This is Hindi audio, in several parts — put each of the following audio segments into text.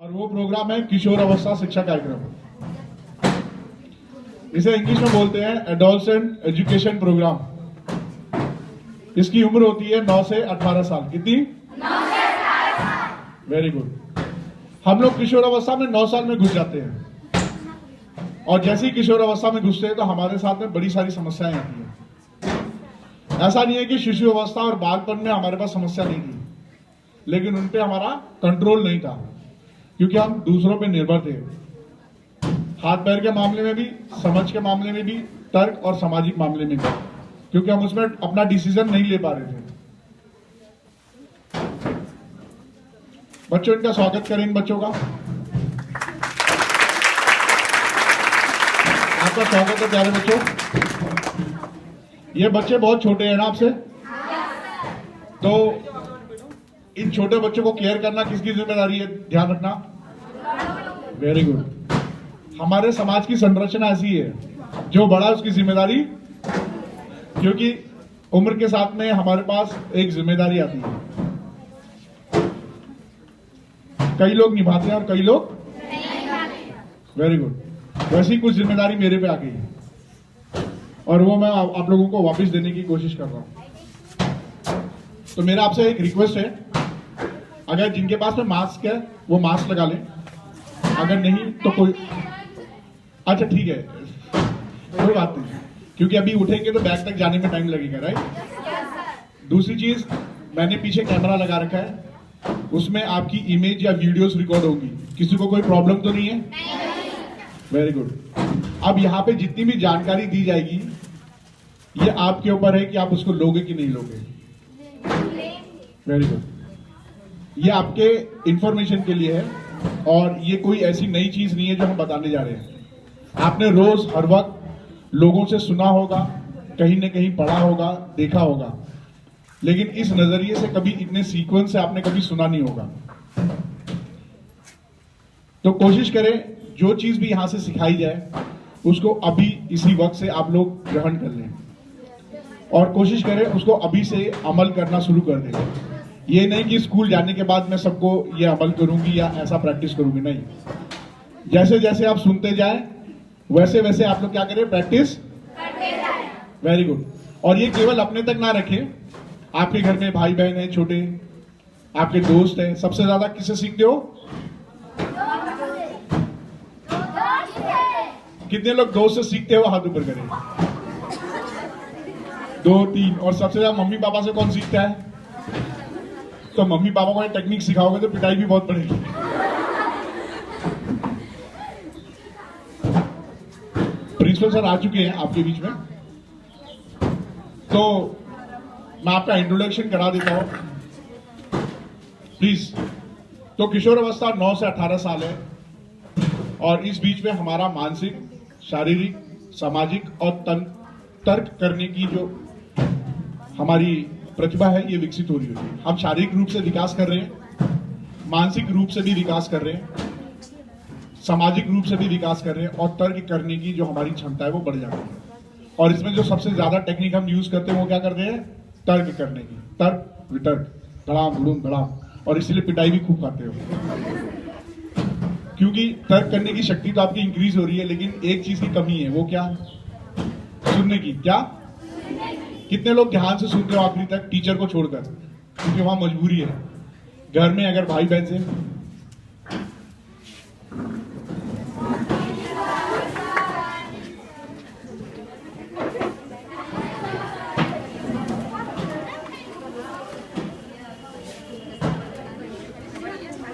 और वो प्रोग्राम है किशोर अवस्था शिक्षा कार्यक्रम। इसे इंग्लिश में बोलते हैं एडोलसेंट एजुकेशन प्रोग्राम। इसकी उम्र होती है 9 से 18 साल। कितनी? 9 से 18 साल। Very good. हम लोग किशोर अवस्था में 9 साल में घुस जाते हैं, और जैसे ही किशोर अवस्था में घुसते हैं तो हमारे साथ में बड़ी सारी समस्याएं आती हैं। ऐसा नहीं है कि शिशु अवस्था और बालपन में हमारे पास समस्या नहीं थी, लेकिन उन पे हमारा कंट्रोल नहीं था, क्योंकि हम दूसरों पे निर्भर थे। हाथ पैर के मामले में भी, समझ के मामले में भी, तर्क और सामाजिक मामले में भी, क्योंकि हम उसमें अपना डिसीजन नहीं ले पा रहे थे। बच्चों, इनका स्वागत करें इन बच्चों का। आपका स्वागत है प्यारे बच्चों। ये बच्चे बहुत छोटे हैं ना आपसे, तो इन छोटे बच्चों को केयर करना किसकी जिम्मेदारी है? ध्यान रखना। Very good. हमारे समाज की संरचना ऐसी है, जो बड़ा उसकी जिम्मेदारी, क्योंकि उम्र के साथ में हमारे पास एक जिम्मेदारी आती है। कई लोग निभाते हैं और कई लोग नहीं निभाते। Very good. वैसी कुछ जिम्मेदारी मेरे पे आ गई है, और वो मैं आप लोगों को वापस देने की कोशिश कर रहा हूं। तो मेरा आपसे एक रिक्वेस्ट है, अगर जिनके पास में मास्क है वो मास्क लगा लें, अगर नहीं तो कोई, अच्छा ठीक है, कोई बात नहीं, क्योंकि अभी उठेंगे तो बैग तक जाने में टाइम लगेगा, राइट? दूसरी चीज, मैंने पीछे कैमरा लगा रखा है, उसमें आपकी इमेज या वीडियोस रिकॉर्ड होगी। किसी को कोई प्रॉब्लम तो नहीं है? Very good. अब यहाँ पे जितनी भी जानकारी दी जाएगी, ये आपके ऊपर है कि आप उसको लोगे कि नहीं लोगे। Very good. ये आपके इंफॉर्मेशन के लिए है, और ये कोई ऐसी नई चीज नहीं है जो हम बताने जा रहे हैं। आपने रोज हर वक्त लोगों से सुना होगा, कहीं न कहीं पढ़ा होगा, देखा होगा, लेकिन इस नजरिए से कभी, इतने सीक्वेंस से आपने कभी सुना नहीं होगा। तो कोशिश करें जो चीज भी यहां से सिखाई जाए उसको अभी इसी वक्त से आप लोग ग्रहण कर लें, और कोशिश करें उसको अभी से अमल करना शुरू कर दें। ये नहीं कि स्कूल जाने के बाद मैं सबको ये अमल करूंगी या ऐसा प्रैक्टिस करूंगी, नहीं। जैसे जैसे आप सुनते जाए वैसे वैसे आप लोग क्या करें? प्रैक्टिस करते जाएं। Very good. और ये केवल अपने तक ना रखें, आपके घर में भाई बहन है छोटे, आपके दोस्त हैं, सबसे ज्यादा किससे सीखते हो? कितने लोग दोस्त से सीखते हो? हाथ ऊपर करें। 2 3। और सबसे ज्यादा मम्मी पापा से कौन सीखता है? तो मम्मी पापा को टेक्निक सिखाओगे तो पिटाई भी बहुत पड़ेगी। प्रिंसिपल सर आ चुके हैं आपके बीच में, तो मैं आपका इंट्रोडक्शन करा देता हूं प्लीज। तो किशोर अवस्था 9 से 18 साल है, और इस बीच में हमारा मानसिक, शारीरिक, सामाजिक और तर्क करने की जो हमारी प्रतिभा है, ये विकसित हो रही है। हम शारीरिक रूप से विकास कर रहे हैं, मानसिक रूप से भी विकास कर रहे हैं, सामाजिक रूप से भी विकास कर रहे हैं, और तर्क करने की जो हमारी क्षमता है वो बढ़ जाती है। और इसमें जो सबसे ज्यादा टेक्निक हम यूज करते हैं वो क्या करते हैं? तर्क करने की। तर्क वितर्क, धड़ाम धुड़ूम धड़ाम, और इसीलिए पिटाई भी खूब खाते हो, क्योंकि तर्क करने की शक्ति तो आपकी इंक्रीज हो रही है, लेकिन एक चीज की कमी है। वो क्या? सुनने की। क्या? कितने लोग ध्यान से सुनते हो आखिरी तक, टीचर को छोड़कर? क्योंकि वहां मजबूरी है। घर में अगर भाई बहन से,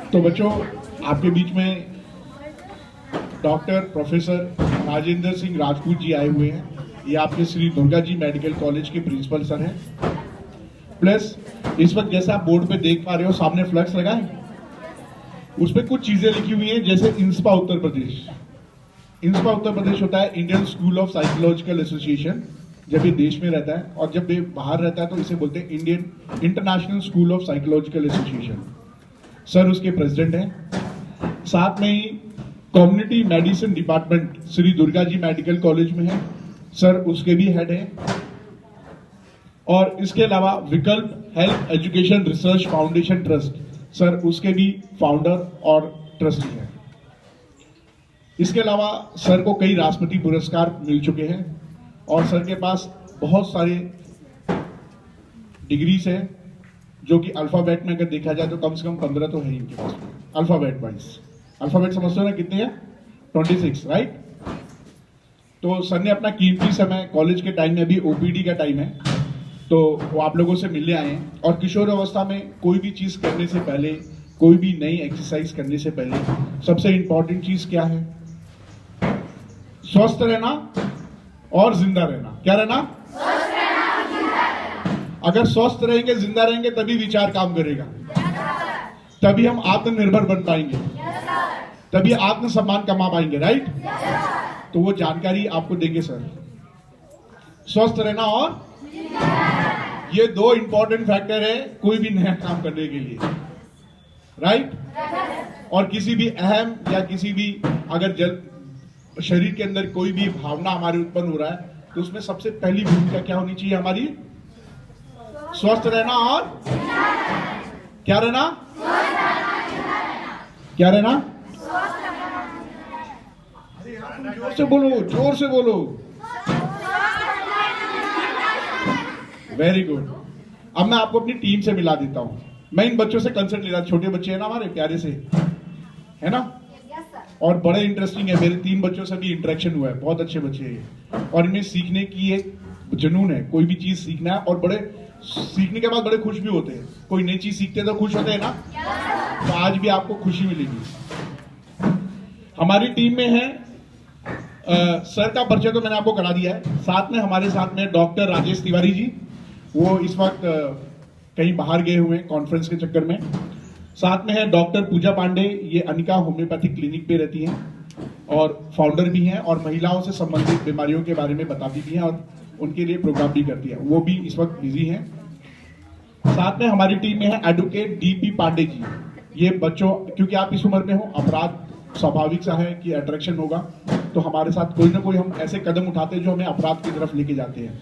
तो बच्चों, आपके बीच में डॉक्टर प्रोफेसर राजेंद्र सिंह राजपूत जी आए हुए हैं। ये आपके श्री दुर्गा जी मेडिकल कॉलेज के प्रिंसिपल सर हैं। प्लस इस वक्त जैसे आप बोर्ड पे देख पा रहे हो, सामने फ्लैक्स लगा है, उस पर कुछ चीजें लिखी हुई हैं, जैसे इंस्पा उत्तर प्रदेश। इंस्पा उत्तर प्रदेश होता है Indian school of psychological association, जब ये देश में रहता है, और जब ये बाहर रहता है तो इसे बोलते हैं Indian international school of psychological association. Sir उसके प्रेसिडेंट हैं। साथ में ही community medicine department Shri Durga ji medical college में है, सर उसके भी हेड हैं। और इसके अलावा विकल्प health education research foundation trust, sir उसके भी फाउंडर और ट्रस्टी हैं। इसके अलावा सर को कई राष्ट्रपति पुरस्कार मिल चुके हैं और सर के पास बहुत सारे डिग्रीज है, जो कि अल्फाबेट में अगर देखा जाए तो कम से कम 15 तो है इनके पास अल्फाबेट वाइज। अल्फाबेट समझते हो ना कितने हैं? 26, राइट। तो सर ने अपना कीमती समय कॉलेज के टाइम में, अभी ओपीडी का टाइम है, तो वो आप लोगों से मिलने आए हैं। और किशोर अवस्था में कोई भी चीज करने से पहले, कोई भी नई एक्सरसाइज करने से पहले सबसे इंपॉर्टेंट चीज क्या है? स्वस्थ रहना और जिंदा रहना। क्या रहना? अगर स्वस्थ रहेंगे, जिंदा रहेंगे, तभी विचार काम करेगा, तभी हम आत्मनिर्भर बन पाएंगे, तभी आत्मसम्मान कमा पाएंगे, राइट। तो वो जानकारी आपको देंगे सर। स्वस्थ रहना और ये दो इंपॉर्टेंट फैक्टर है कोई भी नया काम करने के लिए, राइट। और किसी भी अहम या किसी भी अगर शरीर के अंदर कोई भी भावना हमारी उत्पन्न हो रहा है, तो उसमें सबसे पहली भूमिका क्या होनी चाहिए हमारी? स्वस्थ रहना और क्या रहना? क्या रहना? अरे यार तुम जोर से बोलो, जोर से बोलो। Very good. अब मैं आपको अपनी टीम से मिला देता हूं। मैं इन बच्चों से कंसर्ट ले रहा, छोटे बच्चे हैं ना हमारे प्यारे से, है ना, और बड़े इंटरेस्टिंग है। मेरे 3 बच्चों से भी इंटरेक्शन हुआ है, बहुत अच्छे बच्चे हैं और इनमें सीखने की एक जुनून है। कोई भी चीज सीखना है और बड़े सीखने के बाद बड़े खुश भी होते हैं। कोई नई चीज सीखते हैं तो खुश होते हैं ना, तो आज भी आपको खुशी मिलेगी। हमारी टीम में है सर का परिचय तो मैंने आपको करा दिया है। साथ में हमारे साथ में डॉक्टर राजेश तिवारी जी, वो इस वक्त कहीं बाहर गए हुए हैं कॉन्फ्रेंस के चक्कर में। साथ में है डॉक्टर पूजा पांडे, ये अनिका होम्योपैथिक क्लिनिक पे रहती हैं और फाउंडर भी हैं और महिलाओं से संबंधित बीमारियों के बारे में बताती भी हैं और उनके लिए प्रोग्राम भी करती है। वो भी इस वक्त बिजी हैं। साथ में हमारी टीम में है एडवोकेट डीपी पांडे जी। ये बच्चों, क्योंकि आप इस उम्र में हो, अपराध स्वाभाविक सा है कि अट्रैक्शन होगा, तो हमारे साथ कोई ना कोई हम ऐसे कदम उठाते हैं जो हमें अपराध की तरफ लेके जाते हैं।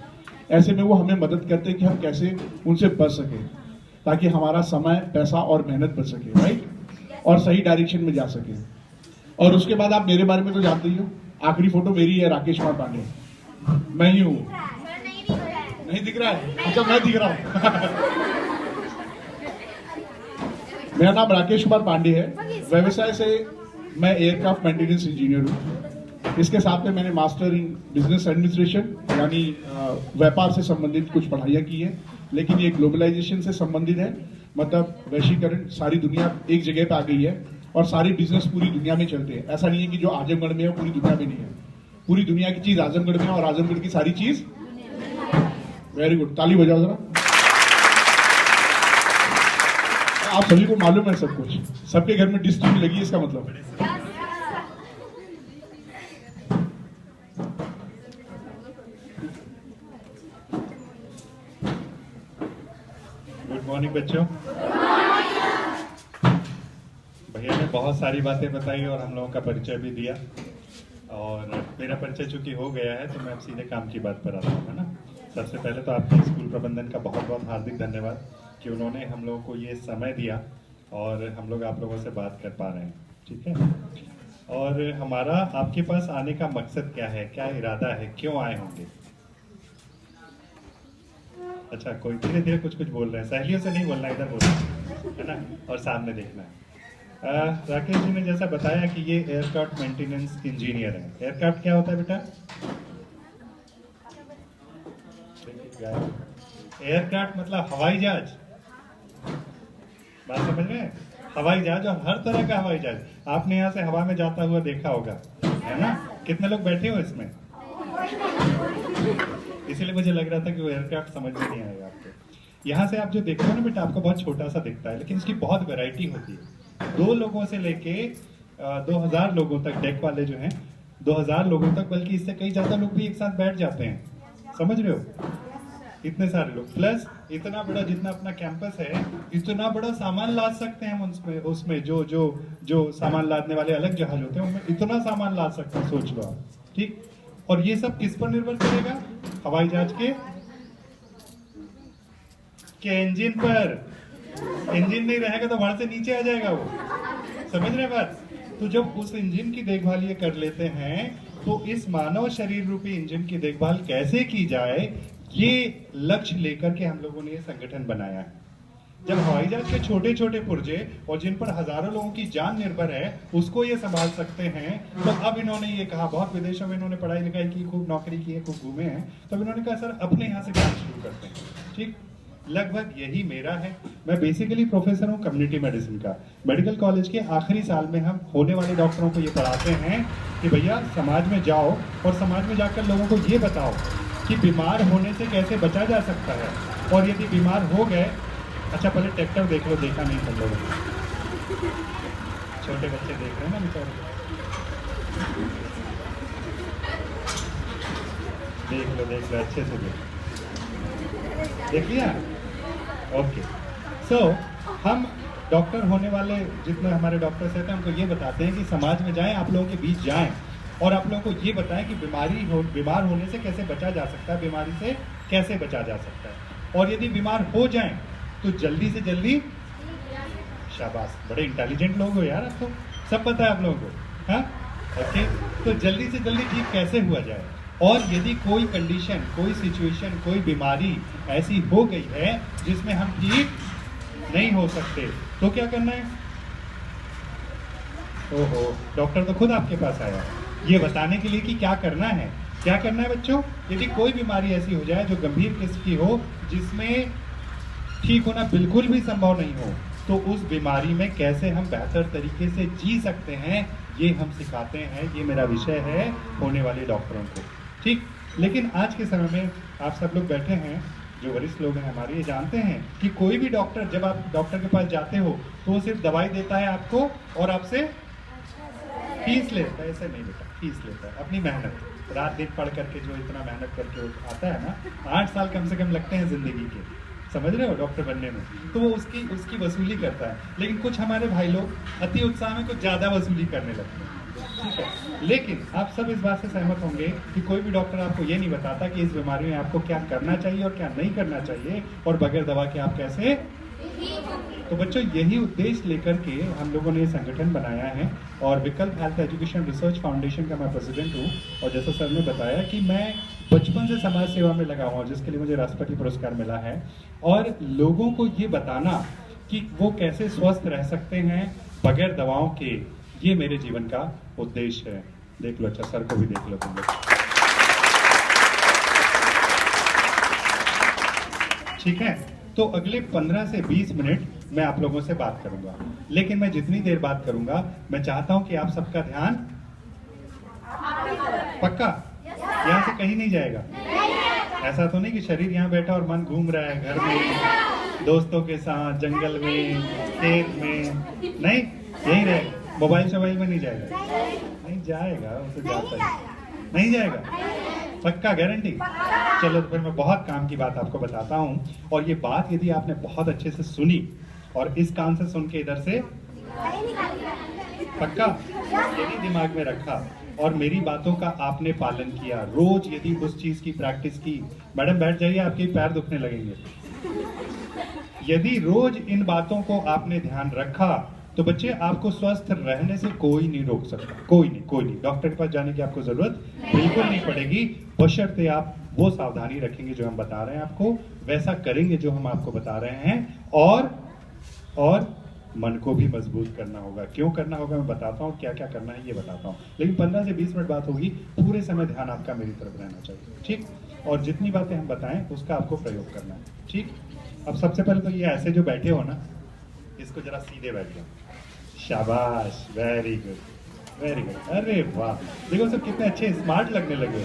ऐसे में वो हमें मदद करते हैं कि हम कैसे उनसे बच सके, ताकि हमारा समय, पैसा और मेहनत बच सके, राइट, और सही डायरेक्शन में जा सके। और उसके बाद आप मेरे बारे में तो जानते ही हो। आखिरी फोटो मेरी है, राकेश कुमार पांडे, मैं ही हूँ। नहीं दिख रहा है? अच्छा, मैं दिख रहा हूँ। मेरा नाम राकेश कुमार पांडे है। व्यवसाय से मैं एयरक्राफ्ट मेंटेनेंस इंजीनियर हूँ। इसके साथ में मैंने मास्टर इन बिजनेस एडमिनिस्ट्रेशन यानी व्यापार से संबंधित कुछ पढ़ाइयाँ की है, लेकिन ये ग्लोबलाइजेशन से संबंधित है। मतलब वैश्वीकरण, सारी दुनिया एक जगह पे आ गई है और सारे बिजनेस पूरी दुनिया में चलते हैं। ऐसा नहीं है कि जो आजमगढ़ में है पूरी दुनिया में नहीं है। पूरी दुनिया की चीज आजमगढ़ में है और आजमगढ़ की सारी चीज। वेरी गुड, ताली बजाओ जरा। आप सभी को मालूम है सब कुछ, सबके घर में डिश टीवी लगी है, इसका मतलब। गुड मॉर्निंग बच्चों। भैया ने बहुत सारी बातें बताई और हम लोगों का परिचय भी दिया, और मेरा परिचय चूंकि हो गया है तो मैं अब सीधे काम की बात पर आता हूँ, है ना। सबसे पहले तो आपके स्कूल प्रबंधन का बहुत बहुत हार्दिक धन्यवाद कि उन्होंने हम लोगों को ये समय दिया और हम लोग आप लोगों से बात कर पा रहे हैं, ठीक है। और हमारा आपके पास आने का मकसद क्या है, क्या इरादा है, क्यों आए होंगे? अच्छा, कोई धीरे धीरे कुछ कुछ बोल रहे हैं, सहेलियों से नहीं बोलना, इधर बोलना है ना, और सामने देखना है। राकेश जी ने जैसा बताया कि ये एयरक्राफ्ट मेंटेनेंस इंजीनियर है। एयरक्राफ्ट क्या होता है बेटा? एयरक्राफ्ट मतलब हवाई जहाज, बात समझ रहे हैं? हवाई जहाज, और हर तरह का हवाई जहाज। आपने यहाँ से हवा में जाता हुआ देखा होगा, है ना। कितने लोग बैठे हो इसमें? इसीलिए मुझे लग रहा था कि वो एयरक्राफ्ट समझ में नहीं आएगा आपको। यहाँ से आप जो देखते हो ना बेटा, आपको बहुत छोटा सा दिखता है, लेकिन इसकी बहुत वैरायटी होती है। 2 लोगों से लेके 2000 लोगों तक, डेक वाले जो हैं 2000 लोगों तक, बल्कि इससे कई ज्यादा लोग भी एक साथ बैठ जाते हैं। समझ रहे हो? इतने सारे लोग, प्लस इतना बड़ा, जितना अपना कैंपस है, इतना बड़ा सामान लाद सकते हैं हम उसमें जो सामान लादने वाले अलग जहाज होते हैं, उनमें इतना सामान लाद सकते हैं, सोच लो आप, ठीक। और ये सब किस पर निर्भर करेगा? हवाई जहाज के इंजन पर। इंजन नहीं रहेगा तो वहां से नीचे आ जाएगा वो, समझ रहे बात? तो जब उस इंजन की देखभाल ये कर लेते हैं, तो इस मानव शरीर रूपी इंजन की देखभाल कैसे की जाए, ये लक्ष्य लेकर के हम लोगों ने ये संगठन बनाया है। जब हवाई जहाज के छोटे छोटे पुर्जे और जिन पर हजारों लोगों की जान निर्भर है उसको ये संभाल सकते हैं, तो अब इन्होंने ये कहा, बहुत विदेशों में इन्होंने पढ़ाई लिखाई की, खूब नौकरी की है, खूब घूमे हैं, तब इन्होंने कहा सर अपने यहाँ से काम शुरू करते हैं। ठीक, लगभग यही मेरा है। मैं बेसिकली प्रोफेसर हूँ कम्युनिटी मेडिसिन का। मेडिकल कॉलेज के आखिरी साल में हम होने वाले डॉक्टरों को ये पढ़ाते हैं कि भैया समाज में जाओ और समाज में जाकर लोगों को ये बताओ कि बीमार होने से कैसे बचा जा सकता है, और यदि बीमार हो गए, अच्छा पहले ट्रैक्टर देख लो, देखा नहीं तुम लोगों ने, छोटे बच्चे देख रहे हैं ना बेचारे, देख लो अच्छे से देख लिया। ओके, सो हम डॉक्टर होने वाले जितने हमारे डॉक्टर्स हैं हमको ये बताते हैं कि समाज में जाएं, आप लोगों के बीच जाएं और आप लोगों को ये बताएं कि बीमार होने से कैसे बचा जा सकता है, बीमारी से कैसे बचा जा सकता है, और यदि बीमार हो जाएं तो जल्दी से जल्दी, शाबाश, बड़े इंटेलिजेंट लोग हो यार, आप तो सब पता है आप लोगों को, हाँ ओके। तो जल्दी से जल्दी ठीक कैसे हुआ जाए, और यदि कोई कंडीशन, कोई सिचुएशन, कोई बीमारी ऐसी हो गई है जिसमें हम ठीक नहीं हो सकते, तो क्या करना है? ओहो, डॉक्टर तो खुद आपके पास आया ये बताने के लिए कि क्या करना है। क्या करना है बच्चों? यदि कोई बीमारी ऐसी हो जाए जो गंभीर किस्म की हो, जिसमें ठीक होना बिल्कुल भी संभव नहीं हो, तो उस बीमारी में कैसे हम बेहतर तरीके से जी सकते हैं, ये हम सिखाते हैं। ये मेरा विषय है होने वाले डॉक्टरों को। ठीक, लेकिन आज के समय में आप सब लोग बैठे हैं, जो वरिष्ठ लोग हैं हमारे, ये जानते हैं कि कोई भी डॉक्टर, जब आप डॉक्टर के पास जाते हो तो वो सिर्फ दवाई देता है आपको और आपसे फीस लेता है। ऐसे नहीं बेटा, फीस लेता है, अपनी मेहनत, रात दिन पढ़ करके जो इतना मेहनत करके वो आता है ना, 8 साल कम से कम लगते हैं जिंदगी के, समझ रहे हो, डॉक्टर बनने में, तो वो उसकी वसूली करता है। लेकिन कुछ हमारे भाई लोग अति उत्साह में कुछ ज्यादा वसूली करने लगते हैं, ठीक है। लेकिन आप सब इस बात से सहमत होंगे कि कोई भी डॉक्टर आपको ये नहीं बताता कि इस बीमारी में आपको क्या करना चाहिए और क्या नहीं करना चाहिए, और बगैर दवा के आप कैसे। तो बच्चों, यही उद्देश्य लेकर के हम लोगों ने ये संगठन बनाया है, और विकल्प हेल्थ एजुकेशन रिसर्च फाउंडेशन का मैं प्रेसिडेंट हूँ। और जैसा सर ने बताया कि मैं बचपन से समाज सेवा में लगा हुआ, जिसके लिए मुझे राष्ट्रपति पुरस्कार मिला है, और लोगों को ये बताना कि वो कैसे स्वस्थ रह सकते हैं बगैर दवाओं के, ये मेरे जीवन का उद्देश्य है। देख लो, अच्छा सर को भी देख लो तुम लोग, ठीक है। तो अगले 15 से 20 मिनट मैं आप लोगों से बात करूंगा, लेकिन मैं जितनी देर बात करूंगा, मैं चाहता हूं कि आप सबका ध्यान, पक्का यहाँ से कहीं नहीं जाएगा। ऐसा तो नहीं कि शरीर यहाँ बैठा और मन घूम रहा है घर में, दोस्तों के साथ, जंगल में, खेत में, नहीं, यही रहेगा। मोबाइल शोबाइल में नहीं जाएगा, नहीं जाएगा, उसे जाता है, नहीं जाएगा, पक्का गारंटी। चलो तो फिर मैं बहुत काम की बात आपको बताता हूँ, और ये बात यदि आपने बहुत अच्छे से सुनी और इस कान से सुन के इधर से पक्का यदि दिमाग में रखा और मेरी बातों का आपने पालन किया, रोज यदि उस चीज की प्रैक्टिस की, मैडम बैठ जाइए, आपके पैर दुखने लगेंगे। यदि रोज इन बातों को आपने ध्यान रखा, तो बच्चे आपको स्वस्थ रहने से कोई नहीं रोक सकता, कोई नहीं। डॉक्टर के पास जाने की आपको जरूरत बिल्कुल नहीं पड़ेगी, बशर्ते आप वो सावधानी रखेंगे जो हम बता रहे हैं आपको, वैसा करेंगे जो हम आपको बता रहे हैं, और मन को भी मजबूत करना होगा। क्यों करना होगा मैं बताता हूँ, क्या क्या करना है ये बताता हूँ, लेकिन 15 से 20 मिनट बात होगी, पूरे समय ध्यान आपका मेरी तरफ रहना चाहिए, ठीक। और जितनी बातें हम बताएं उसका आपको प्रयोग करना है, ठीक। अब सबसे पहले तो ये ऐसे जो बैठे हो ना, इसको जरा सीधे बैठ जाओ, शाबाश, वेरी गुड वेरी गुड, अरे वाह, देखो सब कितने अच्छे स्मार्ट लगने लगे,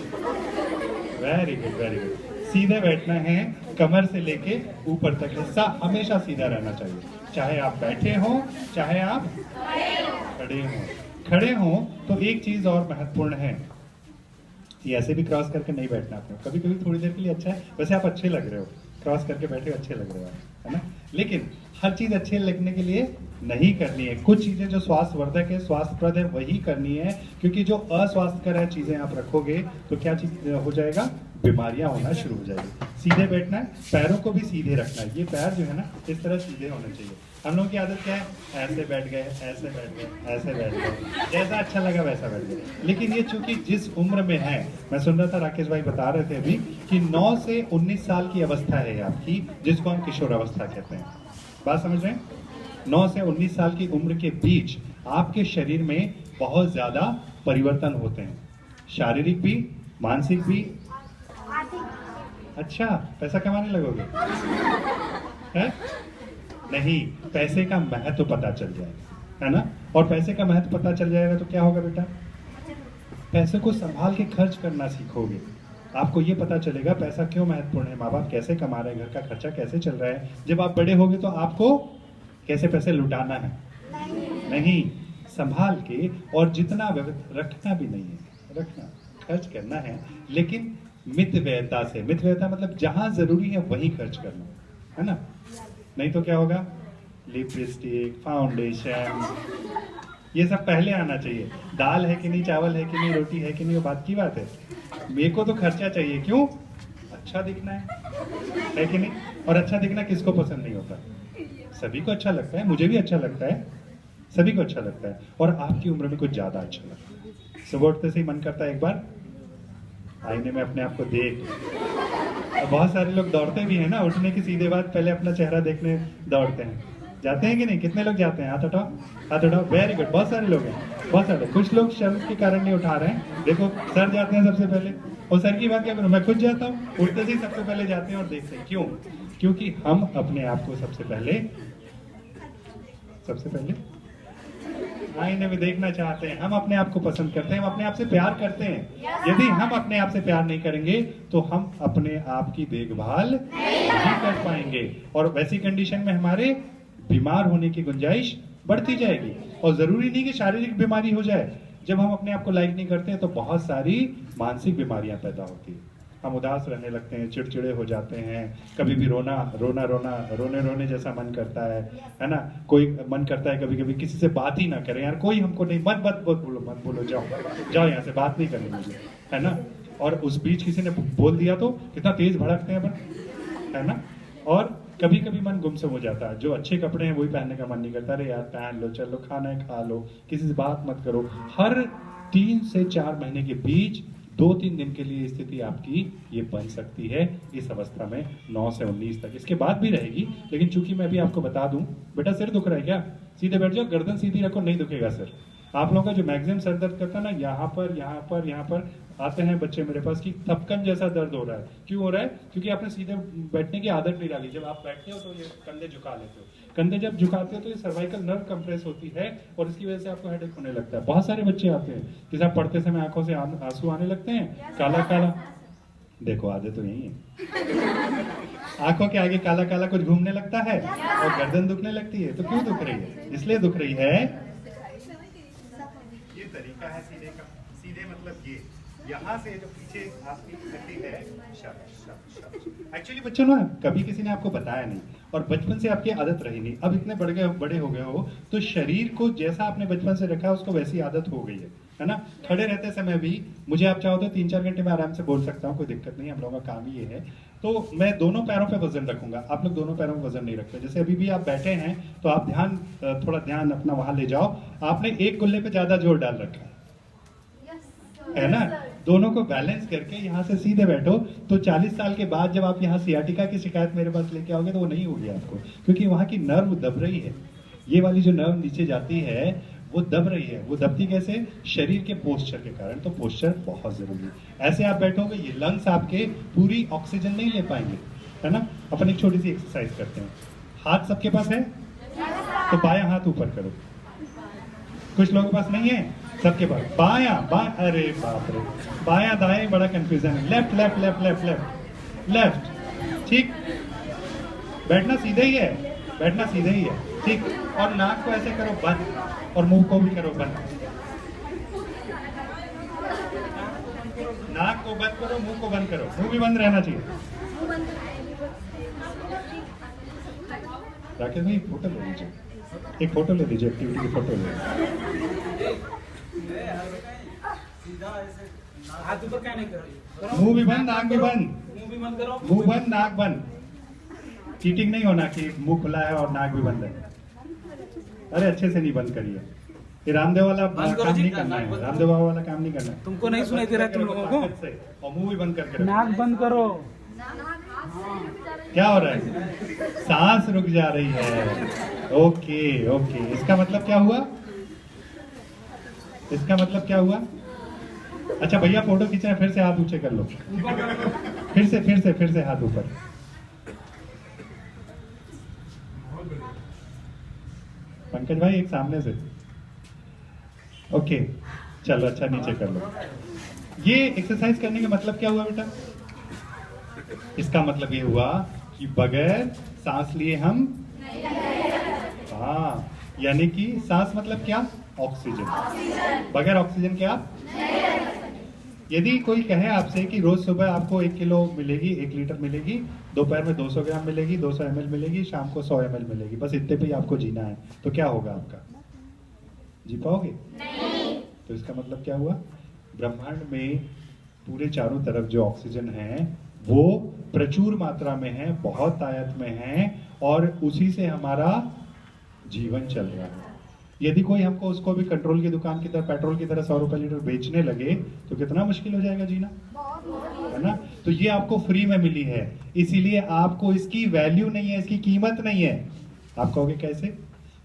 वेरी गुड वेरी गुड। सीधे बैठना है, कमर से लेके ऊपर तक हिस्सा हमेशा सीधा रहना चाहिए, चाहे आप बैठे हो चाहे आप खड़े हो। तो एक चीज और महत्वपूर्ण है, ये ऐसे भी क्रॉस करके नहीं बैठना आपको, कभी कभी थोड़ी देर के लिए अच्छा है, वैसे आप अच्छे लग रहे हो, क्रॉस करके बैठे अच्छे लग रहे हो, है ना। लेकिन हर चीज अच्छे लगने के लिए नहीं करनी है, कुछ चीजें जो स्वास्थ्यवर्धक है, स्वास्थ्यप्रद है, वही करनी है, क्योंकि जो अस्वास्थ्यकर है चीजें आप रखोगे तो क्या चीज हो जाएगा, बीमारियां होना शुरू हो जाएगी। सीधे बैठना है, पैरों को भी सीधे रखना है, ये पैर जो है ना इस तरह सीधे होने चाहिए, हम लोगों की आदत क्या है, ऐसे बैठ गए, ऐसे बैठ गए, ऐसे बैठ गए, जैसा अच्छा लगा वैसा बैठ गए। लेकिन ये चूंकि जिस उम्र में है, मैं सुन रहा था राकेश भाई बता रहे थे अभी कि 9 से 19 साल की अवस्था है ये आपकी, जिसको हम किशोर अवस्था कहते हैं। बात समझ रहे हैं? 9 से 19 साल की उम्र के बीच आपके शरीर में बहुत ज्यादा परिवर्तन होते हैं, शारीरिक भी, मानसिक भी। अच्छा, पैसा कमाने लगोगे? है? नहीं, पैसे का महत्व पता चल जाएगा, है ना? और पैसे का महत्व पता चल जाएगा तो क्या होगा बेटा? पैसे को संभाल के खर्च करना सीखोगे। आपको ये पता चलेगा पैसा क्यों महत्वपूर्ण है, माँ बाप कैसे कमा रहे हैं, घर का खर्चा कैसे चल रहा है। जब आप बड़े होगे तो आपको कैसे पैसे लुटाना है, नहीं, संभाल के, और जितना रखना भी नहीं है, रखना, खर्च करना है, लेकिन मितव्ययता से। मितव्ययता मतलब जहां जरूरी है वहीं खर्च करना, है ना? नहीं तो क्या होगा, लिपस्टिक, फाउंडेशन, ये सब पहले आना चाहिए। दाल है कि नहीं, चावल है कि नहीं, रोटी है कि नहीं, वो बात की बात है। मेरे को तो खर्चा चाहिए, क्यों? अच्छा दिखना है कि नहीं? और अच्छा दिखना किसको पसंद नहीं होता? सभी को अच्छा लगता है, मुझे भी अच्छा लगता है, सभी को अच्छा लगता है। और आपकी उम्र में कुछ ज्यादा अच्छा लगता है। सुबह उठते से ही मन करता है एक बार आईने में अपने आप को देख। बहुत सारे लोग दौड़ते भी हैं ना, उठने की सीधे बाद पहले अपना चेहरा देखने दौड़ते हैं। जाते हैं कि नहीं? कितने लोग जाते हैं? हाथ उठाओ, हाथ उठाओ। वेरी गुड, बहुत सारे लोग हैं, बहुत सारे। कुछ लोग शर्म के कारण नहीं उठा रहे हैं। देखो, सर जाते हैं सबसे पहले, और सर की बात क्या करूं, मैं खुद जाता हूँ, उठते से सबसे पहले जाते हैं और देखते हैं। क्यों? क्योंकि हम अपने आप को सबसे पहले आईने में देखना चाहते हैं। हम अपने आप को पसंद करते हैं, हम अपने आप से प्यार करते हैं। यदि हम अपने आप से प्यार नहीं करेंगे तो हम अपने आप की देखभाल नहीं कर पाएंगे, और वैसी कंडीशन में हमारे बीमार होने की गुंजाइश बढ़ती जाएगी। और जरूरी नहीं कि शारीरिक बीमारी हो जाए। जब हम अपने आप को लाइक नहीं करते हैं तो बहुत सारी मानसिक बीमारियां पैदा होती है। हम उदास रहने लगते हैं, चिड़चिड़े हो जाते हैं, कभी भी रोने जैसा मन करता है ना? कोई मन करता है कभी कभी किसी से बात ही ना करें, यार कोई हमको नहीं, मत बोलो, जाओ यहाँ से, बात नहीं करनी मुझे, है ना? और उस बीच किसी ने बोल दिया तो कितना तेज भड़कते हैं अपन, है ना? और कभी कभी मन गुमसुम हो जाता है, जो अच्छे कपड़े हैं वही पहनने का मन नहीं करता, अरे यार पहन लो, चलो खाना है खा लो, किसी से बात मत करो। हर 3 से 4 महीने के बीच 2-3 दिन के लिए स्थिति आपकी ये बन सकती है इस अवस्था में, 9 से 19 तक। इसके बाद भी रहेगी, लेकिन चूंकि मैं भी आपको बता दूं, बेटा सिर दुख रहा है क्या? सीधे बैठ जाओ, गर्दन सीधी रखो, नहीं दुखेगा सिर। आप लोगों का जो मैक्सिमम सर दर्द करता है ना, यहाँ पर आते हैं बच्चे मेरे पास की थपकन जैसा दर्द हो रहा है। क्यों हो रहा है? क्योंकि आपने सीधे बैठने की आदत नहीं डाली। जब आप बैठते हो तो ये कंधे झुका लेते हो, कंधे जब झुकाते हो तो ये सर्वाइकल नर्व कंप्रेस होती है, और इसकी वजह से आपको हेडेक होने लगता है। बहुत सारे बच्चे आते हैं कि साहब पढ़ते समय आंखों से आंसू आने लगते हैं, काला काला, देखो आधे तो यही है, आंखों के आगे काला काला कुछ घूमने लगता है, और गर्दन दुखने लगती है। तो क्यों दुख रही है? इसलिए दुख रही है, ये तरीका है सीधे का। सीधे मतलब ये, यहाँ से जो पीछे आपकी हड्डी है, एक्चुअली बच्चों ना, कभी किसी ने आपको बताया नहीं, और बचपन से आपकी आदत रही नहीं। अब इतने बड़े हो गए हो तो शरीर को जैसा आपने बचपन से रखा है उसको वैसी आदत हो गई है ना? खड़े रहते समय भी मुझे आप चाहो तो 3-4 घंटे में आराम से बोल सकता हूँ, कोई दिक्कत नहीं, हम लोगों का काम ही ये है। तो मैं दोनों पैरों पे वजन रखूंगा, आप लोग दोनों पैरों में वजन नहीं रखते। जैसे अभी भी आप बैठे हैं तो आप थोड़ा ध्यान अपना वहां ले जाओ। आपने एक गुल्ले पे ज्यादा जोर डाल रखा है ना? दोनों को बैलेंस करके यहाँ से सीधे बैठो, तो 40 साल के बाद जब आप यहाँ सियाटिका की शिकायत मेरे पास लेके आओगे तो वो नहीं होगी आपको, क्योंकि वहाँ की नर्व दब रही है। ये वाली जो नर्व नीचे जाती है वो दब रही है। वो दबती कैसे? शरीर के पोस्चर के कारण। तो पोस्चर बहुत जरूरी है। ऐसे आप बैठोगे, ये लंग्स आपके पूरी ऑक्सीजन नहीं ले पाएंगे, है ना? अपन एक छोटी सी एक्सरसाइज करते हैं। हाथ सबके पास है तो बायां हाथ ऊपर करो। कुछ लोगों के पास नहीं है, सबके पास बायां, अरे बाप रे, बायां दाएं बड़ा कंफ्यूजन है। Left left left left left left, ठीक। बैठना सीधे ही है, बैठना सीधे ही है, ठीक। और नाक को ऐसे करो बंद, और मुंह को भी करो बंद। नाक को बंद करो, मुंह को बंद करो, मुंह भी बंद रहना चाहिए। राकेश भाई फोटो ले लीजिए, एक फोटो ले लीजिए, एक्टिविटी की फोटो ले लीजिए। हाथ ऊपर क्या नहीं करो, मुंह भी बंद, नाक भी बंद, मुंह भी बंद करो, मुंह बंद नाक बंद। चीटिंग नहीं होना कि मुंह खुला है और नाक भी बंद है, अरे अच्छे से नहीं बंद करिए, ये रामदेव वाला बंद करो काम जी, नहीं करना नाक है, बंद रामदेव बाबा वाला काम नहीं करना है। तुमको नहीं सुनाई दे रहा है तुम लोगों को? ताकत से, और मुंह भी बंद करके रखो। नाक बंद करो। क्या हो रहा है? सांस रुक जा रही है। ओके ओके, इसका मतलब क्या हुआ? इसका मतलब क्या हुआ? अच्छा भैया फोटो खींच रहे हैं, फिर से हाथ ऊंचे कर लो, फिर से हाथ ऊपर। पंकज भाई एक सामने से। ओके चलो, अच्छा नीचे कर लो। ये एक्सरसाइज करने का मतलब क्या हुआ बेटा? इसका मतलब ये हुआ कि बगैर सांस लिए हम, हाँ, यानी कि सांस मतलब क्या? ऑक्सीजन। बगैर ऑक्सीजन क्या? यदि कोई कहे आपसे कि रोज सुबह आपको 1 किलो मिलेगी, 1 लीटर मिलेगी, दोपहर में 200 ग्राम मिलेगी, 200 ml मिलेगी, शाम को 100 ml मिलेगी, बस इतने पे ही आपको जीना है, तो क्या होगा आपका? जी पाओगे? नहीं। तो इसका मतलब क्या हुआ? ब्रह्मांड में पूरे चारों तरफ जो ऑक्सीजन है वो प्रचुर मात्रा में है, बहुत तायत में है, और उसी से हमारा जीवन चल रहा है। यदि कोई हमको उसको भी कंट्रोल की दुकान की तरह, पेट्रोल की तरह 100 रुपए लीटर बेचने लगे तो कितना मुश्किल हो जाएगा जीना, है ना? तो ये आपको फ्री में मिली है, इसीलिए आपको इसकी वैल्यू नहीं है, इसकी कीमत नहीं है। आप कहोगे कैसे?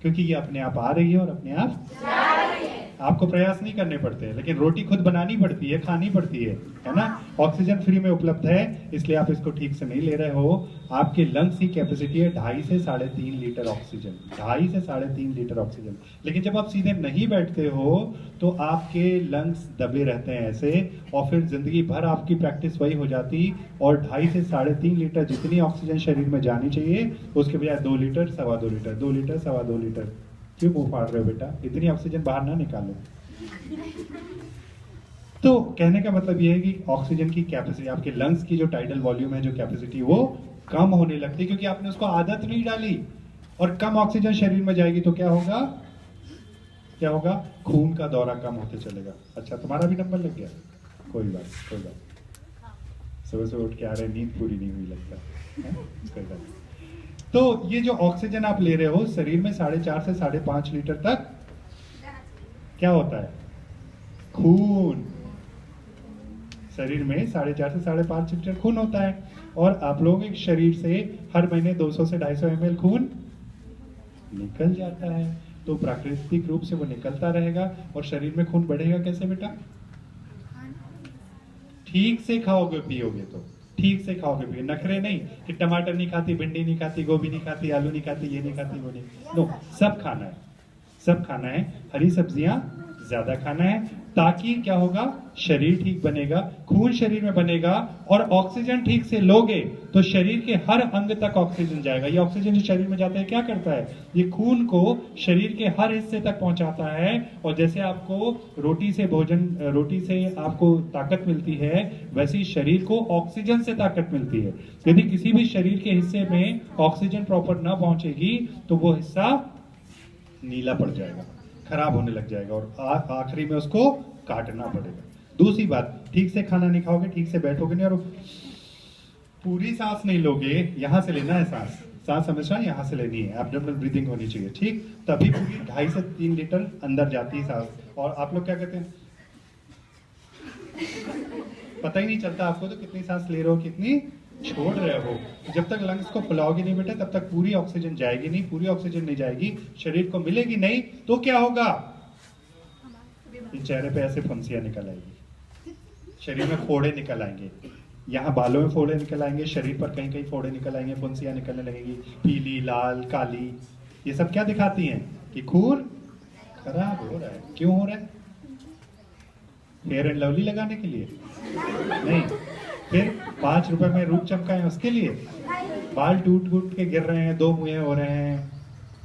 क्योंकि ये अपने आप आ रही है और अपने आप जा रही है। आपको प्रयास नहीं करने पड़ते हैं, लेकिन रोटी खुद बनानी पड़ती है, खानी पड़ती है ना? ऑक्सीजन फ्री में उपलब्ध है, इसलिए आप इसको ठीक से नहीं ले रहे हो। आपके लंग्स की कैपेसिटी है 2.5 से 3.5 लीटर ऑक्सीजन, 2.5 से 3.5 लीटर ऑक्सीजन। लेकिन जब आप सीधे नहीं बैठते हो तो आपके लंग्स दबे रहते हैं ऐसे, और फिर जिंदगी भर आपकी प्रैक्टिस वही हो जाती, और 2.5 से 3.5 लीटर जितनी ऑक्सीजन शरीर में जानी चाहिए उसके बजाय 2 लीटर, 2.25 लीटर, 2 लीटर, 2.25 लीटर। क्यों मुंह फाड़ रहे हो बेटा? इतनी ऑक्सीजन बाहर ना निकालो। तो कहने का मतलब यह है कि ऑक्सीजन की कैपेसिटी, आपके लंग्स की जो टाइडल वॉल्यूम है, जो कैपेसिटी, वो कम होने लगती है, क्योंकि आपने उसको आदत नहीं डाली। और कम ऑक्सीजन शरीर में जाएगी तो क्या होगा? क्या होगा? खून का दौरा कम होते चलेगा। अच्छा तुम्हारा भी नंबर लग गया? कोई बात। सुबह से उठ के आ रहे, नींद पूरी नहीं हुई लगता है? कोई बात नहीं। तो ये जो ऑक्सीजन आप ले रहे हो शरीर में 4.5 से 5.5 लीटर तक क्या होता है? खून। शरीर में 4.5 से 5.5 लीटर खून होता है, और आप लोगों के शरीर से हर महीने 200 से 250 ml खून निकल जाता है। तो प्राकृतिक रूप से वो निकलता रहेगा, और शरीर में खून बढ़ेगा कैसे बेटा? ठीक से खाओगे पियोगे तो, ठीक से खाओगे पियोगे, नखरे नहीं कि टमाटर नहीं खाती, भिंडी नहीं खाती, गोभी नहीं खाती, आलू नहीं खाती, ये नहीं खाती, वो नहीं, नो, सब खाना है, सब खाना है। हरी सब्जियां ज्यादा खाना है, ताकि क्या होगा? शरीर ठीक बनेगा, खून शरीर में बनेगा, और ऑक्सीजन ठीक से लोगे तो शरीर के हर अंग तक ऑक्सीजन जाएगा। ये ऑक्सीजन जो शरीर में जाता है क्या करता है? ये खून को शरीर के हर हिस्से तक पहुंचाता है। और जैसे आपको रोटी से आपको ताकत मिलती है, वैसे ही शरीर को ऑक्सीजन से ताकत मिलती है। यदि किसी भी शरीर के हिस्से में ऑक्सीजन प्रॉपर ना पहुंचेगी तो वो हिस्सा नीला पड़ जाएगा, खराब होने लग जाएगा, और आखिरी में उसको काटना पड़ेगा। दूसरी बात, ठीक से खाना नहीं खाओगे, ठीक से बैठोगे नहीं, और पूरी सांस नहीं लोगे, यहां से लेना है सांस हमेशा यहां से लेनी है, एब्डोमिनल ब्रीदिंग होनी चाहिए, ठीक? तभी पूरी 2.5 से 3 लीटर अंदर जाती है सांस। और आप लोग क्या कहते हैं? पता ही नहीं चलता आपको तो कितनी सांस ले रहे हो, कितनी छोड़ रहे हो। जब तक लंग्स को फुलाओगे नहीं बेटा, तब तक पूरी ऑक्सीजन जाएगी नहीं, पूरी ऑक्सीजन नहीं जाएगी, शरीर को मिलेगी नहीं, तो क्या होगा? चेहरे पे ऐसे फुंसियां निकल आएगी, शरीर में फोड़े निकल आएंगे, यहाँ बालों में फोड़े निकल आएंगे, शरीर पर कहीं कहीं फोड़े निकल आएंगे, फुंसियां निकलने लगेंगी, पीली, लाल, काली। ये सब क्या दिखाती हैं? कि खून खराब हो रहा है। क्यों हो रहा है? फेयर एंड लवली लगाने के लिए नहीं, फिर 5 रुपए में रूप चमकाए उसके लिए, बाल टूट के गिर रहे हैं, 2 मुँहे हो रहे हैं,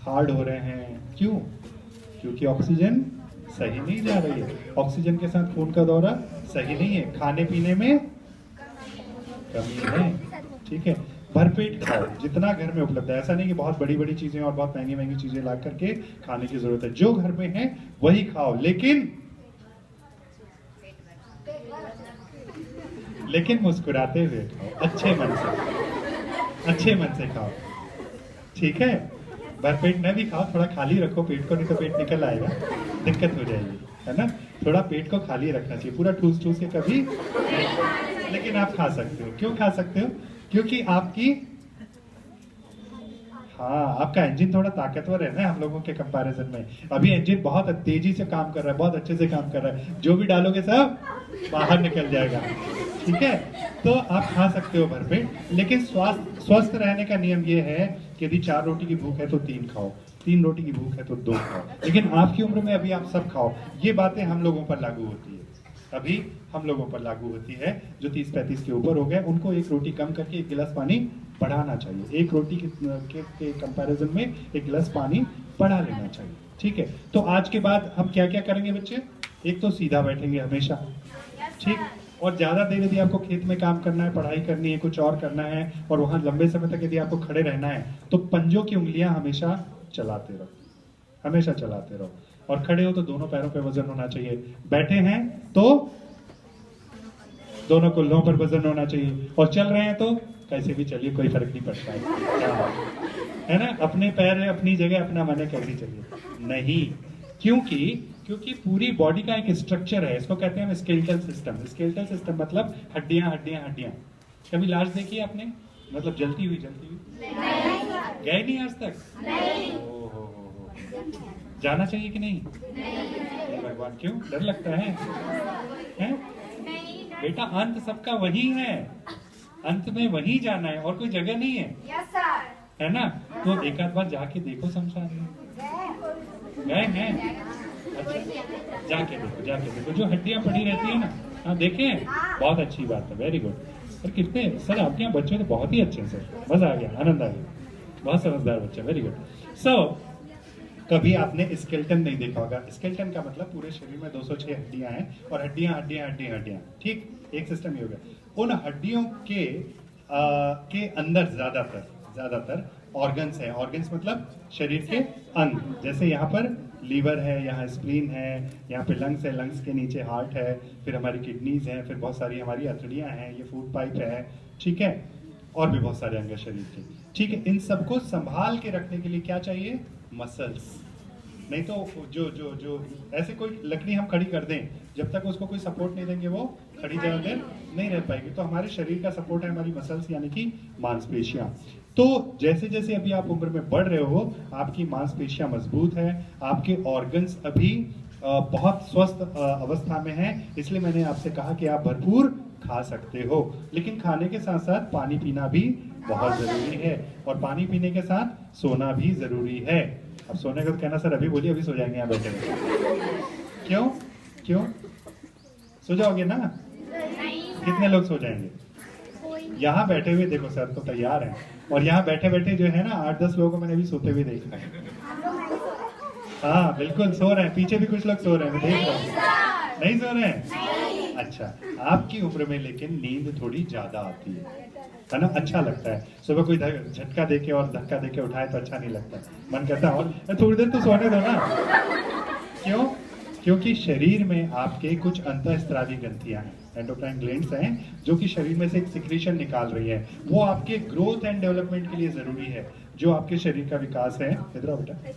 हार्ड हो रहे हैं। क्यों? क्योंकि ऑक्सीजन सही नहीं जा रही है, ऑक्सीजन के साथ खून का दौरा सही नहीं है, खाने पीने में कमी है, ठीक है? भरपेट खाओ जितना घर में उपलब्ध है, ऐसा नहीं कि बहुत बड़ी बड़ी चीजें और बहुत महंगी महंगी चीजें ला करके खाने की जरूरत है। जो घर में है वही खाओ, लेकिन मुस्कुराते हुए खाओ, अच्छे मन से खाओ, ठीक है? भरपेट न भी खाओ, थोड़ा खाली रखो पेट को, नहीं तो पेट निकल आएगा, दिक्कत हो जाएगी, है ना। थोड़ा पेट को खाली रखना चाहिए, पूरा ठूस ठूस के कभी नहीं। लेकिन आप खा सकते हो। क्यों खा सकते हो? क्योंकि आपकी हाँ, आपका इंजन थोड़ा ताकतवर है ना हम लोगों के कंपैरिजन में। अभी इंजन बहुत तेजी से काम कर रहा है, बहुत अच्छे से काम कर रहा है, जो भी डालोगे सब बाहर निकल जाएगा, ठीक है। तो आप खा सकते हो भरपेट, लेकिन स्वस्थ रहने का नियम ये है कि यदि 4 रोटी की भूख है तो 3 खाओ, 3 रोटी की भूख है तो 2 खाओ। लेकिन आपकी उम्र में अभी आप सब खाओ। ये बातें हम लोगों पर लागू होती है, अभी हम लोगों पर लागू होती है। जो 30-35 के ऊपर हो गए, उनको 1 रोटी कम करके 1 गिलास पानी बढ़ाना चाहिए। 1 रोटी के कंपैरिजन में 1 गिलास पानी बढ़ा लेना चाहिए, ठीक है। तो आज के बाद हम क्या क्या करेंगे बच्चे? एक तो सीधा बैठेंगे हमेशा, ठीक। और ज्यादा देर यदि आपको खेत में काम करना है, पढ़ाई करनी है, कुछ और करना है, और वहां लंबे समय तक यदि आपको खड़े रहना है, तो पंजों की उंगलियां हमेशा चलाते रहो, हमेशा चलाते रहो। और खड़े हो तो दोनों पैरों पे वजन होना चाहिए, बैठे हैं तो दोनों कुल्हों पर वजन होना चाहिए, और चल रहे हैं तो कैसे भी चलिए, कोई फर्क नहीं पड़ता है ना। अपने पैर है, अपनी जगह, अपना मन है, कैसे चलिए नहीं। क्योंकि पूरी बॉडी का एक स्ट्रक्चर है, इसको कहते हैं स्केलेटल सिस्टम। स्केलेटल सिस्टम मतलब हड्डियां हड्डियां हड्डियां। कभी लाश देखी है आपने? मतलब जलती हुई गए नहीं आज तक? ओहो, जाना चाहिए कि नहीं? भगवान, क्यों डर लगता है? बेटा अंत सबका वही है, अंत में वही जाना है, और कोई जगह नहीं है, है ना। तो एक आध बार जाके देखो शमशान में, गए हैं? अच्छा, जाके देखो, जो हड्डियां पड़ी रहती है ना, हाँ देखे, बहुत अच्छी बात है, वेरी गुड। और कितने सर आपके यहाँ बच्चे तो बहुत ही अच्छे हैं सर, मजा आ गया, आनंद आ गया, बहुत समझदार बच्चा, वेरी गुड। सो कभी आपने स्केलेटन नहीं देखा होगा। स्केलेटन का मतलब पूरे शरीर में 206 हड्डियां हैं, और हड्डियां हड्डियां हड्डियां हड्डियां, ठीक। एक सिस्टम ये हो गया। उन हड्डियों के अंदर ज्यादातर ऑर्गन्स हैं। ऑर्गन्स मतलब शरीर के अंग। जैसे यहाँ पर लीवर है, यहाँ स्प्लीन है, यहाँ पे लंग्स है, लंग्स के नीचे हार्ट है, फिर हमारी किडनीज हैं, फिर बहुत सारी हमारी अतड़ियाँ हैं, ये फूड पाइप है, ठीक है। और भी बहुत सारे अंग शरीर के, ठीक है। इन सबको संभाल के रखने के लिए क्या चाहिए? मसल्स। नहीं तो जो ऐसे कोई लकड़ी हम खड़ी कर दें, जब तक उसको कोई सपोर्ट नहीं देंगे वो खड़ी जगह देर नहीं रह पाएगी। तो हमारे शरीर का सपोर्ट है हमारी मसल्स, यानी कि मांसपेशियां। तो जैसे जैसे अभी आप उम्र में बढ़ रहे हो, आपकी मांसपेशियां मजबूत है, आपके ऑर्गन्स अभी बहुत स्वस्थ अवस्था में है। इसलिए मैंने आपसे कहा कि आप भरपूर खा सकते हो, लेकिन खाने के साथ साथ पानी पीना भी बहुत जरूरी है, और पानी पीने के साथ सोना भी जरूरी है। अब सोने का तो कहना सर अभी बोलिए, अभी सो जाएंगे यहाँ बैठे हुए। क्यों सो जाओगे ना? कितने लोग सो जाएंगे? यहाँ बैठे हुए देखो सर तो तैयार हैं, और यहाँ बैठे बैठे जो है ना 8-10 लोगों को मैंने भी सोते हुए देखा है। हाँ बिल्कुल सो रहे हैं, पीछे भी कुछ लोग सो रहे हैं, मैं देख रहा हूँ। नहीं सो रहे हैं? अच्छा, आपकी उम्र में लेकिन नींद थोड़ी ज्यादा आती है ना। अच्छा लगता है सुबह कोई झटका देके और धक्का देके उठाए तो अच्छा नहीं लगता, मन करता है और थोड़ी देर तो सोने दो ना। क्योंकि शरीर में आपके कुछ अंतःस्त्रावी ग्रंथियां हैं, एंडोक्राइन ग्लैंड्स हैं, जो कि शरीर में से एक सिक्रीशन निकाल रही है। वो आपके ग्रोथ एंड डेवलपमेंट के लिए जरूरी है। जो आपके शरीर का विकास है, इधर आओ बेटा,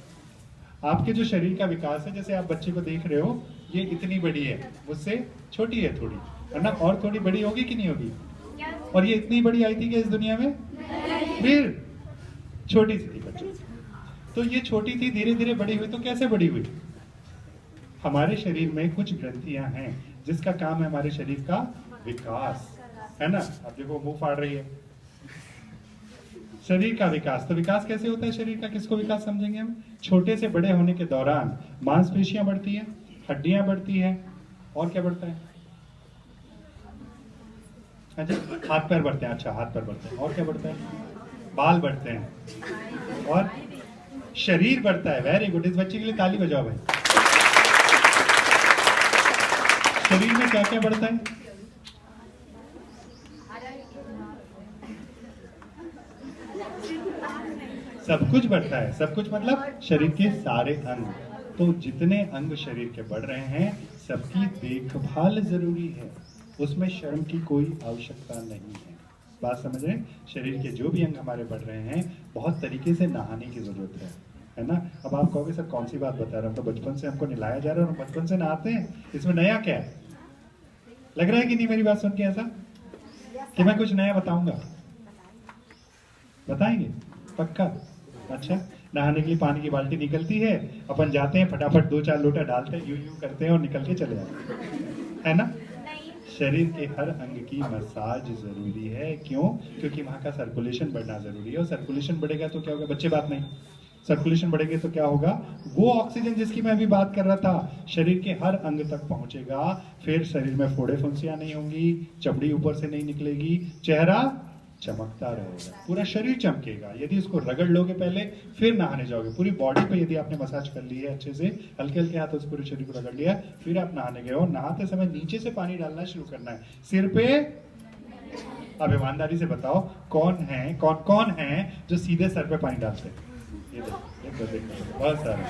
आपके जो शरीर का विकास है, जैसे आप बच्चे को देख रहे हो, ये इतनी बड़ी है, मुझसे छोटी है थोड़ी, है ना, और थोड़ी बड़ी होगी कि नहीं होगी? और ये इतनी बड़ी आई थी क्या इस दुनिया में? फिर छोटी सी थी बच्चे। तो ये छोटी थी, धीरे धीरे बड़ी हुई। तो कैसे बड़ी हुई? हमारे शरीर में कुछ ग्रंथियां हैं जिसका काम है हमारे शरीर का विकास, है ना। अब देखो मुंह फाड़ रही है, शरीर का विकास। तो विकास कैसे होता है शरीर का? किसको विकास समझेंगे हम? छोटे से बड़े होने के दौरान मांसपेशियां बढ़ती है, हड्डियां बढ़ती है, और क्या बढ़ता है? अच्छा, हाथ पैर बढ़ते हैं। अच्छा, हाथ पैर बढ़ते हैं, और क्या बढ़ता है? बाल बढ़ते हैं, और शरीर बढ़ता है। वेरी गुड, इस बच्चे के लिए ताली बजाओ भाई। शरीर में क्या क्या बढ़ता है? सब कुछ बढ़ता है। सब कुछ मतलब शरीर के सारे अंग। तो जितने अंग शरीर के बढ़ रहे हैं, सबकी देखभाल जरूरी है, उसमें शर्म की कोई आवश्यकता नहीं है। बात समझ रहे हैं? शरीर के जो भी अंग हमारे बढ़ रहे हैं, बहुत तरीके से नहाने की जरूरत है। है ना। अब आप कहोगे सर कौन सी बात बता रहे हो, तो बचपन से हमको नहलाया जा रहा है और हम बचपन से नहाते हैं, इसमें नया क्या है? लग रहा है कि नहीं मेरी बात सुन के ऐसा कि मैं कुछ नया बताऊंगा? बताएंगे पक्का? अच्छा, नहाने के लिए पानी की बाल्टी निकलती है, अपन जाते हैं फटाफट 2-4 लोटा डालते हैं, यूं करते हैं और निकल के चले जाते हैं, है ना। शरीर के हर अंग की मसाज जरूरी है, क्यों? क्योंकि वहां का सर्कुलेशन बढ़ना जरूरी है, और सर्कुलेशन बढ़ेगा तो क्या होगा बच्चे? बात नहीं, सर्कुलेशन बढ़ेगा तो क्या होगा? वो ऑक्सीजन जिसकी मैं अभी बात कर रहा था शरीर के हर अंग तक पहुंचेगा, फिर शरीर में फोड़े फुंसियां नहीं होंगी, चमड़ी ऊपर से नहीं निकलेगी, चेहरा चमकता रहेगा, पूरा शरीर चमकेगा। यदि इसको रगड़ लोगे पहले, फिर नहाने जाओगे, पूरी बॉडी पे यदि आपने मसाज कर ली है अच्छे से, हल्के हल्के हाथों से पूरे शरीर को रगड़ लिया, फिर आप नहाने गए हो, नहाते समय नीचे से पानी डालना शुरू करना है सिर पे। अब ईमानदारी से बताओ कौन है जो सीधे सर पे पानी डालते हैं? ये देखो, बहुत सारे।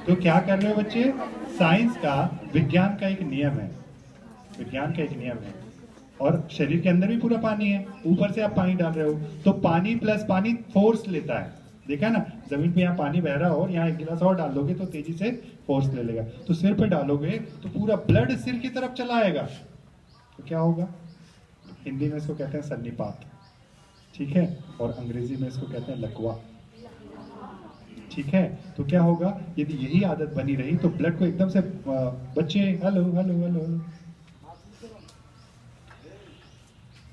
तो क्या कर रहे हो बच्चे? साइंस का, विज्ञान का एक नियम है, और शरीर के अंदर भी पूरा पानी है, ऊपर से आप पानी डाल रहे हो, तो पानी प्लस पानी फोर्स लेता है। देखा ना, जमीन पे यहाँ पानी बह रहा हो, यहाँ एक गिलास और डाल दोगे तो तेजी से फोर्स ले लेगा, तो सिर पे डालोगे तो पूरा ब्लड सिर की तरफ चला आएगा, तो क्या होगा? हिंदी में इसको कहते हैं सन्निपात, ठीक है, और अंग्रेजी में इसको कहते हैं लकवा, ठीक है। तो क्या होगा? यदि यही आदत बनी रही तो ब्लड को एकदम से बच्चे हेलो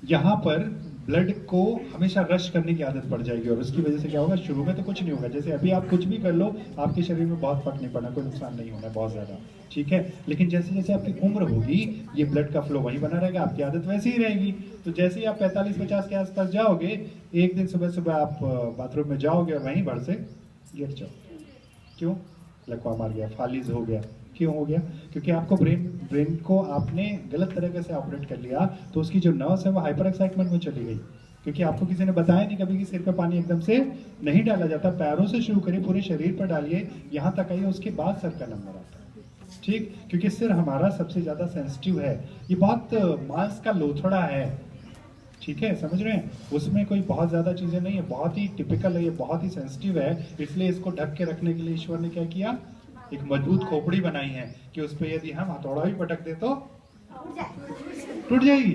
यहाँ पर ब्लड को हमेशा रश करने की आदत पड़ जाएगी, और उसकी वजह से क्या होगा? शुरू में तो कुछ नहीं होगा, जैसे अभी आप कुछ भी कर लो आपके शरीर में बहुत फर्क नहीं पड़ना, कोई नुकसान नहीं होना बहुत ज्यादा, ठीक है। लेकिन जैसे जैसे आपकी उम्र होगी ये ब्लड का फ्लो वहीं बना रहेगा, आपकी आदत वैसी ही रहेगी। तो जैसे ही आप 45-50 के आसपास जाओगे, एक दिन सुबह सुबह आप बाथरूम में जाओगे और वहीं भर से गिर जाओ। क्यों? लकवा मार गया, फालिज हो गया। क्यों हो गया? क्योंकि आपको ब्रेन को आपने गलत तरीके से ऑपरेट कर लिया, तो उसकी जो नर्व्स है वो हाइपर एक्साइटमेंट में चली गई। क्योंकि आपको किसी ने बताया नहीं कभी कि सिर पे पानी एकदम से नहीं डाला जाता, पैरों से शुरू करिए, पूरे शरीर पर डालिए, यहाँ तक आइए, उसके बाद सर का नंबर आता है, ठीक। क्योंकि सिर हमारा सबसे ज्यादा सेंसिटिव है, ये बहुत मांस का लोथड़ा है, ठीक है, समझ रहे हैं। उसमें कोई बहुत ज्यादा चीजें नहीं है, बहुत ही टिपिकल है, ये बहुत ही सेंसिटिव है, इसलिए इसको ढक के रखने के लिए ईश्वर ने क्या किया? एक मजबूत खोपड़ी बनाई है कि उस पर यदि हम हथौड़ा भी पटक दे तो टूट जाएगी।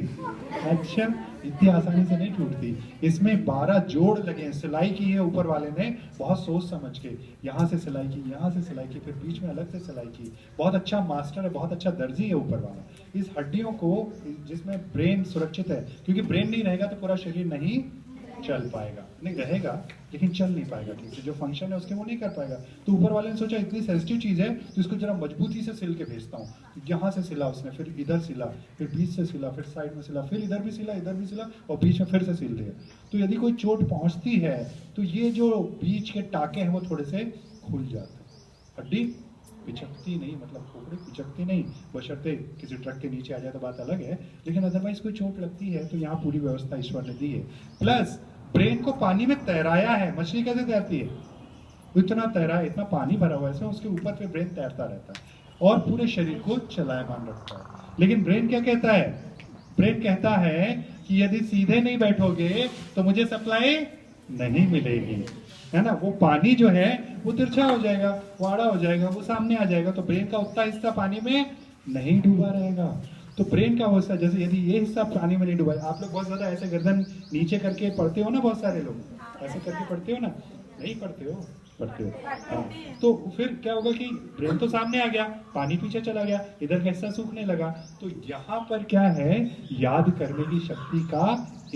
अच्छा, इतनी आसानी से नहीं टूटती, इसमें 12 जोड़ लगे हैं, सिलाई की है ऊपर वाले ने बहुत सोच समझ के, यहाँ से सिलाई की, यहाँ से सिलाई की, फिर बीच में अलग से सिलाई की, बहुत अच्छा मास्टर है, बहुत अच्छा दर्जी है ऊपर वाला। इस हड्डियों को, जिसमें ब्रेन सुरक्षित है, क्योंकि ब्रेन नहीं रहेगा तो पूरा शरीर नहीं चल पाएगा, नहीं रहेगा लेकिन चल नहीं पाएगा ठीक से, जो फंक्शन है उसके वो नहीं कर पाएगा। तो ऊपर वाले ने सोचा इतनी सेंसिटिव चीज है तो इसको जरा मजबूती से सिल के भेजता हूँ, यहाँ से सिला उसने, फिर इधर सिला, फिर बीच से सिला, फिर साइड में सिला, फिर इधर भी सिला, इधर भी सिला, और बीच में फिर से सिल दिया। तो यदि कोई चोट पहुंचती है तो ये जो बीच के टाके हैं वो थोड़े से खुल जाते हैं, हड्डी पिचकती नहीं, मतलब खोपड़ी पिचकती नहीं, बशर्ते किसी ट्रक के नीचे आ जाए तो बात अलग है, लेकिन अदरवाइज कोई चोट लगती है तो यहाँ पूरी व्यवस्था ईश्वर ने दी है। प्लस ब्रेन को पानी में तैराया है, मछली कैसे तैरती है? इतना तैरा, इतना पानी भरा हुआ है उसके ऊपर पे ब्रेन तैरता रहता है और पूरे शरीर को चलायमान रखता है। लेकिन ब्रेन क्या कहता है? ब्रेन कहता है कि यदि सीधे नहीं बैठोगे तो मुझे सप्लाई नहीं मिलेगी, है ना। वो पानी जो है वो तिरछा हो जाएगा, वाड़ा हो जाएगा, वो सामने आ जाएगा, तो ब्रेन का उतना हिस्सा पानी में नहीं डूबा रहेगा। तो ब्रेन का हिस्सा, जैसे यदि ये हिस्सा पानी में नहीं डूबा, आप लोग बहुत ज्यादा ऐसे गर्दन नीचे करके पढ़ते हो ना, बहुत सारे लोग ऐसे करके पढ़ते हो ना, नहीं पढ़ते हो? पढ़ते हो, हाँ। तो फिर क्या होगा कि ब्रेन तो सामने आ गया, पानी पीछे चला गया, इधर का हिस्सा सूखने लगा, तो यहाँ पर क्या है? याद करने की शक्ति का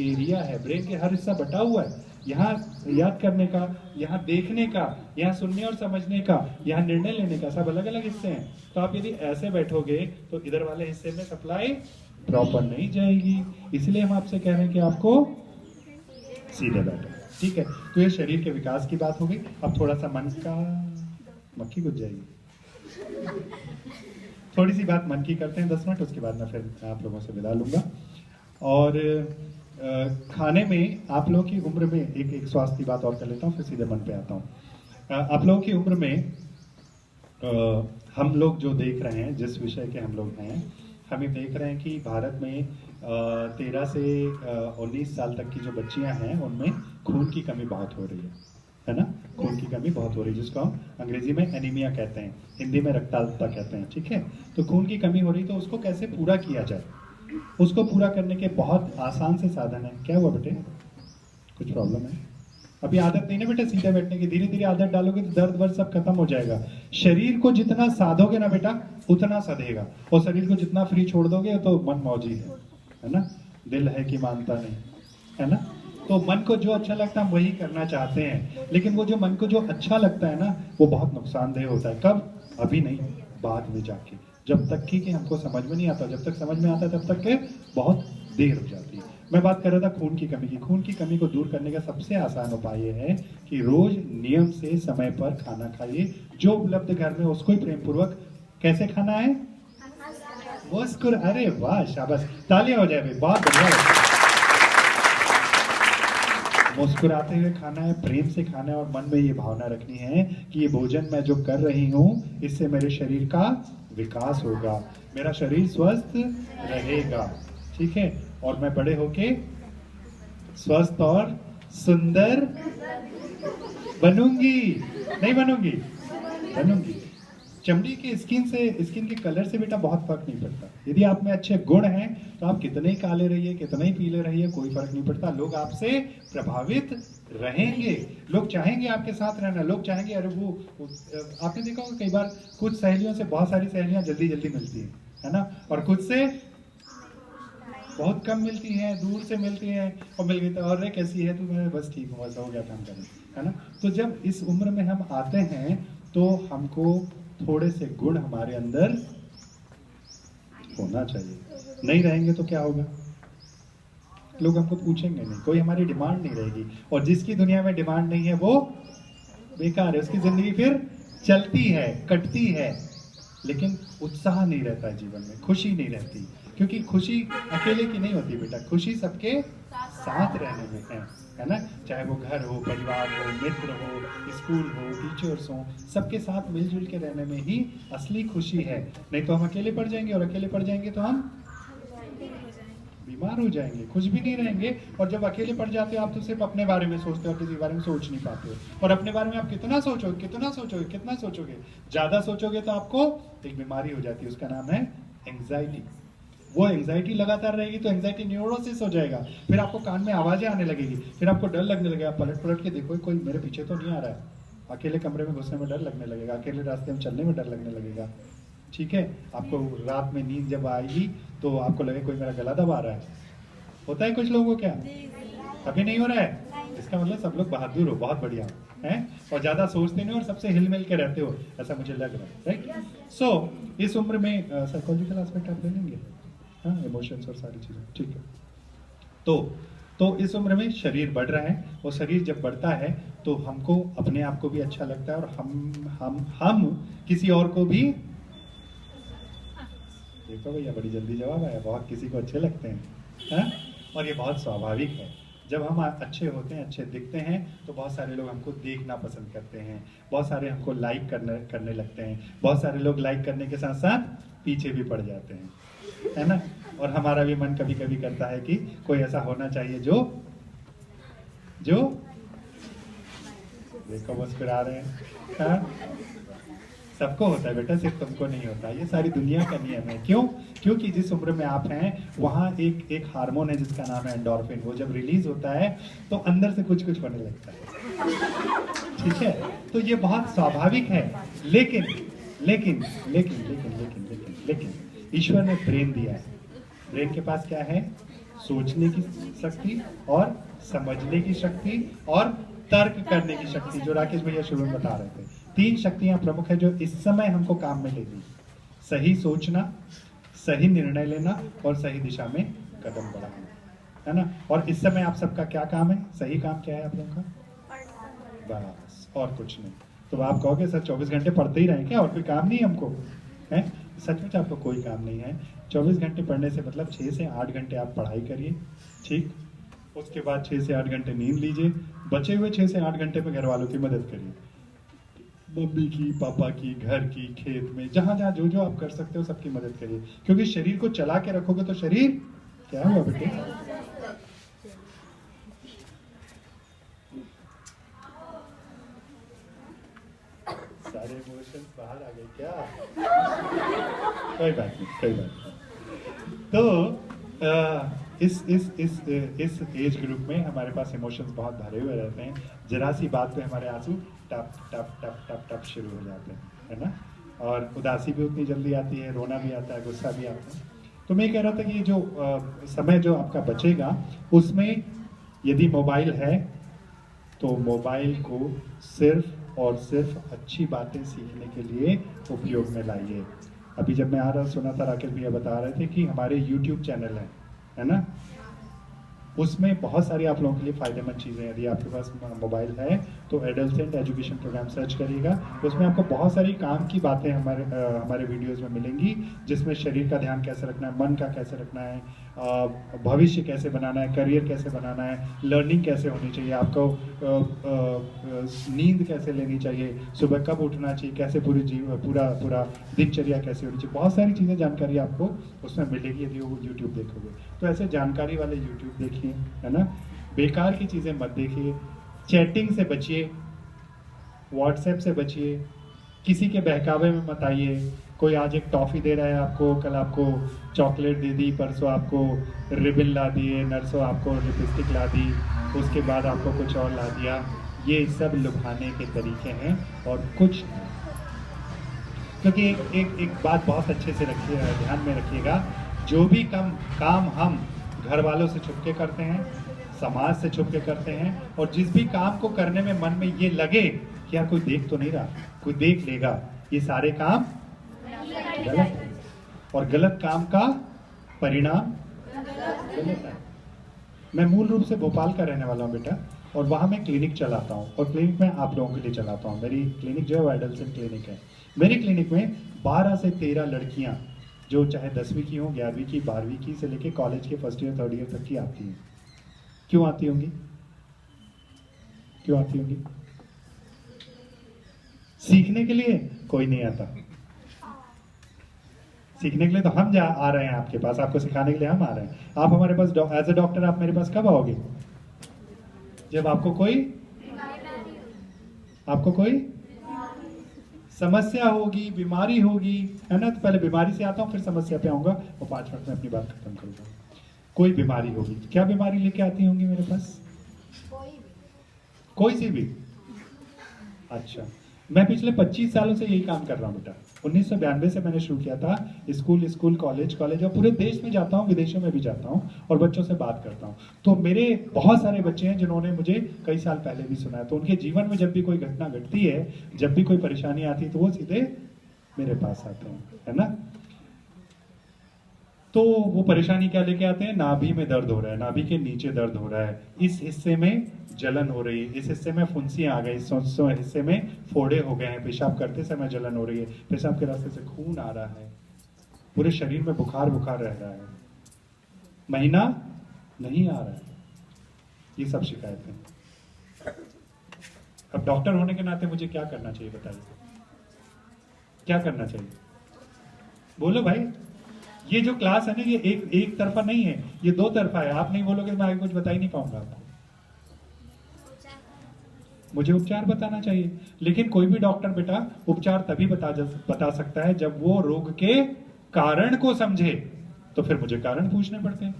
एरिया है, ब्रेन के हर हिस्सा बटा हुआ है, यहाँ याद करने का, यहाँ देखने का, यहाँ सुनने और समझने का, यहाँ निर्णय लेने का, सब अलग अलग हिस्से हैं। तो आप यदि ऐसे बैठोगे तो इधर वाले हिस्से में सप्लाई प्रॉपर नहीं जाएगी, इसलिए हम आपसे कह रहे हैं कि आपको सीधे बैठो, ठीक है। तो ये शरीर के विकास की बात हो गई। अब थोड़ा सा मन का, मक्खी घुस जाएगी, थोड़ी सी बात मन की करते हैं 10 मिनट, उसके बाद मैं फिर आप लोगों से विदा लूंगा। और खाने में आप लोगों की उम्र में एक स्वास्थ्य की बात और कर लेता हूँ, फिर सीधे मन पे आता हूँ। आप लोगों की उम्र में हम लोग जो देख रहे हैं, जिस विषय के हम लोग हैं, हमें देख रहे हैं कि भारत में 13 से 19 साल तक की जो बच्चियां हैं उनमें खून की कमी बहुत हो रही है, है ना, खून की कमी बहुत हो रही है, जिसको हम अंग्रेजी में एनीमिया कहते हैं, हिंदी में रक्ताल्पता कहते हैं, ठीक है। तो खून की कमी हो रही, तो उसको कैसे पूरा किया जाए, उसको पूरा करने के बहुत आसान से साधन है। क्या हुआ बेटे, कुछ प्रॉब्लम है? अभी आदत नहीं ना बेटा सीधे बैठने की, धीरे धीरे आदत डालोगे तो दर्द वर्द सब खत्म हो जाएगा। शरीर को जितना साधोगे ना बेटा उतना सधेगा, और शरीर को जितना फ्री छोड़ दोगे तो मन मौजी है ना। दिल है कि मानता नहीं, है ना। तो मन को जो अच्छा लगता है हम वही करना चाहते हैं, लेकिन वो जो मन को जो अच्छा लगता है ना वो बहुत नुकसानदेह होता है। कब? अभी नहीं, बाद में जाके, जब तक कि हमको समझ में नहीं आता। जब तक समझ में आता है तब तक के बहुत देर हो जाती है। मैं बात कर रहा था खून की कमी की। खून की कमी को दूर करने का सबसे आसान उपाय ये है कि रोज नियम से समय पर खाना खाइए, जो उपलब्ध घर में उसको ही प्रेम पूर्वक कैसे खाना है, मुस्कुर, अरे वाह शाबाश, तालियां हो जाए भाई, बहुत बढ़िया। मुस्कुराते हुए खाना है, प्रेम से खाना है, और मन में ये भावना रखनी है कि ये भोजन मैं जो कर रही हूँ इससे मेरे शरीर का विकास होगा, मेरा शरीर स्वस्थ रहेगा, ठीक है, और मैं बड़े होके स्वस्थ और सुंदर बनूंगी, नहीं बनूंगी, बनूंगी। चमड़ी के स्किन के कलर से बेटा बहुत फर्क नहीं पड़ता। यदि आप में अच्छे गुण हैं तो आप कितने ही काले रहिए, कितने ही पीले रहिए, कोई फर्क नहीं पड़ता। लोग आपसे प्रभावित रहेंगे, लोग चाहेंगे आपके साथ रहना, लोग चाहेंगे। अरे वो आपने देखा होगा कई बार कुछ सहेलियों से बहुत सारी सहेलियां जल्दी जल्दी मिलती है ना, और खुद से बहुत कम मिलती हैं, दूर से मिलती हैं, और मिल गई तो और कैसी है, तो मैं बस ठीक हूँ, ऐसा हो गया काम करें, है ना। तो जब इस उम्र में हम आते हैं तो हमको थोड़े से गुण हमारे अंदर होना चाहिए। नहीं रहेंगे तो क्या होगा, लोग हमको पूछेंगे नहीं, कोई हमारी डिमांड नहीं रहेगी, और जिसकी दुनिया में डिमांड नहीं है वो बेकार है, उसकी जिंदगी फिर चलती है, कटती है, लेकिन उत्साह नहीं रहता है जीवन में, खुशी नहीं रहती। क्योंकि खुशी अकेले की नहीं होती बेटा, खुशी सबके साथ रहने में है ना। चाहे वो घर हो, परिवार हो, मित्र हो, स्कूल हो, टीचर्स हो, सबके साथ मिलजुल के रहने में ही असली खुशी है। नहीं तो हम अकेले पड़ जाएंगे, और अकेले पड़ जाएंगे तो हम बीमार हो जाएंगे, कुछ भी नहीं रहेंगे। और जब अकेले पड़ जाते हो आप तो सिर्फ अपने बारे में सोचते हो, किसी बारे में सोच नहीं पाते हो। और अपने बारे में आप कितना सोचोगे, कितना सोचोगे, कितना सोचोगे, ज्यादा सोचोगे तो आपको एक बीमारी हो जाती है, उसका नाम है एंजाइटी। वो एंजाइटी लगातार रहेगी तो एंजाइटी न्यूरोसिस हो जाएगा, फिर आपको कान में आवाजें आने लगेगी, फिर आपको डर लगने लगेगा, पलट पलट के देखो कोई मेरे पीछे तो नहीं आ रहा है, अकेले कमरे में घुसने में डर लगने लगेगा, अकेले रास्ते में चलने में डर लगने लगेगा, ठीक है। आपको रात में नींद जब आएगी तो आपको लगे कोई मेरा गला दबा रहा है, होता है कुछ लोगों को, क्या अभी नहीं हो रहा है, इसका मतलब सब लोग बहादुर हो, बहुत बढ़िया है, और ज्यादा सोचते नहीं और सबसे हिल मिल के रहते हो, ऐसा मुझे लग रहा है, राइट। सो इस उम्र में साइकोलॉजिकल एस्पेक्ट आप ले लेंगे, हाँ, इमोशंस और सारी चीजें, ठीक है। तो इस उम्र में शरीर बढ़ रहा है, और शरीर जब बढ़ता है तो हमको अपने आप को भी अच्छा लगता है, और हम किसी और को भी, देखो भैया बड़ी जल्दी जवाब आया, बहुत किसी को अच्छे लगते हैं, हाँ? और ये बहुत स्वाभाविक है। जब हम अच्छे होते हैं, अच्छे दिखते हैं, तो बहुत सारे लोग हमको देखना पसंद करते हैं, बहुत सारे हमको लाइक करने लगते हैं, बहुत सारे लोग लाइक करने के साथ साथ पीछे भी पड़ जाते हैं, है ना। और हमारा भी मन कभी कभी करता है कि कोई ऐसा होना चाहिए जो देखो मुस्कुरा रहे हैं, हाँ? सबको होता है बेटा, सिर्फ तुमको नहीं होता, ये सारी दुनिया का नियम है। क्यों? क्योंकि जिस उम्र में आप हैं वहाँ एक हार्मोन है जिसका नाम है एंडोर्फिन, वो जब रिलीज होता है तो अंदर से कुछ कुछ होने लगता है, ठीक है। तो ये बहुत स्वाभाविक है, लेकिन लेकिन लेकिन लेकिन लेकिन लेकिन लेकिन ईश्वर ने ब्रेन दिया है। ब्रेन के पास क्या है? सोचने की शक्ति, और समझने की शक्ति, और तर्क करने की शक्ति, जो राकेश भैया शुरू में बता रहे थे। 3 शक्तियां प्रमुख है जो इस समय हमको काम में लेगी: सही सोचना, सही निर्णय लेना, और सही दिशा में कदम बढ़ाना, है ना। और इस समय आप सबका क्या काम है? सही काम क्या है आप लोगों का? बस, और कुछ नहीं। तो आप कहोगे सर 24 घंटे पढ़ते ही रहें क्या, और कोई काम नहीं है हमको? है सचमुच आपको कोई काम नहीं है। 24 घंटे पढ़ने से मतलब 6 से 8 घंटे आप पढ़ाई करिए, ठीक, उसके बाद 6 से 8 घंटे नींद लीजिए, बचे हुए 6 से 8 घंटे में घर वालों की मदद करिए, मम्मी की, पापा की, घर की, खेत में, जहां जहां जो जो आप कर सकते हो सबकी मदद करिए। क्योंकि शरीर को चला के रखोगे तो शरीर क्या हुआ बेटे? इमोशंस बाहर आ गए क्या? कोई बात नहीं, कोई बात नहीं। तो इस एज ग्रुप में हमारे पास इमोशंस बहुत भरे हुए रहते हैं। जरा सी बात पे हमारे आंसू टप टप टप टप टप शुरू हो जाते हैं, है ना? और उदासी भी उतनी जल्दी आती है, रोना भी आता है, गुस्सा भी आता है। तो मैं कह रहा था कि ये जो समय जो आपका बचेगा उसमें यदि मोबाइल है तो मोबाइल को सिर्फ और सिर्फ अच्छी बातें सीखने के लिए उपयोग में लाइए। अभी जब मैं आ रहा सुना था, राकेश भैया बता रहे थे कि हमारे YouTube चैनल है ना, उसमें बहुत सारी आप लोगों के लिए फ़ायदेमंद चीज़ें हैं। यदि आपके पास मोबाइल है तो एडल्सेंट एजुकेशन प्रोग्राम सर्च करिएगा, उसमें आपको बहुत सारी काम की बातें हमारे वीडियोस में मिलेंगी, जिसमें शरीर का ध्यान कैसे रखना है, मन का कैसे रखना है, भविष्य कैसे बनाना है, करियर कैसे बनाना है, लर्निंग कैसे होनी चाहिए, आपको नींद कैसे लेनी चाहिए, सुबह कब उठना चाहिए, कैसे पूरा दिनचर्या कैसे होनी चाहिए, बहुत सारी चीज़ें जानकारी आपको उसमें मिलेगी यदि वो यूट्यूब देखोगे। तो ऐसे जानकारी वाले यूट्यूब देखिए, है ना? बेकार की चीज़ें मत देखिए, चैटिंग से बचिए, व्हाट्सएप से बचिए, किसी के बहकावे में मत आइए। कोई आज एक टॉफ़ी दे रहा है आपको, कल आपको चॉकलेट दे दी, परसों आपको रिबन ला दिए, नरसों आपको लिपस्टिक ला दी, उसके बाद आपको कुछ और ला दिया। ये सब लुभाने के तरीके हैं और कुछ नहीं। क्योंकि एक बात बहुत अच्छे से रखिए, ध्यान में रखिएगा, जो भी काम हम घर वालों से छुप के करते हैं, समाज से छुप के करते हैं, और जिस भी काम को करने में मन में ये लगे कि यार कोई देख तो नहीं रहा, कोई देख लेगा, ये सारे काम गलत है। और गलत काम का परिणाम गलत है। मैं मूल रूप से भोपाल का रहने वाला हूँ बेटा, और वहाँ मैं क्लिनिक चलाता हूँ, और क्लिनिक में आप लोगों के लिए चलाता हूँ। मेरी क्लिनिक जो है वो एडल्सेंट क्लिनिक है। मेरी क्लिनिक में 12 से 13 लड़कियाँ, जो चाहे 10वीं की हों, 11वीं की, 12वीं की से लेके कॉलेज के फर्स्ट ईयर 3rd ईयर तक की आती हैं। क्यों आती होंगी? क्यों आती होंगी? सीखने के लिए? कोई नहीं आता। सीखने के लिए तो हम आ रहे हैं आपके पास, आपको सिखाने के लिए हम आ रहे हैं। आप हमारे पास एज ए डॉक्टर आप मेरे पास कब आओगे? जब आपको कोई समस्या होगी, बीमारी होगी, है ना? तो पहले बीमारी से आता हूँ, फिर समस्या पे आऊंगा, और 5 मिनट में अपनी बात खत्म करूंगा। कोई बीमारी होगी, क्या बीमारी लेके आती होंगी मेरे पास? कोई सी भी। अच्छा, मैं पिछले 25 सालों से यही काम कर रहा हूँ बेटा। 1992 से मैंने शुरू किया था। स्कूल कॉलेज और पूरे देश में जाता हूँ, विदेशों में भी जाता हूँ, और बच्चों से बात करता हूँ। तो मेरे बहुत सारे बच्चे हैं जिन्होंने मुझे कई साल पहले भी सुना है। तो उनके जीवन में जब भी कोई घटना घटती है, जब भी कोई परेशानी आती है, तो वो सीधे मेरे पास आते हैं, है ना? तो वो परेशानी क्या लेके आते हैं? नाभि में दर्द हो रहा है, नाभि के नीचे दर्द हो रहा है, इस हिस्से में जलन हो रही है, इस हिस्से में फुंसियां आ गई, इस हिस्से में फोड़े हो गए हैं, पेशाब करते समय जलन हो रही है, पेशाब के रास्ते से खून आ रहा है, पूरे शरीर में बुखार रह रहा है, महीना नहीं आ रहा है, ये सब शिकायतें। अब डॉक्टर होने के नाते मुझे क्या करना चाहिए बताइए? क्या करना चाहिए? बोलो भाई। ये जो क्लास है ना, ये एक तरफा नहीं है, ये 2 तरफा है। आप नहीं बोलोगे तो मैं आगे कुछ बता ही नहीं पाऊंगा आपको। मुझे उपचार बताना चाहिए, लेकिन कोई भी डॉक्टर बेटा उपचार तभी बता सकता है जब वो रोग के कारण को समझे। तो फिर मुझे कारण पूछने पड़ते हैं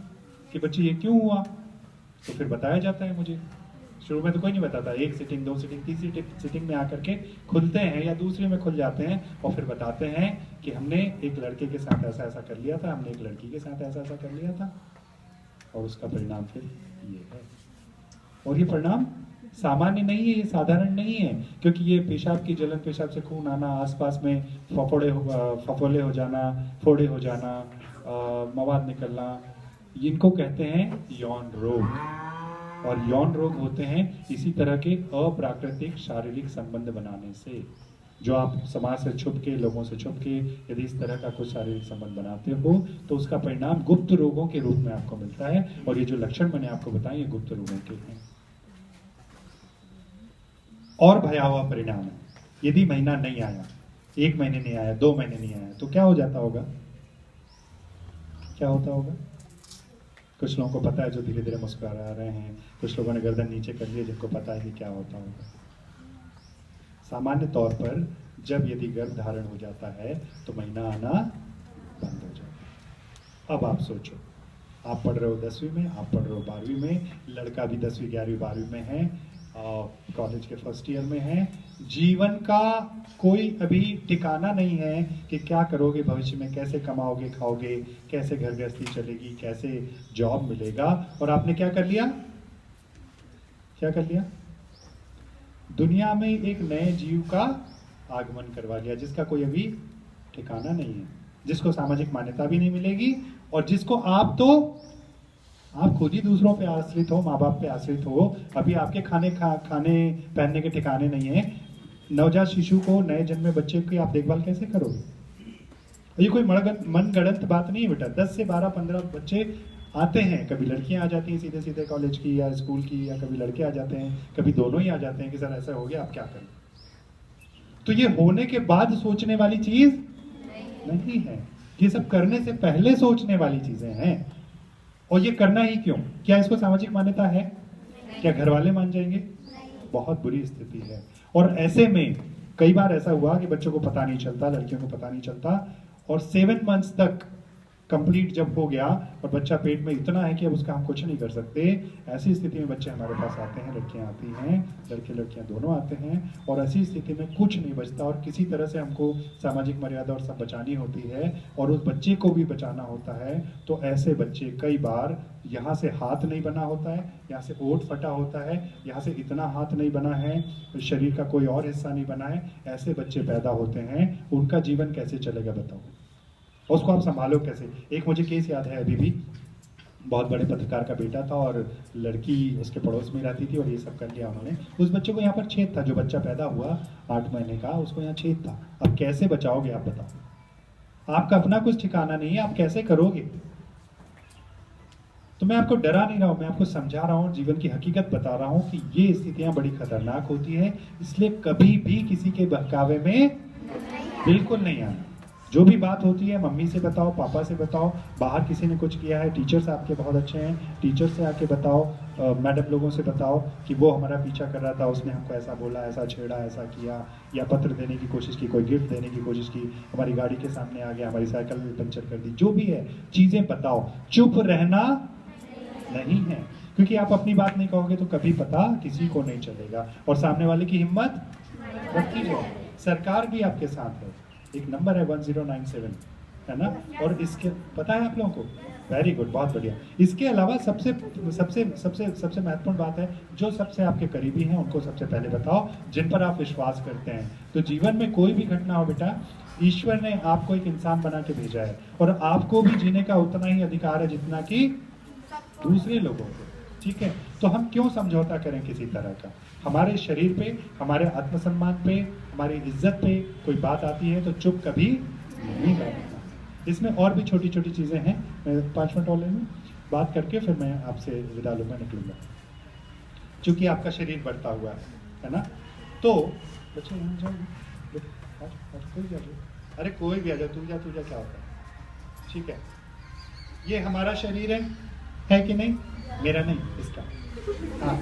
कि बच्चे ये क्यों हुआ, तो फिर बताया जाता है मुझे। शुरू में तो कोई नहीं बताता, 1 सीटिंग 2 सीटिंग 3 सीटिंग में आकर के खुलते हैं, या दूसरे में खुल जाते हैं, और फिर बताते हैं कि हमने एक लड़के के साथ ऐसा ऐसा कर लिया था, हमने एक लड़की के साथ ऐसा ऐसा कर लिया था, और उसका परिणाम फिर ये है। और ये परिणाम सामान्य नहीं है, ये साधारण नहीं है, क्योंकि ये पेशाब की जलन, पेशाब से खून आना, आसपास में फफोले हो जाना, फोड़े हो जाना, मवाद निकलना, इनको कहते हैं यौन रोग। और यौन रोग होते हैं इसी तरह के अप्राकृतिक शारीरिक संबंध बनाने से। जो आप समाज से छुप के, लोगों से छुप के यदि इस तरह का कुछ शारीरिक संबंध बनाते हो, तो उसका परिणाम गुप्त रोगों के रूप में आपको मिलता है। और ये जो लक्षण मैंने आपको बताए, ये गुप्त रोगों के हैं। और भयावह परिणाम है, यदि महीना नहीं आया, 1 महीने नहीं आया, 2 महीने नहीं आया, तो क्या हो जाता होगा? क्या होता होगा? कुछ लोगों को पता है जो धीरे धीरे मुस्कुरा रहे हैं, कुछ लोगों ने गर्दन नीचे कर लिया जिनको पता है कि क्या होता होगा। सामान्य तौर पर जब यदि गर्भ धारण हो जाता है तो महीना आना बंद हो जाता है। अब आप सोचो, आप पढ़ रहे हो 10वीं में, आप पढ़ रहे हो 12वीं में, लड़का भी 10वीं 11वीं 12वीं में है, कॉलेज के फर्स्ट ईयर में है। जीवन का कोई अभी ठिकाना नहीं है कि क्या करोगे भविष्य में, कैसे कमाओगे खाओगे, कैसे घर गृहस्थी चलेगी, कैसे जॉब मिलेगा। और आपने क्या कर लिया, क्या कर लिया, दुनिया में एक नए जीव का आगमन करवा लिया जिसका कोई अभी ठिकाना नहीं है, जिसको सामाजिक मान्यता भी नहीं मिलेगी, और जिसको आप खुद ही दूसरों पे आश्रित हो, माँ बाप पे आश्रित हो। अभी आपके खाने पहनने के ठिकाने नहीं है। नवजात शिशु को, नए जन्मे बच्चे की आप देखभाल कैसे करोगे। ये कोई मनगढ़ंत बात नहीं है बेटा। 10 से 12 15 बच्चे आते हैं, कभी लड़कियां आ जाती हैं सीधे सीधे कॉलेज की या स्कूल की, या कभी लड़के आ जाते हैं, कभी दोनों ही आ जाते हैं कि सर ऐसा हो गया, आप क्या करें। तो ये होने के बाद सोचने वाली चीज नहीं है, ये सब करने से पहले सोचने वाली चीजें हैं। और ये करना ही क्यों, क्या इसको सामाजिक मान्यता है, क्या घर वाले मान जाएंगे, बहुत बुरी स्थिति है। और ऐसे में कई बार ऐसा हुआ कि बच्चों को पता नहीं चलता, लड़कियों को पता नहीं चलता, और 7 मंथ्स तक कंप्लीट जब हो गया और बच्चा पेट में इतना है कि अब उसका हम कुछ नहीं कर सकते, ऐसी स्थिति में बच्चे हमारे पास आते हैं, लड़कियां आती हैं, लड़के लड़कियां दोनों आते हैं, और ऐसी स्थिति में कुछ नहीं बचता और किसी तरह से हमको सामाजिक मर्यादा और सब बचानी होती है और उस बच्चे को भी बचाना होता है। तो ऐसे बच्चे कई बार, यहाँ से हाथ नहीं बना होता है, यहाँ से ओठ फटा होता है, यहाँ से इतना हाथ नहीं बना है, शरीर का कोई और हिस्सा नहीं बना है, ऐसे बच्चे पैदा होते हैं। उनका जीवन कैसे चलेगा बताओ, उसको आप संभालो कैसे। एक मुझे केस याद है अभी भी, बहुत बड़े पत्रकार का बेटा था और लड़की उसके पड़ोस में रहती थी और ये सब कर लिया उन्होंने। उस बच्चे को यहाँ पर छेद था, जो बच्चा पैदा हुआ 8 महीने का, उसको यहाँ छेद था। अब कैसे बचाओगे आप बताओ, आपका अपना कुछ ठिकाना नहीं है, आप कैसे करोगे। तो मैं आपको डरा नहीं रहा हूं, मैं आपको समझा रहा हूं, जीवन की हकीकत बता रहा हूं कि ये स्थितियां बड़ी खतरनाक होती है। इसलिए कभी भी किसी के बहकावे में बिल्कुल नहीं आना। जो भी बात होती है मम्मी से बताओ, पापा से बताओ, बाहर किसी ने कुछ किया है, टीचर्स आपके बहुत अच्छे हैं, टीचर से आके बताओ, मैडम लोगों से बताओ कि वो हमारा पीछा कर रहा था, उसने हमको ऐसा बोला, ऐसा छेड़ा, ऐसा किया, या पत्र देने की कोशिश की, कोई गिफ्ट देने की कोशिश की, हमारी गाड़ी के सामने आ गया, हमारी साइकिल पंचर कर दी, जो भी है चीजें बताओ। चुप रहना नहीं है, क्योंकि आप अपनी बात नहीं कहोगे तो कभी पता किसी को नहीं चलेगा और सामने वाले की हिम्मत रखी जाओ। सरकार भी आपके साथ है, एक नंबर है 1097, है ना। और इसके पता है आप लोगों को, वेरी गुड, बहुत बढ़िया। इसके अलावा सबसे सबसे सबसे सबसे महत्वपूर्ण बात है, जो सबसे आपके करीबी हैं उनको सबसे पहले बताओ, जिन पर आप विश्वास करते हैं। तो जीवन में कोई भी घटना हो बेटा, ईश्वर ने आपको एक इंसान बना के भेजा है और आपको भी जीने का उतना ही अधिकार है जितना कि दूसरे लोगों को, ठीक है। तो हम क्यों समझौता करें किसी तरह का। हमारे शरीर पे, हमारे आत्मसम्मान पे, हमारी इज्जत पे कोई बात आती है तो चुप कभी नहीं बैठना। इसमें और भी छोटी छोटी चीजें हैं, मैं 5 मिनट और ले लूँ, बात करके फिर मैं आपसे विदा लूँगा, निकलूंगा, क्योंकि आपका शरीर बढ़ता हुआ है ना। तो बच्चे यहाँ जाओ, कोई भी आ जाओ, अरे कोई भी आ जाओ, तू जा क्या होता है, ठीक है। ये हमारा शरीर है कि नहीं, मेरा नहीं, इसका, हाँ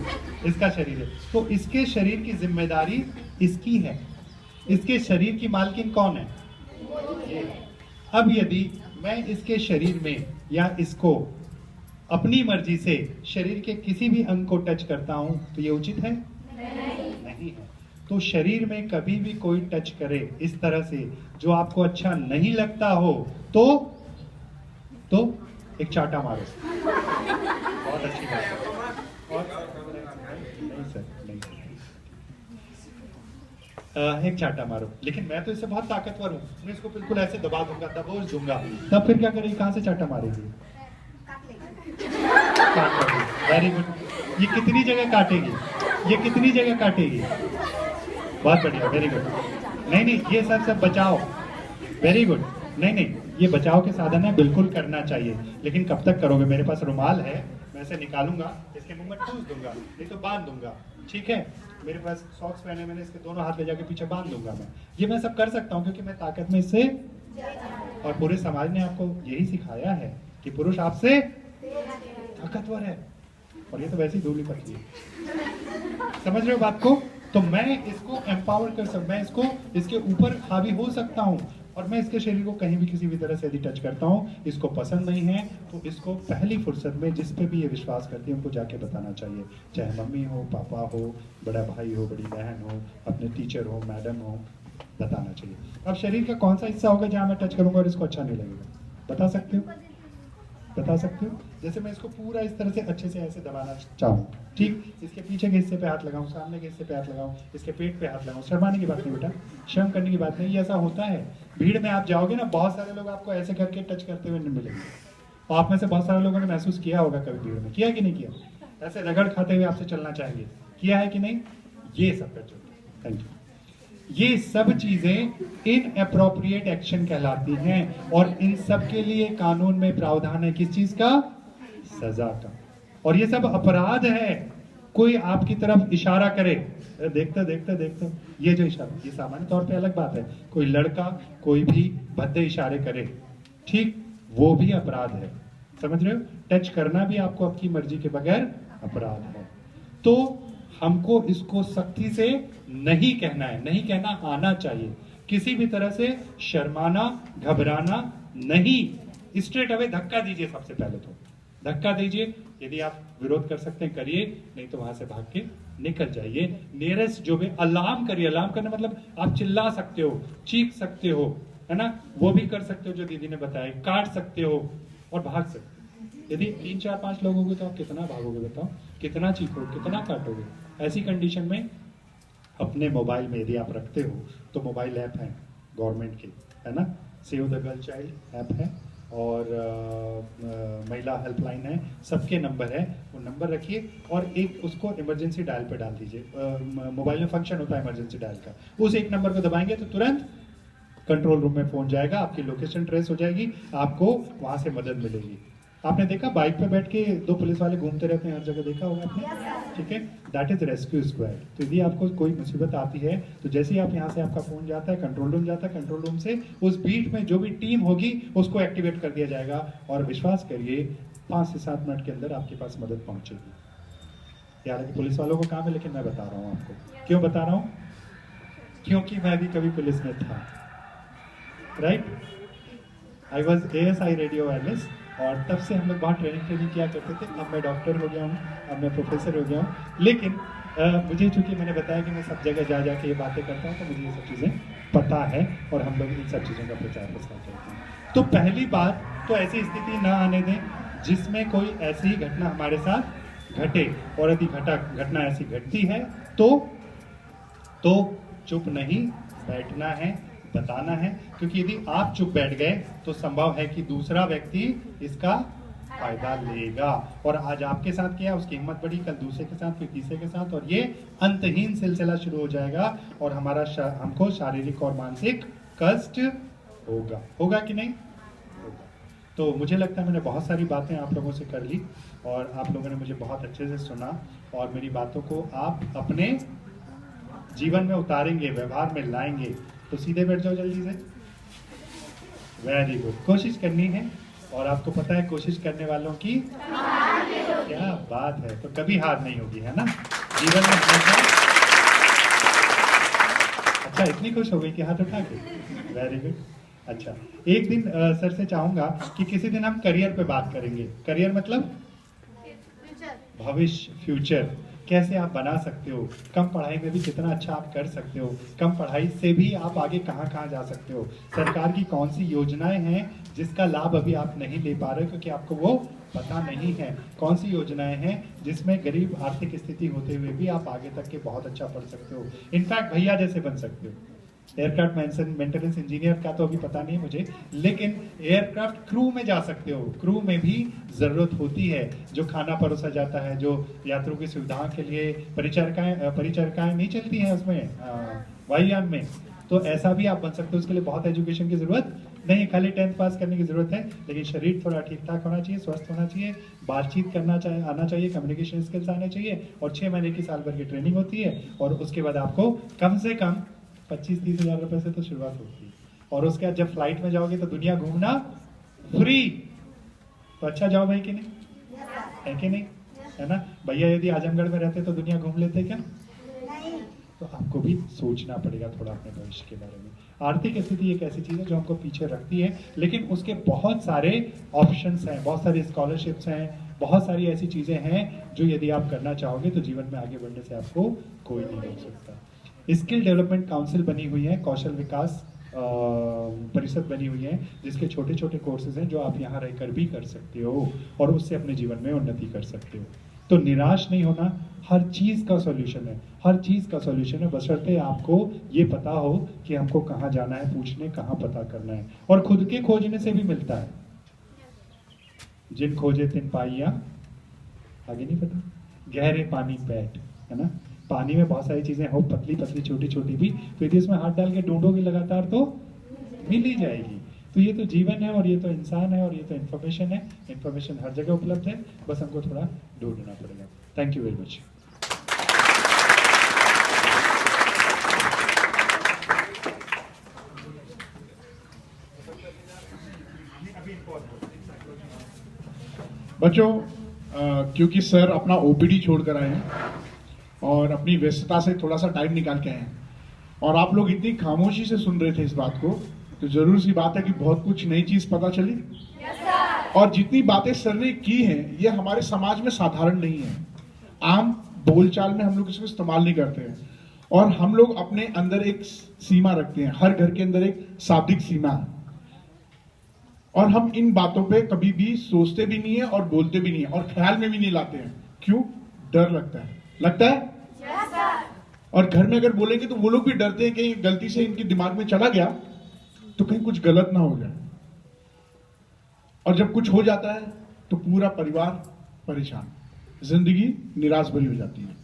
इसका शरीर है। तो इसके शरीर की जिम्मेदारी इसकी है। इसके शरीर की मालकिन कौन है, ये। अब यदि मैं इसके शरीर में या इसको अपनी मर्जी से शरीर के किसी भी अंग को टच करता हूं तो ये उचित है, नहीं है। तो शरीर में कभी भी कोई टच करे इस तरह से जो आपको अच्छा नहीं लगता हो तो एक चाटा मारो, बहुत अच्छी बात है। और नहीं सर, नहीं, एक चाटा मारो, लेकिन मैं तो इससे बहुत ताकतवर हूँ, मैं इसको बिल्कुल ऐसे दबा दूंगा, दबोच दूंगा, तब फिर क्या करेगी, कहां से चाटा मारेगी, वेरी गुड। ये कितनी जगह काटेगी, ये कितनी जगह काटेगी, बहुत बढ़िया, वेरी गुड। नहीं, ये सब बचाओ, वेरी गुड। नहीं, ये बचाव के साधन है, बिल्कुल करना चाहिए, लेकिन कब तक करोगे। मेरे पास रुमाल है, मैं इसे निकालूंगा, इसके मुंह में ठूस दूंगा, नहीं तो बांध दूंगा, ठीक है। मेरे पास सॉक्स पहने, मैंने इसके दोनों हाथ ले जाके पीछे बांध दूंगा। मैं सब कर सकता हूँ क्योंकि मैं ताकत में इससे, और पूरे समाज ने आपको यही सिखाया है कि पुरुष आपसे ताकतवर है, और ये तो वैसे ही धूली पतली है। समझ रहे हो बात को। तो मैं इसको एम्पावर कर सकता, मैं इसको इसके ऊपर हावी हो सकता हूँ, और मैं इसके शरीर को कहीं भी किसी भी तरह से यदि टच करता हूँ, इसको पसंद नहीं है तो इसको पहली फुर्सत में जिस पे भी ये विश्वास करती है उनको जाके बताना चाहिए, चाहे मम्मी हो, पापा हो, बड़ा भाई हो, बड़ी बहन हो, अपने टीचर हो, मैडम हो, बताना चाहिए। अब शरीर का कौन सा हिस्सा होगा जहाँ मैं टच करूंगा और इसको अच्छा नहीं लगेगा, बता सकते हो? बता सकते हो? जैसे मैं इसको पूरा इस तरह से अच्छे से ऐसे दबाना चाहूँ, ठीक, इसके पीछे के हिस्से पे हाथ लगाऊं, सामने के हिस्से पे हाथ लगाऊं, इसके पेट पे हाथ लगाऊं, शर्माने की बात नहीं बेटा, शर्म करने की बात नहीं, ये ऐसा होता है। भीड़ में आप जाओगे ना, बहुत सारे लोग आपको ऐसे करके टच करते हुए नहीं मिलेंगे, और आप में से बहुत सारे लोगों ने महसूस किया होगा कभी भीड़ में, किया कि नहीं किया? ऐसे रगड़ खाते हुए आपसे चलना चाहेंगे, किया है कि नहीं? ये सब कर चुके। Thank you. ये सब चीजें इनअप्रोप्रिएट एक्शन कहलाती हैं, और इन सब के लिए कानून में प्रावधान है किस चीज का? सजा का। और ये सब अपराध है। कोई आपकी तरफ इशारा करे, देखते देखते देखते, ये जो इशारा, ये सामान्य तौर पे अलग बात है, कोई लड़का कोई भी भद्दे इशारे करे, ठीक, वो भी अपराध है, समझ रहे हो? टच करना भी आपको आपकी मर्जी के बगैर अपराध है। तो हमको इसको सख्ती से नहीं कहना है, नहीं कहना आना चाहिए, किसी भी तरह से शर्माना, घबराना नहीं, स्ट्रेट अवे धक्का दीजिए। सबसे पहले तो धक्का दीजिए, यदि आप विरोध कर सकते हैं करिए, नहीं तो वहां से भाग के निकल जाइए। नियरेस्ट जो भी अलार्म करिए, अलार्म करना मतलब आप चिल्ला सकते हो, चीख सकते हो, है ना, वो भी कर सकते हो जो दीदी ने बताया, काट सकते हो और भाग सकते हो। यदि 3 4 5 लोग होंगे तो आप कितना भागोगे बताओ, कितना चीखोगे, कितना काटोगे? ऐसी कंडीशन में अपने मोबाइल में यदि आप रखते हो तो मोबाइल ऐप है गवर्नमेंट के, है ना, save the girl child app है, और महिला हेल्पलाइन है, सबके नंबर है, वो नंबर रखिए और एक उसको इमरजेंसी डायल पे डाल दीजिए। मोबाइल में फंक्शन होता है इमरजेंसी डायल का, उस एक नंबर पे दबाएंगे तो तुरंत कंट्रोल रूम में फोन जाएगा, आपकी लोकेशन ट्रेस हो जाएगी, आपको वहां से मदद मिलेगी। आपने देखा बाइक पे बैठ के 2 पुलिस वाले घूमते रहते हैं हर जगह, देखा होगा आपने, ठीक है, दैट इज रेस्क्यू स्क्वाड। तो यदि आपको कोई मुसीबत आती है तो जैसे ही आप यहाँ से आपका फोन जाता है, कंट्रोल रूम जाता है, कंट्रोल रूम से उस बीट में जो भी टीम होगी उसको एक्टिवेट कर दिया जाएगा, और विश्वास करिए 5 से 7 मिनट के अंदर आपके पास मदद पहुंचेगी। हालांकि पुलिस वालों को काम है, लेकिन मैं बता रहा हूँ आपको, क्यों बता रहा हूँ? क्योंकि मैं भी कभी पुलिस में था, right. I was ASI radio wireless, और तब से हम लोग बहुत ट्रेनिंग किया करते थे। अब मैं डॉक्टर हो गया हूँ, अब मैं प्रोफेसर हो गया हूँ, लेकिन मुझे चूंकि मैंने बताया कि मैं सब जगह जा जाके ये बातें करता हूँ, तो मुझे ये सब चीज़ें पता है, और हम लोग इन सब चीज़ों का प्रचार प्रसार करते हैं। तो पहली बात तो ऐसी स्थिति ना आने दें जिसमें कोई ऐसी घटना हमारे साथ घटे, और यदि घटना ऐसी घटती है तो चुप नहीं बैठना है, बताना है, क्योंकि यदि आप चुप बैठ गए तो संभव है कि दूसरा व्यक्ति इसका फायदा लेगा, और आज आपके साथ किया, उसकी हिम्मत बढ़ी, कल दूसरे के साथ, फिर तीसरे के साथ, और ये अंतहीन सिलसिला शुरू हो जाएगा, और हमको शारीरिक और मानसिक कष्ट होगा कि नहीं होगा। तो मुझे लगता है मैंने बहुत सारी बातें आप लोगों से कर ली, और आप लोगों ने मुझे बहुत अच्छे से सुना, और मेरी बातों को आप अपने जीवन में उतारेंगे, व्यवहार में लाएंगे। तो सीधे बैठ जाओ जल्दी से, वेरी गुड। कोशिश करनी है, और आपको पता है कोशिश करने वालों की क्या बात है, तो कभी हार नहीं होगी, है ना, जीवन में हमेशा। अच्छा, इतनी खुश हो गई कि हाथ उठा के, वेरी गुड। अच्छा, एक दिन सर से चाहूंगा कि किसी दिन हम करियर पे बात करेंगे। करियर मतलब भविष्य, फ्यूचर, कैसे आप बना सकते हो, कम पढ़ाई में भी कितना अच्छा आप कर सकते हो, कम पढ़ाई से भी आप आगे कहाँ जा सकते हो, सरकार की कौन सी योजनाएं हैं जिसका लाभ अभी आप नहीं ले पा रहे हो क्योंकि आपको वो पता नहीं है, कौन सी योजनाएं हैं जिसमें गरीब आर्थिक स्थिति होते हुए भी आप आगे तक के बहुत अच्छा पढ़ सकते हो, इनफैक्ट भैया जैसे बन सकते हो। एयरक्राफ्ट मेंटेनेंस इंजीनियर का तो अभी पता नहीं मुझे, लेकिन एयरक्राफ्ट क्रू में जा सकते हो। क्रू में भी जरूरत होती है, जो खाना परोसा जाता है, जो यात्रियों की सुविधाओं के लिए परिचारिकाएं नहीं चलती हैं उसमें वायुयान में, तो ऐसा भी आप बन सकते हो। उसके लिए बहुत एजुकेशन की जरूरत नहीं, खाली 10th पास करने की जरूरत है, लेकिन शरीर थोड़ा ठीक ठाक होना चाहिए, स्वस्थ होना चाहिए, बातचीत करना आना चाहिए, कम्युनिकेशन स्किल्स आने चाहिए, और 6 महीने की साल भर की ट्रेनिंग होती है, और उसके बाद आपको कम से कम 25-30 हज़ार रुपए से तो शुरुआत होती है, और उसके बाद जब फ्लाइट में जाओगे तो दुनिया घूमना फ्री। तो अच्छा जाओ भाई कि नहीं, है कि नहीं, है ना भैया? यदि आजमगढ़ में रहते तो दुनिया घूम लेते क्या? तो आपको भी सोचना पड़ेगा थोड़ा अपने भविष्य के बारे में। आर्थिक स्थिति एक ऐसी चीज़ है जो हमको पीछे रखती है, लेकिन उसके बहुत सारे ऑप्शंस हैं, बहुत सारी स्कॉलरशिप्स हैं, बहुत सारी ऐसी चीज़ें हैं जो यदि आप करना चाहोगे तो जीवन में आगे बढ़ने से आपको कोई नहीं रोक सकता। स्किल डेवलपमेंट काउंसिल बनी हुई है, कौशल विकास परिषद बनी हुई है, जिसके छोटे छोटे कोर्सेज हैं जो आप यहाँ रहकर भी कर सकते हो और उससे अपने जीवन में उन्नति कर सकते हो। तो निराश नहीं होना, हर चीज़ का सॉल्यूशन है, हर चीज़ का सॉल्यूशन है, बशर्ते आपको ये पता हो कि हमको कहाँ जाना है, पूछने कहाँ पता करना है, और खुद के खोजने से भी मिलता है। जिन खोजे तिन पाइया, आगे नहीं पता, गहरे पानी पैठ, है ना। पानी में बहुत सारी चीजें हो, पतली पतली छोटी छोटी भी, तो यदि इसमें हाथ डाल के ढूंढोगे लगातार तो मिल ही जाएगी। तो ये तो जीवन है और ये तो इंसान है और ये तो इन्फॉर्मेशन है। इन्फॉर्मेशन हर जगह उपलब्ध है, बस हमको थोड़ा ढूंढना पड़ेगा। Thank you very much. बच्चों, क्योंकि सर अपना ओपीडी छोड़कर आए हैं और अपनी व्यस्तता से थोड़ा सा टाइम निकाल के आए हैं, और आप लोग इतनी खामोशी से सुन रहे थे इस बात को, तो जरूर सी बात है कि बहुत कुछ नई चीज पता चली। और जितनी बातें सर ने की हैं, ये हमारे समाज में साधारण नहीं है। आम बोलचाल में हम लोग इसको इस्तेमाल नहीं करते हैं, और हम लोग अपने अंदर एक सीमा रखते हैं। हर घर के अंदर एक शाब्दिक सीमा है, और हम इन बातों पे कभी भी सोचते भी नहीं है और बोलते भी नहीं है और ख्याल में भी नहीं लाते हैं। क्यों? डर लगता है और घर में अगर बोलेंगे तो वो लोग भी डरते हैं कि गलती से इनके दिमाग में चला गया तो कहीं कुछ गलत ना हो जाए, और जब कुछ हो जाता है तो पूरा परिवार परेशान, जिंदगी निराश भरी हो जाती है।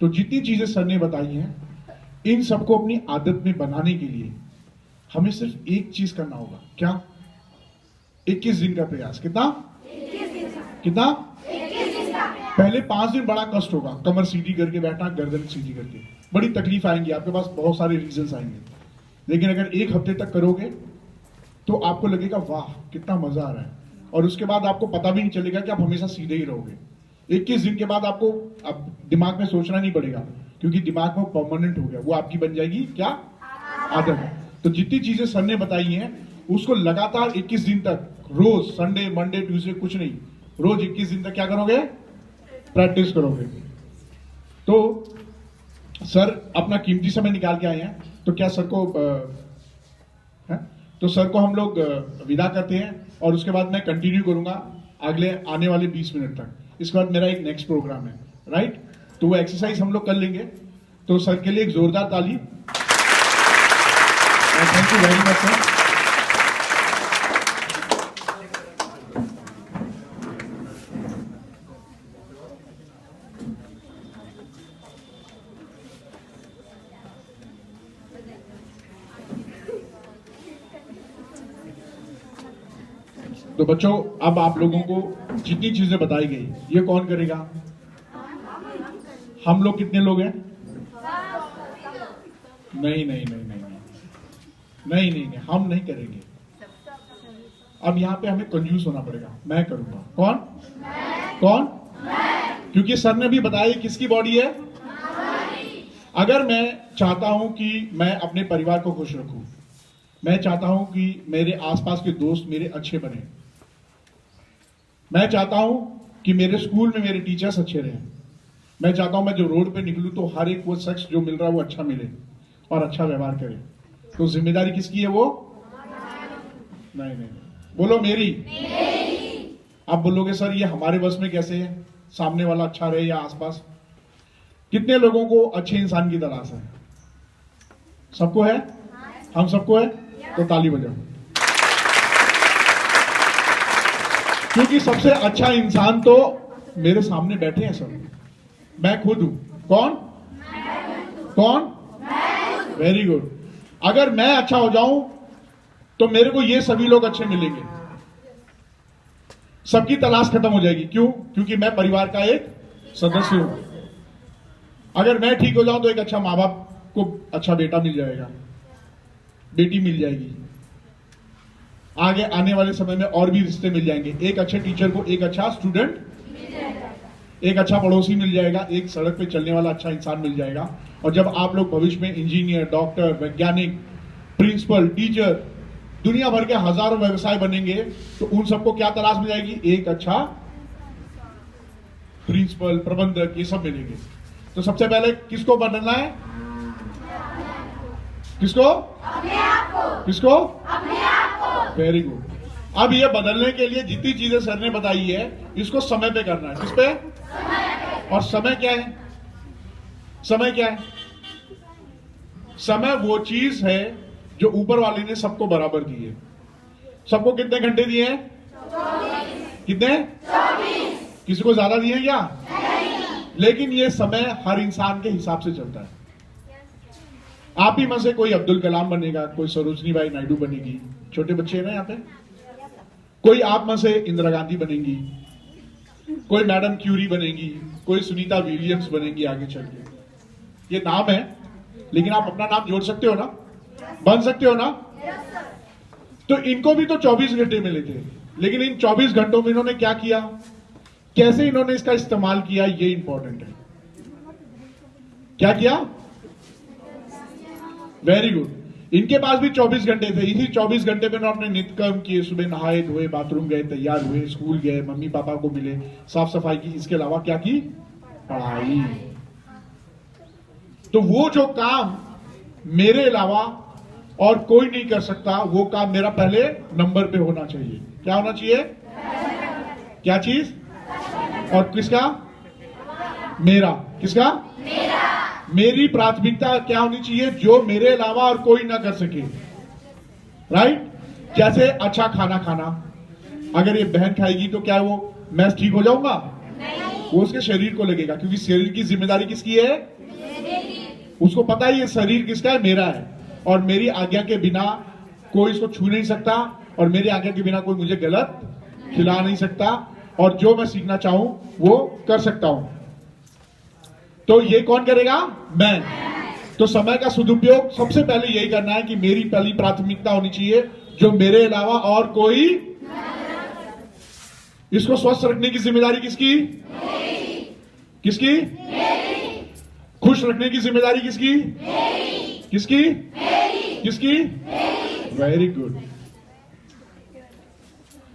तो जितनी चीजें सर ने बताई हैं, इन सबको अपनी आदत में बनाने के लिए हमें सिर्फ एक चीज करना होगा। क्या? 21 दिन का प्रयास। कितना? पहले 5 दिन बड़ा कष्ट होगा, कमर सीधी करके बैठना, गर्दन सीधी करके, बड़ी तकलीफ आएंगी, आपके पास बहुत सारे रीजंस आएंगे। लेकिन अगर 1 हफ्ते तक करोगे तो आपको लगेगा वाह कितना मजा आ रहा है, और उसके बाद आपको पता भी नहीं चलेगा कि आप हमेशा सीधे ही रहोगे। 21 दिन के बाद आपको अब दिमाग में सोचना नहीं पड़ेगा, क्योंकि दिमाग में परमानेंट हो गया, वो आपकी बन जाएगी क्या? आदत। तो जितनी चीजें सर ने बताई हैं उसको लगातार 21 दिन तक, रोज संडे मंडे ट्यूसडे कुछ नहीं, रोज 21 दिन तक क्या करोगे? प्रैक्टिस करोगे। तो सर अपना कीमती समय निकाल के आए हैं, तो क्या सर को तो सर को हम लोग विदा करते हैं, और उसके बाद मैं कंटिन्यू करूंगा अगले आने वाले 20 मिनट तक। इसके बाद मेरा एक नेक्स्ट प्रोग्राम है, राइट? तो वो एक्सरसाइज हम लोग कर लेंगे। तो सर के लिए एक जोरदार ताली। Thank you very much sir. तो बच्चों, अब आप लोगों को जितनी चीजें बताई गई, ये कौन करेगा? हम लोग कितने लोग हैं? नहीं, हम नहीं करेंगे। अब यहाँ पे हमें कंजूस होना पड़ेगा। मैं करूंगा। कौन? क्योंकि सर ने भी बताया किसकी बॉडी है। अगर मैं चाहता हूं कि मैं अपने परिवार को खुश रखूं, मैं चाहता हूं कि मेरे आसपास के दोस्त मेरे अच्छे बने, मैं चाहता हूं कि मेरे स्कूल में मेरे टीचर्स अच्छे रहें, मैं चाहता हूं मैं जो रोड पे निकलूं तो हर एक वो शख्स जो मिल रहा है वो अच्छा मिले और अच्छा व्यवहार करे, तो जिम्मेदारी किसकी है? वो नहीं। बोलो मेरी। आप बोलोगे सर ये हमारे बस में कैसे है, सामने वाला अच्छा रहे या आसपास? कितने लोगों को अच्छे इंसान की तलाश है? सबको है? हम सबको है? तो ताली बजाओ, क्योंकि सबसे अच्छा इंसान तो मेरे सामने बैठे हैं सर, मैं खुद हूं। कौन? Very good. अगर मैं अच्छा हो जाऊं तो मेरे को ये सभी लोग अच्छे मिलेंगे, सबकी तलाश खत्म हो जाएगी। क्यों? क्योंकि मैं परिवार का एक सदस्य हूं। अगर मैं ठीक हो जाऊं तो एक अच्छा माँ बाप को अच्छा बेटा मिल जाएगा, बेटी मिल जाएगी, आगे आने वाले समय में और भी रिश्ते मिल जाएंगे। एक अच्छे टीचर को एक अच्छा स्टूडेंट, एक अच्छा पड़ोसी मिल जाएगा, एक सड़क पे चलने वाला अच्छा इंसान मिल जाएगा, और जब आप लोग भविष्य में इंजीनियर, डॉक्टर, वैज्ञानिक, प्रिंसिपल, टीचर, दुनिया भर के हजारों व्यवसाय बनेंगे, तो उन सबको क्या तलाश में जाएगी? एक अच्छा प्रिंसिपल, प्रबंधक, ये सब मिलेंगे। तो सबसे पहले किसको बदलना है? किसको? अपने आप को। किसको? अपने आप को। Very good. अब ये बदलने के लिए जितनी चीजें सर ने बताई है, इसको समय पे करना है। किस पे? समय पे। और समय क्या है? समय क्या है? समय वो चीज है जो ऊपर वाले ने सबको बराबर दी है। सबको कितने घंटे दिए हैं? 24। कितने? 24। किसी को ज्यादा दिए हैं क्या? नहीं। लेकिन ये समय हर इंसान के हिसाब से चलता है। आप ही में से कोई अब्दुल कलाम बनेगा, कोई सरोजनी बाई नायडू बनेगी, छोटे बच्चे हैं ना यहाँ पे। कोई आप में से इंदिरा गांधी बनेंगी, कोई मैडम क्यूरी बनेगी, कोई सुनीता विलियम्स बनेगी आगे चल के। ये नाम है, लेकिन आप अपना नाम जोड़ सकते हो ना, बन सकते हो ना। तो इनको भी तो 24 घंटे मिले थे, लेकिन इन 24 घंटों में इन्होंने क्या किया, कैसे इन्होंने इसका इस्तेमाल किया, ये इंपॉर्टेंट है। क्या किया? Very good. इनके पास भी 24 घंटे थे। इसी 24 घंटे में उन्होंने नित्य कर्म किए, सुबह नहाए धोए, बाथरूम गए, तैयार हुए, स्कूल गए, मम्मी पापा को मिले, साफ सफाई की। इसके अलावा क्या की? पढ़ाई। तो वो जो काम मेरे अलावा और कोई नहीं कर सकता, वो काम मेरा पहले नंबर पे होना चाहिए। क्या होना चाहिए? क्या चीज? और किसका? मेरा। किसका? मेरा। मेरी प्राथमिकता क्या होनी चाहिए? जो मेरे अलावा और कोई ना कर सके। राइट? जैसे अच्छा खाना खाना, अगर ये बहन खाएगी तो क्या वो मैं ठीक हो जाऊंगा? नहीं। वो उसके शरीर को लगेगा, क्योंकि शरीर की जिम्मेदारी किसकी है? उसको पता है ये शरीर किसका है? मेरा है। और मेरी आज्ञा के बिना कोई इसको छू नहीं सकता, और मेरी आज्ञा के बिना कोई मुझे गलत खिला नहीं सकता, और जो मैं सीखना चाहूं वो कर सकता हूं। तो ये कौन करेगा? मैं। तो समय का सदुपयोग सबसे पहले यही करना है कि मेरी पहली प्राथमिकता होनी चाहिए, जो मेरे अलावा और कोई। इसको स्वस्थ रखने की जिम्मेदारी किसकी? किसकी? खुश रखने की जिम्मेदारी किसकी? किसकी? किसकी? Very good.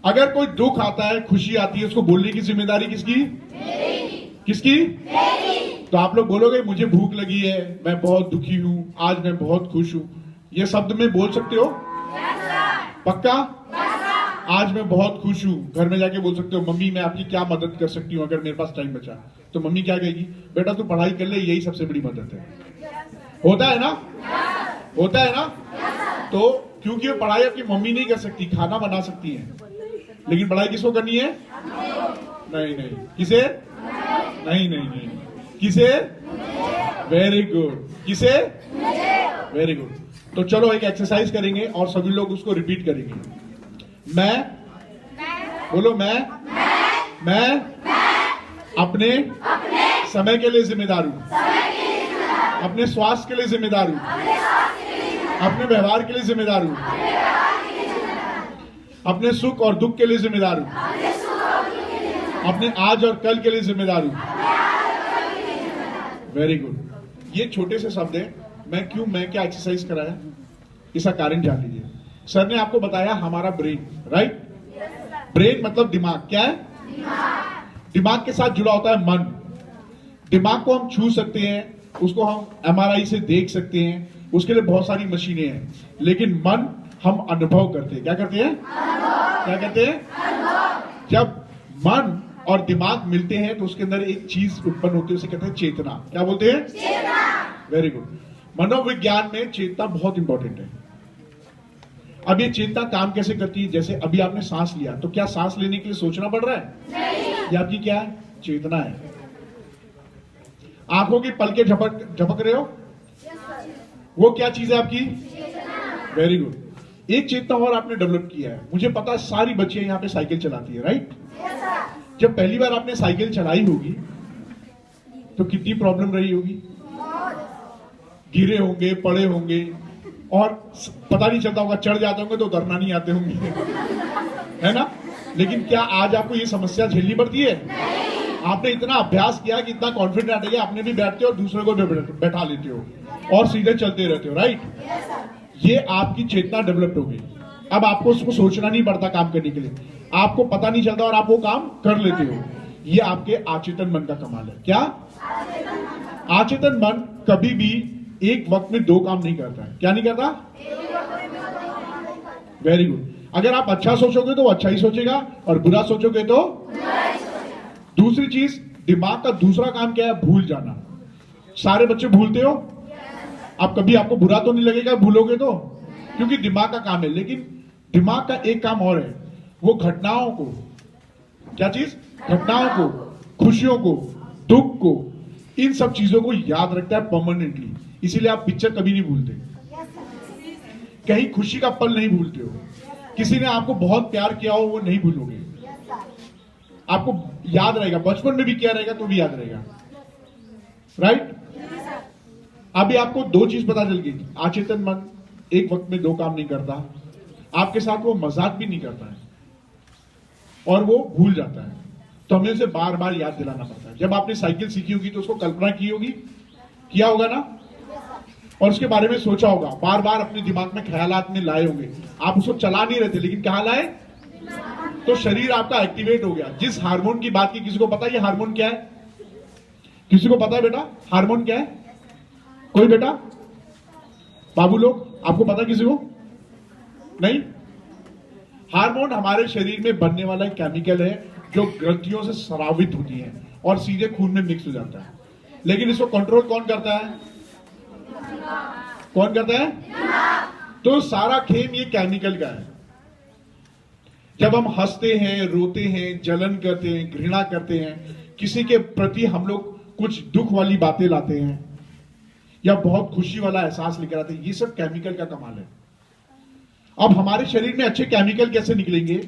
अगर कोई दुख आता है, खुशी आती है, उसको बोलने की जिम्मेदारी किसकी? किसकी? तो आप लोग बोलोगे मुझे भूख लगी है, मैं बहुत दुखी हूं, आज मैं बहुत खुश हूं। ये शब्द में बोल सकते हो? पक्का? आज मैं बहुत खुश हूं। घर में जाके बोल सकते हो, मम्मी मैं आपकी क्या मदद कर सकती हूं अगर मेरे पास टाइम बचा? तो मम्मी क्या कहेगी? बेटा तू पढ़ाई कर ले, यही सबसे बड़ी मदद है। होता है ना? होता है ना? तो क्योंकि वो पढ़ाई आपकी मम्मी नहीं कर सकती, खाना बना सकती है, लेकिन पढ़ाई किसको करनी है? नहीं नहीं। किसे? नहीं नहीं नहीं। किसे? Very good. किसे? Very good. तो चलो एक एक्सरसाइज करेंगे और सभी लोग उसको रिपीट करेंगे। मैं, बोलो मैं अपने समय के लिए जिम्मेदार हूं, अपने स्वास्थ्य के लिए जिम्मेदार हूं, अपने व्यवहार के लिए जिम्मेदार हूं, अपने सुख और दुख के लिए जिम्मेदार हूं, अपने आज और कल के लिए जिम्मेदार हूं। Very good. ये छोटे से शब्द है। मैं क्या एक्सरसाइज कराया, इसका कारण जान लीजिए। सर ने आपको बताया हमारा ब्रेन, राइट? ब्रेन मतलब दिमाग। क्या है? दिमाग के साथ जुड़ा होता है मन। दिमाग को हम छू सकते हैं, उसको हम MRI से देख सकते हैं, उसके लिए बहुत सारी मशीनें हैं, लेकिन मन हम अनुभव करते हैं। क्या करते हैं? क्या करते हैं? जब मन और दिमाग मिलते हैं तो उसके अंदर एक चीज उत्पन्न होती है, उसे कहते हैं चेतना। क्या बोलते हैं? चेतना। Very good. मनोविज्ञान में चेतना बहुत इंपॉर्टेंट है। अब ये चेतना काम कैसे करती है? जैसे अभी आपने सांस लिया, तो क्या सांस लेने के लिए सोचना पड़ रहा है? नहीं। ये आपकी क्या है? चेतना है। आंखों की पलके झपक रहे हो, वो क्या चीज है आपकी? Very good. एक चेतना और आपने डेवलप किया है। मुझे पता है सारी बच्चियां यहाँ पे साइकिल चलाती है, राइट? जब पहली बार आपने साइकिल चलाई होगी तो कितनी प्रॉब्लम रही होगी? गिरे होंगे, पड़े होंगे, और पता नहीं चलता होगा, चढ़ जाते होंगे तो उतरना नहीं आते होंगे, है ना? लेकिन क्या आज आपको ये समस्या झेलनी पड़ती है? आपने इतना अभ्यास किया कि इतना कॉन्फिडेंट आ गया, आपने भी बैठते हो और दूसरे को भी बैठा लेते हो और सीधे चलते रहते हो, राइट। ये आपकी चेतना डेवलप हो गई। अब आपको उसको सोचना नहीं पड़ता काम करने के लिए, आपको पता नहीं चलता और आप वो काम कर लेते हो। ये आपके अचेतन मन का कमाल है। क्या अचेतन मन कभी भी एक वक्त में दो काम नहीं करता है। क्या नहीं करता? Very good. अगर आप अच्छा सोचोगे तो वो अच्छा ही सोचेगा और बुरा सोचोगे तो दूसरी चीज, दिमाग का दूसरा काम क्या है? भूल जाना। सारे बच्चे भूलते हो? अब कभी आपको बुरा तो नहीं लगेगा भूलोगे तो, क्योंकि दिमाग का काम है। लेकिन दिमाग का एक काम और है, वो घटनाओं को, क्या चीज? घटनाओं को, खुशियों को, दुख को, इन सब चीजों को याद रखता है परमानेंटली। इसीलिए आप पिक्चर कभी नहीं भूलते, कहीं खुशी का पल नहीं भूलते हो, किसी ने आपको बहुत प्यार किया हो वो नहीं भूलोगे, आपको याद रहेगा। बचपन में भी किया रहेगा तो भी याद रहेगा, राइट। अभी आपको दो चीज पता चल गई, अचेतन मन एक वक्त में दो काम नहीं करता, आपके साथ वो मजाक भी नहीं करता है और वो भूल जाता है। तो हमें उसे बार बार याद दिलाना पड़ता है। जब आपने साइकिल सीखी होगी तो उसको कल्पना की होगी, किया होगा ना, और उसके बारे में सोचा होगा, बार बार अपने दिमाग में ख्यालात में लाए होंगे। आप उसको चला नहीं रहे थे लेकिन कहां लाए? तो शरीर आपका एक्टिवेट हो गया। जिस हार्मोन की बात की, किसी को पता है ये हार्मोन क्या है? किसी को पता है बेटा हार्मोन क्या है? कोई बेटा? बाबू लोग आपको पता किसी को नहीं? हार्मोन हमारे शरीर में बनने वाला एक केमिकल है जो ग्रंथियों से स्रावित होती है और सीधे खून में मिक्स हो जाता है। लेकिन इसको कंट्रोल कौन करता है? कौन करता है? तो सारा खेम ये केमिकल का है। जब हम हंसते हैं, रोते हैं, जलन करते हैं, घृणा करते हैं, किसी के प्रति हम लोग कुछ दुख वाली बातें लाते हैं या बहुत खुशी वाला एहसास लेकर आते हैं, ये सब केमिकल का कमाल है। अब हमारे शरीर में अच्छे केमिकल कैसे निकलेंगे,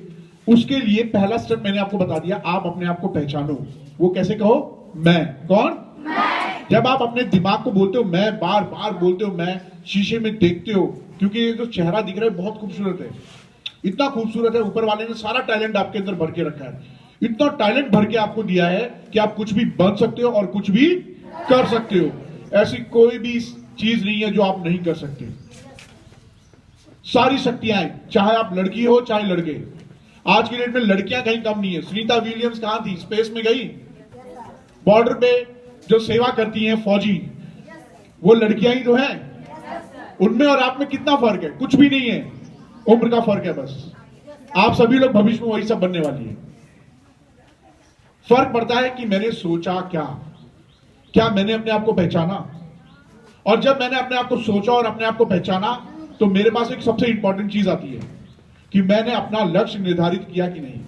उसके लिए पहला स्टेप मैंने आपको बता दिया। आप अपने आप को पहचानो। वो कैसे कहो? मैं। कौन? मैं। जब आप अपने दिमाग को बोलते हो मैं, बार बार बोलते हो मैं, शीशे में देखते हो, क्योंकि ये जो चेहरा दिख रहा है बहुत खूबसूरत है, इतना खूबसूरत है, ऊपर वाले ने सारा टैलेंट आपके अंदर भर के रखा है। इतना टैलेंट भर के आपको दिया है कि आप कुछ भी बन सकते हो और कुछ भी कर सकते हो। ऐसी कोई भी चीज नहीं है जो आप नहीं कर सकते। सारी शक्तियां हैं, चाहे आप लड़की हो चाहे लड़के। आज की डेट में लड़कियां कहीं कम नहीं है। सुनीता विलियम्स कहां थी? स्पेस में गई। बॉर्डर पे जो सेवा करती हैं फौजी, वो लड़कियां ही तो हैं। उनमें और आप में कितना फर्क है? कुछ भी नहीं है, उम्र का फर्क है बस। आप सभी लोग भविष्य में वही सब बनने वाली है। फर्क पड़ता है कि मैंने सोचा क्या मैंने अपने आप को पहचाना। और जब मैंने अपने आप को सोचा और अपने आप को पहचाना तो मेरे पास एक सबसे इंपॉर्टेंट चीज आती है कि मैंने अपना लक्ष्य निर्धारित किया कि नहीं।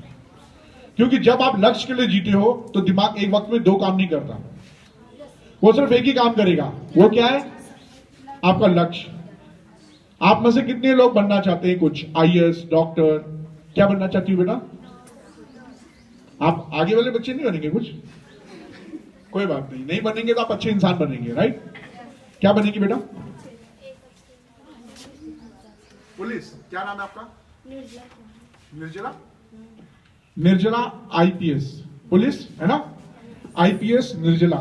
क्योंकि जब आप लक्ष्य के लिए जीते हो तो दिमाग एक वक्त में दो काम नहीं करता, वो सिर्फ एक ही काम करेगा। वो क्या है? आपका लक्ष्य। आप में से कितने लोग बनना चाहते हैं कुछ? आईएएस, डॉक्टर, क्या बनना चाहती हो बेटा? आप आगे वाले बच्चे नहीं बनेंगे कुछ? कोई बात नहीं, नहीं बनेंगे तो आप अच्छे इंसान बनेंगे, राइट? क्या बनेंगे बेटा? पुलिस। क्या नाम है आपका? निर्जला। निर्जला आईपीएस। पुलिस है ना? आईपीएस निर्जला।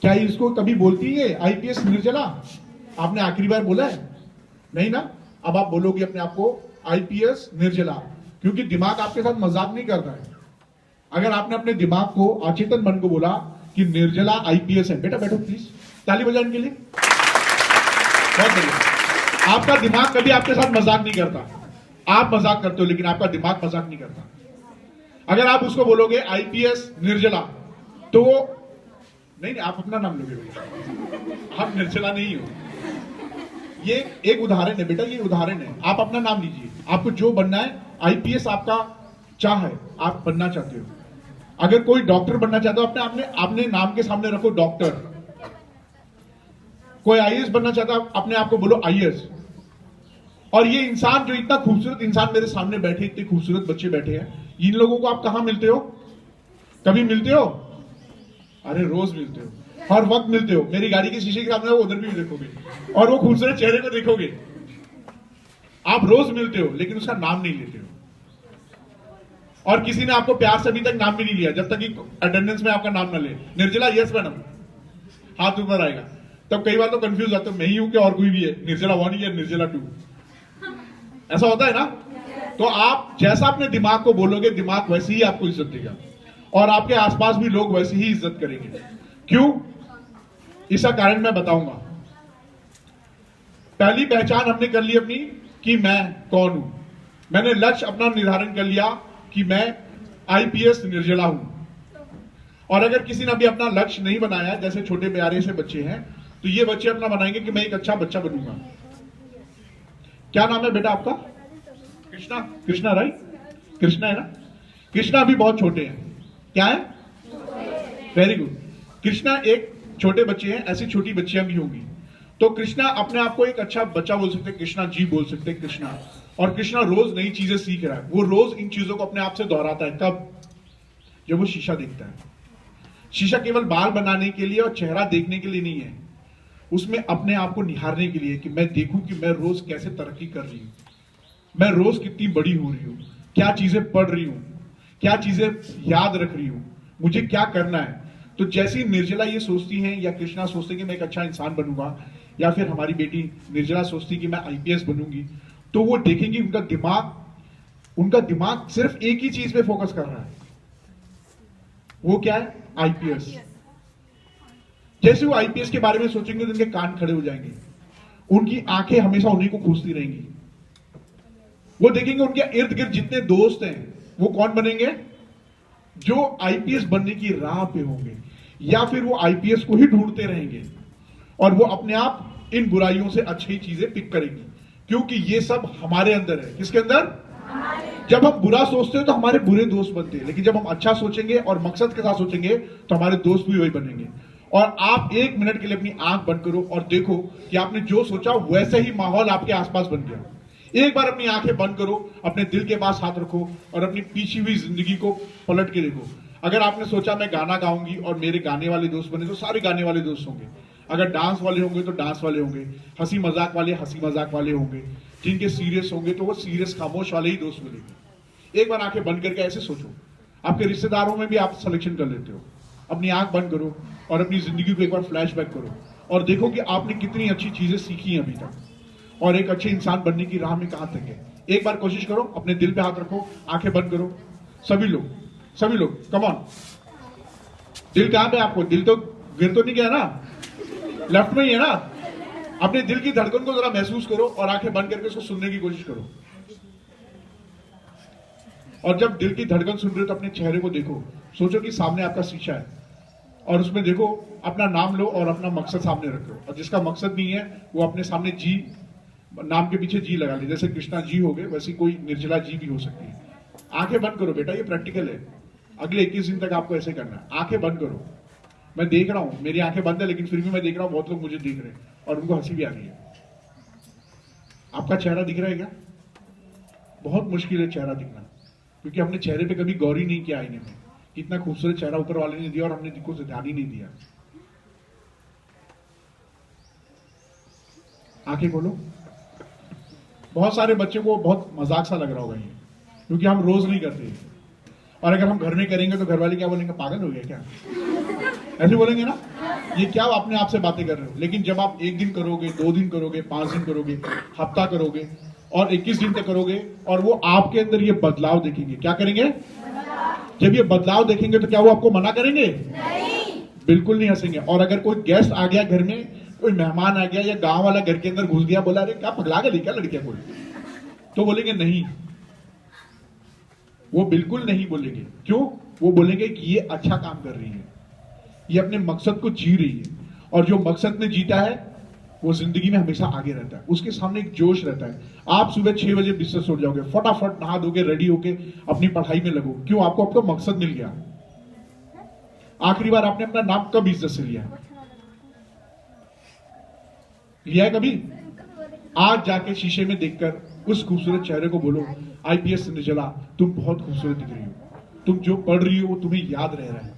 क्या इसको कभी बोलती है आईपीएस निर्जला? आपने आखिरी बार बोला है? नहीं ना? अब आप बोलोगे अपने आप को आईपीएस निर्जला, क्योंकि दिमाग आपके साथ मजाक नहीं करता है। अगर आपने अपने दिमाग को, अचेतन मन को बोला कि निर्जला आईपीएस है, बेटा बैठो प्लीज, ताली बजाओ इनके लिए। बहुत बढ़िया। आपका दिमाग कभी आपके साथ मजाक नहीं करता। आप मजाक करते हो लेकिन आपका दिमाग मजाक नहीं करता। अगर आप उसको बोलोगे आईपीएस निर्जला तो वो नहीं, आप अपना नाम लोगे, हम निर्जला नहीं हो। ये एक उदाहरण है बेटा, ये उदाहरण है। आप अपना नाम लीजिए, आपको जो बनना है। आईपीएस आपका चाह है, आप बनना चाहते हो। अगर कोई डॉक्टर बनना चाहता हो, अपने नाम के सामने रखो डॉक्टर। कोई आईएएस बनना चाहता है, अपने आप को बोलो आईएएस। और ये इंसान, जो इतना खूबसूरत इंसान मेरे सामने बैठे, इतने खूबसूरत बच्चे बैठे हैं, इन लोगों को आप कहां मिलते हो? कभी मिलते हो? अरे रोज मिलते हो, हर वक्त मिलते हो। मेरी गाड़ी के शीशे के सामने उधर भी देखोगे और वो खूबसूरत चेहरे को देखोगे। आप रोज मिलते हो लेकिन उसका नाम नहीं लेते हो। और किसी ने आपको प्यार से अभी तक नाम भी नहीं लिया, जब तक कि अटेंडेंस में आपका नाम ना ले। निर्जला यस मैडम, हाथ ऊपर आएगा। तब कई बार तो कंफ्यूज आते मैं ही हूं कि और कोई भी है, निर्जला 1 या निर्जला 2, ऐसा होता है ना। तो आप जैसा अपने दिमाग को बोलोगे, दिमाग वैसे ही आपको इज्जत देगा और आपके आसपास भी लोग वैसे ही इज्जत करेंगे। क्यों, इसका कारण मैं बताऊंगा। पहली पहचान हमने कर ली अपनी कि मैं कौन हूं। मैंने लक्ष्य अपना निर्धारण कर लिया कि मैं आईपीएस निर्जला हूं। और अगर किसी ने अभी अपना लक्ष्य नहीं बनाया, जैसे छोटे प्यारे से बच्चे हैं, तो ये बच्चे अपना बनाएंगे कि मैं एक अच्छा बच्चा बनूंगा। क्या नाम है बेटा आपका? कृष्णा। कृष्णा राइट, कृष्णा है ना। कृष्णा अभी बहुत छोटे हैं, क्या है? Very good. कृष्णा एक छोटे बच्चे हैं, ऐसी छोटी बच्चियां भी होंगी। तो कृष्णा अपने आप को एक अच्छा बच्चा बोल सकते हैं, कृष्णा जी बोल सकते हैं कृष्णा। और कृष्णा रोज नई चीजें सीख रहा है, वो रोज इन चीजों को अपने आप से दोहराता है। कब? जब वो शीशा देखता है। शीशा केवल बाल बनाने के लिए और चेहरा देखने के लिए नहीं है, उसमें अपने आप को निहारने के लिए कि मैं देखूं कि मैं रोज कैसे तरक्की कर रही हूं, मैं रोज कितनी बड़ी हो रही हूं, क्या चीजें पढ़ रही हूं, क्या चीजें याद रख रही हूं, मुझे क्या करना है। तो जैसी निर्जला ये सोचती हैं या कृष्णा सोचते कि मैं एक अच्छा इंसान बनूंगा, या फिर हमारी बेटी निर्जला सोचती कि मैं आईपीएस बनूंगी, तो वो देखेंगी उनका दिमाग सिर्फ एक ही चीज पे फोकस कर रहा है। वो क्या है? आईपीएस। जैसे वो आईपीएस के बारे में सोचेंगे तो उनके कान खड़े हो जाएंगे, उनकी आंखें हमेशा उन्हीं को खूंजती रहेंगी। वो देखेंगे उनके इर्द गिर्द जितने दोस्त हैं वो कौन बनेंगे? जो आईपीएस बनने की राह पे होंगे, या फिर वो आईपीएस को ही ढूंढते रहेंगे और वो अपने आप इन बुराइयों से अच्छी चीजें पिक करेंगी, क्योंकि ये सब हमारे अंदर है। किसके अंदर? जब हम बुरा सोचते हैं तो हमारे बुरे दोस्त बनते हैं, लेकिन जब हम अच्छा सोचेंगे और मकसद के साथ सोचेंगे तो हमारे दोस्त भी वही बनेंगे। और आप 1 मिनट के लिए अपनी आंख बंद करो और देखो कि आपने जो सोचा वैसे ही माहौल आपके आसपास बन गया। एक बार अपनी आंखें बंद करो, अपने दिल के पास हाथ रखो और अपनी पीछी हुई जिंदगी को पलट के देखो। अगर आपने सोचा मैं गाना गाऊंगी और मेरे गाने वाले दोस्त बने, तो सारे गाने वाले दोस्त होंगे। अगर डांस वाले होंगे तो डांस वाले होंगे, हंसी मजाक वाले हंसी मजाक वाले होंगे, जिनके सीरियस होंगे तो वो सीरियस खामोश वाले ही दोस्त मिलेंगे। एक बार आंखें बंद करके ऐसे सोचो। आपके रिश्तेदारों में भी आप सिलेक्शन कर लेते हो। अपनी आंख बंद करो और अपनी जिंदगी को एक बार फ्लैशबैक करो और देखो कि आपने कितनी अच्छी चीजें सीखी हैं अभी तक और एक अच्छे इंसान बनने की राह में कहां तक है। एक बार कोशिश करो, अपने दिल पे हाथ रखो, आंखें बंद करो। सभी लोग कम ऑन। दिल कहां पे? आपको दिल तो गिर तो नहीं गया ना, लेफ्ट में ही है ना। अपने दिल की धड़कन को जरा महसूस करो और आंखें बंद करके उसको सुनने की कोशिश करो। और जब दिल की धड़कन सुन रहे हो तो अपने चेहरे को देखो, सोचो कि सामने आपका शीशा है और उसमें देखो, अपना नाम लो और अपना मकसद सामने रखो। और जिसका मकसद नहीं है वो अपने सामने जी, नाम के पीछे जी लगा ले। जैसे कृष्णा जी हो गए, वैसे कोई निर्जला जी भी हो सकती है। आंखें बंद करो बेटा, ये प्रैक्टिकल है। अगले 21 दिन तक आपको ऐसे करना है। आंखें बंद करो। मैं देख रहा हूं, मेरी आंखें बंद है लेकिन फिर भी मैं देख रहा हूं बहुत लोग मुझे देख रहे हैं और उनको हंसी भी आ रही है। आपका चेहरा दिख रहा है क्या? बहुत मुश्किल है चेहरा दिखना, क्योंकि हमने चेहरे पे कभी गौर ही नहीं किया आईने में। कितना खूबसूरत चेहरा ऊपर वाले ने दिया और हमने दिखो से ध्यान ही नहीं दिया। आंखें खोलो। बहुत सारे बच्चों को बहुत मजाक सा लग रहा होगा ये, क्योंकि हम रोज नहीं करते। और अगर हम घर में करेंगे तो घर वाले क्या बोलेंगे? पागल हो गया क्या? ऐसे बोलेंगे ना, ये क्या अपने आप से बातें कर रहे हो। लेकिन जब आप 1 दिन करोगे, 2 दिन करोगे, 5 दिन करोगे, हफ्ता करोगे और 21 दिन तक करोगे और वो आपके अंदर ये बदलाव देखेंगे। क्या करेंगे? जब ये बदलाव देखेंगे तो क्या वो आपको मना करेंगे? नहीं, बिल्कुल नहीं हंसेंगे। और अगर कोई गेस्ट आ गया घर में, कोई मेहमान आ गया या गांव वाला घर के अंदर घुस गया, बोला अरे क्या पगला गई क्या लड़कियां कोई, तो बोलेंगे नहीं। वो बिल्कुल नहीं बोलेंगे। क्यों? वो बोलेंगे कि ये अच्छा काम कर रही है, ये अपने मकसद को जी रही है। और जो मकसद ने जीता है वो जिंदगी में हमेशा आगे रहता है, उसके सामने एक जोश रहता है। आप सुबह 6 बजे बिस्तर सो जाओगे, फटाफट नहा धोके रेडी होके अपनी पढ़ाई में लगो। क्यों? आपको आपका मकसद मिल गया। आखिरी बार आपने अपना नाम कब इज्जत से लिया है कभी? आज जाके शीशे में देखकर उस खूबसूरत चेहरे को बोलो, आईपीएस निर्जला तुम बहुत खूबसूरत दिख रही हो, तुम जो पढ़ रही हो वो तुम्हें याद रह रहा है,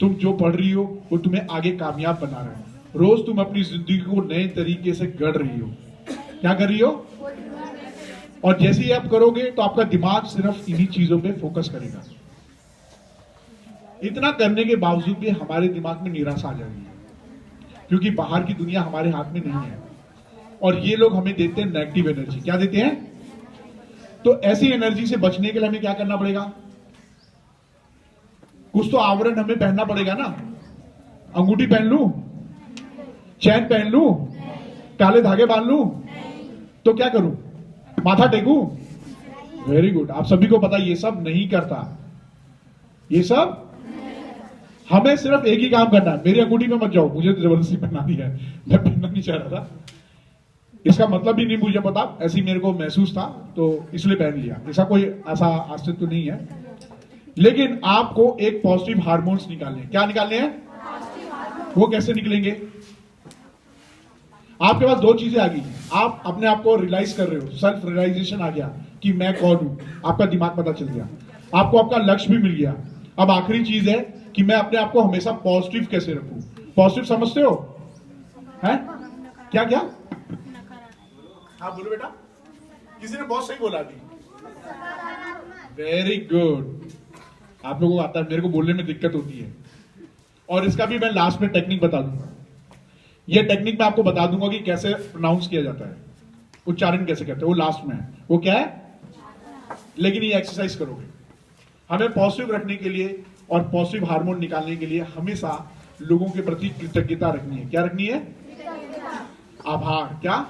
तुम जो पढ़ रही हो वो तुम्हें आगे कामयाब बना रहा है। रोज तुम अपनी जिंदगी को नए तरीके से गढ़ रही हो। क्या कर रही हो? और जैसे ही आप करोगे तो आपका दिमाग सिर्फ इन्हीं चीजों पे फोकस करेगा। इतना करने के बावजूद भी हमारे दिमाग में निराशा आ जाएगी, क्योंकि बाहर की दुनिया हमारे हाथ में नहीं है और ये लोग हमें देते हैं नेगेटिव एनर्जी। क्या देते हैं? तो ऐसी एनर्जी से बचने के लिए हमें क्या करना पड़ेगा? कुछ तो आवरण हमें पहनना पड़ेगा ना। अंगूठी पहन लूं, चैन पहन लूं, काले धागे बांध लूं, तो क्या करूं? माथा टेकूं? Very good. आप सभी को पता ये सब नहीं करता। ये सब हमें सिर्फ एक ही काम करना है। मेरी अंगूठी में मत जाओ, मुझे तो जबरदस्ती पहना दिया है, मैं पहनना नहीं चाह रहा था। इसका मतलब भी नहीं मुझे पता, ऐसे ही मेरे को महसूस था तो इसलिए पहन लिया। ऐसा अस्तित्व तो नहीं है। लेकिन आपको एक पॉजिटिव हार्मोन्स निकालने। क्या निकालने हैं? वो कैसे निकलेंगे? आपके पास दो चीजें आ गई। आप अपने आप को रियलाइज कर रहे हो, सेल्फ रियलाइजेशन आ गया कि मैं कौन हूं। आपका दिमाग पता चल गया, आपको आपका लक्ष्य भी मिल गया। अब आखिरी चीज है कि मैं अपने आप को हमेशा पॉजिटिव कैसे रखूं। पॉजिटिव समझते हो? हैं? क्या क्या? हाँ बोलो बेटा। किसी ने बहुत सही बोला अभी। Very good. आप लोगों को आता है, मेरे को बोलने में दिक्कत होती है। और इसका भी मैं लास्ट में टेक्निक बता दूंगा। ये टेक्निक मैं आपको बता दूंगा कि कैसे प्रोनाउंस किया जाता है, उच्चारण कैसे करते हैं, वो लास्ट में है। वो क्या है? लेकिन ये एक्सरसाइज करोगे। हमें पॉजिटिव रखने के लिए और पॉजिटिव हार्मोन निकालने के लिए हमेशा लोगों के प्रति कृतज्ञता रखनी है। क्या रखनी है? आभार। क्या?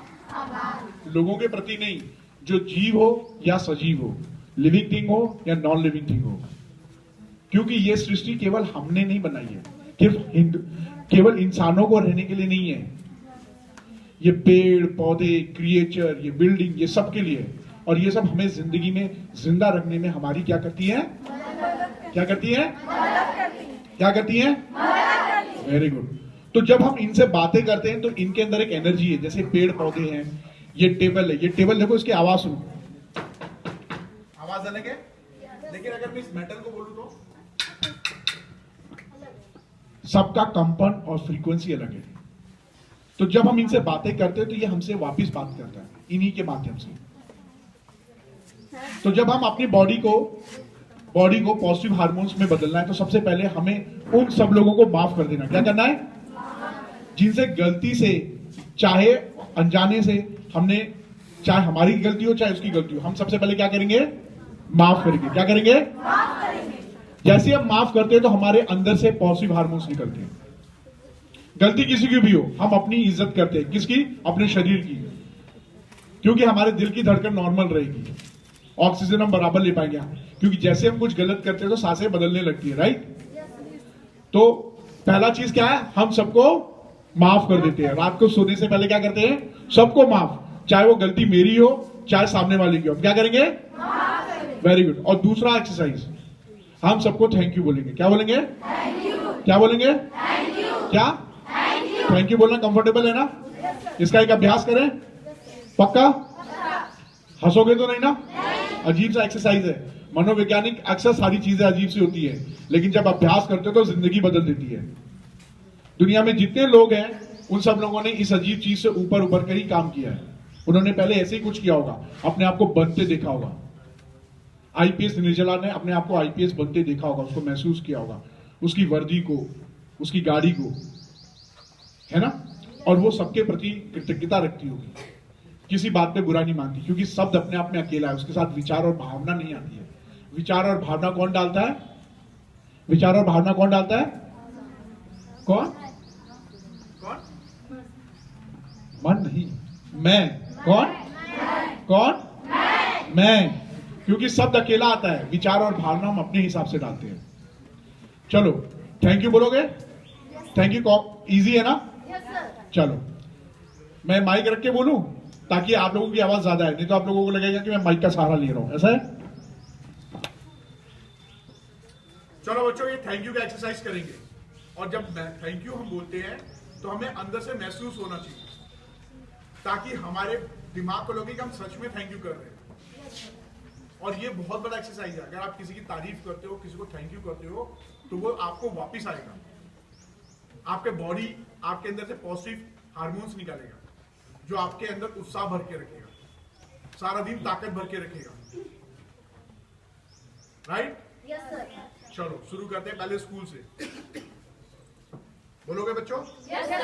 लोगों के प्रति नहीं, जो जीव हो या सजीव हो, लिविंग थिंग हो या नॉन लिविंग थिंग हो। क्योंकि ये सृष्टि केवल हमने नहीं बनाई है, केवल इंसानों को रहने के लिए नहीं है। ये पेड़ पौधे, क्रिएचर, ये बिल्डिंग, ये सब के लिए है। और ये सब हमें जिंदगी में जिंदा रखने में हमारी क्या करती है? क्या करती है? क्या करती है? Very good. तो जब हम इनसे बातें करते हैं तो इनके अंदर एक एनर्जी है। जैसे पेड़ पौधे हैं, ये टेबल है, ये टेबल देखो, इसकी आवाज सुनो। आवाज अलग है, लेकिन अगर मैं इस मेटल को बोलूं तो सबका कंपन और फ्रीक्वेंसी अलग है। तो जब हम इनसे बातें करते हैं तो ये हमसे वापस बात करता है इन्हीं के माध्यम से। तो जब हम अपनी बॉडी को पॉजिटिव हार्मोन्स में बदलना है तो सबसे पहले हमें उन सब लोगों को माफ कर देना। क्या करना है? जिनसे गलती से, चाहे अनजाने से, हमने, चाहे हमारी गलती हो चाहे उसकी गलती हो, हम सबसे पहले क्या करेंगे? माफ करेंगे। क्या करेंगे? जैसे हम माफ करते हैं तो हमारे अंदर से पॉजिटिव हार्मोन्स निकलते हैं। गलती किसी की भी हो, हम अपनी इज्जत करते हैं। किसकी? अपने शरीर की। क्योंकि हमारे दिल की धड़कन नॉर्मल रहेगी, ऑक्सीजन हम बराबर ले पाएंगे। क्योंकि जैसे हम कुछ गलत करते हैं तो सांसें बदलने लगती है, राइट? तो पहला चीज क्या है? हम सबको माफ कर देते हैं। रात को सोने से पहले क्या करते हैं? सबको माफ, चाहे वो गलती मेरी हो चाहे सामने वाले की हो। क्या करेंगे? Very good. और दूसरा एक्सरसाइज, हम सबको थैंक यू बोलेंगे। क्या बोलेंगे? क्या बोलेंगे? क्या? थैंक यू बोलना कंफर्टेबल है ना? इसका एक अभ्यास करें। पक्का? हंसोगे तो नहीं ना? अजीब सा एक्सरसाइज है। मनोवैज्ञानिक अक्सर सारी चीजें अजीब सी होती है, लेकिन जब अभ्यास करते हो तो जिंदगी बदल देती है। दुनिया में जितने लोग हैं उन सब लोगों ने इस अजीब चीज से ऊपर कर ही काम किया है। उन्होंने पहले ऐसे ही कुछ किया होगा, अपने आप को बनते देखा होगा। आईपीएस निर्जला ने अपने आप को आईपीएस बनते देखा होगा, उसको महसूस किया होगा, उसकी वर्दी को, उसकी गाड़ी को, है ना? और वो सबके प्रति कृतज्ञता रखती होगी, किसी बात पे बुरा नहीं मानती, क्योंकि शब्द अपने आप में अकेला है, उसके साथ विचार और भावना नहीं आती है। विचार और भावना कौन डालता है? विचार और भावना कौन डालता है? कौन? मन नहीं, मैं। कौन? मैं। क्योंकि शब्द अकेला आता है, विचार और भावना हम अपने हिसाब से डालते हैं। चलो, थैंक यू बोलोगे? थैंक यू इजी है ना? चलो, मैं माइक रख के बोलूं ताकि आप लोगों की आवाज ज्यादा है, नहीं तो आप लोगों को लगेगा कि मैं माइक का सहारा ले रहा हूं। ऐसा है? चलो बच्चों, ये थैंक यू का एक्सरसाइज करेंगे। और जब थैंक यू हम बोलते हैं तो हमें अंदर से महसूस होना चाहिए, ताकि हमारे दिमाग को लगे कि हम सच में थैंक यू कर रहे हैं। और ये बहुत बड़ा एक्सरसाइज है। अगर आप किसी की तारीफ करते हो, किसी को थैंक यू करते हो, तो वो आपको वापस आएगा। आपके बॉडी, आपके अंदर से पॉजिटिव हार्मोन्स निकालेगा जो आपके अंदर उत्साह भर के रखेगा। सारा दिन ताकत भर के रखेगा। राइट? Yes sir. चलो शुरू करते हैं पहले स्कूल से। बोलोगे बच्चों? Yes sir.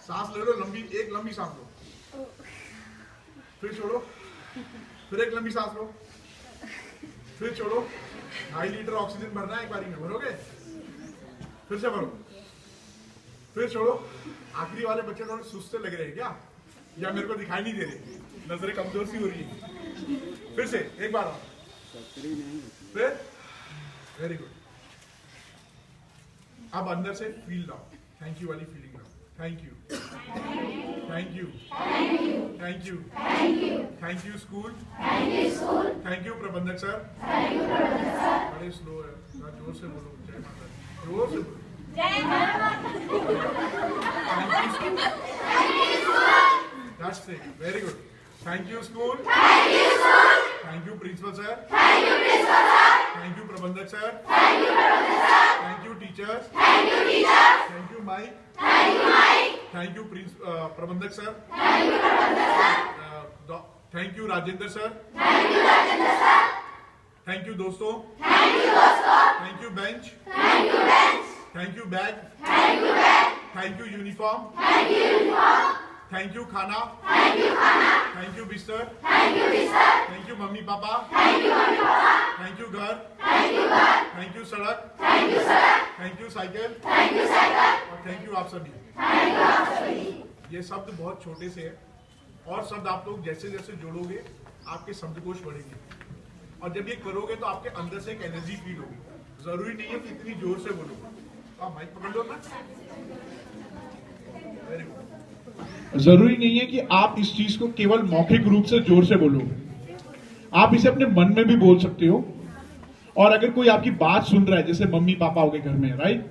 सांस ले लो लंबी, एक लंबी सांस लो, फिर छोड़ो, फिर एक लंबी सांस लो, फिर छोड़ो। 2.5 लीटर ऑक्सीजन भरना है एक बारी में, भरोगे? फिर से भरो, फिर छोड़ो। आखिरी वाले बच्चे थोड़े सुस्त लग रहे हैं क्या, या मेरे को दिखाई नहीं दे रहे, नजरें कमजोर सी हो रही है? फिर से एक बार और, फिर वेरी गुड। अब अंदर से फील लाओ, थैंक यू वाली फीलिंग लाओ। Thank you, thank you, thank you, thank you school, thank you प्रबंधक सर। बड़े स्लो है, थोड़ा जोर से बोलो, जय माता दी, जोर से बोलो। That's it. Very good. Thank you school. Thank you principal sir. Thank you प्रबंधक sir. Thank you teachers. Thank you Mike. Thank you प्रबंधक sir. Thank you Rajendra sir. Thank you दोस्तों. Thank you bench. Thank you bag. Thank you uniform. Thank you खाना. Thank you बिस्तर. Thank you mummy papa. Thank you घर. Thank you सड़क. Thank you cycle. और थैंक यू आप सभी। ये शब्द बहुत छोटे से है, और शब्द आप लोग जैसे जैसे जोड़ोगे आपके शब्दकोश बढ़ेंगे, और जब ये करोगे तो आपके अंदर से एक एनर्जी फील होगी। जरूरी नहीं है कि इतनी जोर से बोलो। आप माइक पकड़ लो ना। Very good. जरूरी नहीं है कि आप इस चीज को केवल मौखिक रूप से जोर से बोलो, आप इसे अपने मन में भी बोल सकते हो। और अगर कोई आपकी बात सुन रहा है, जैसे मम्मी पापा हो गए घर में, राइट,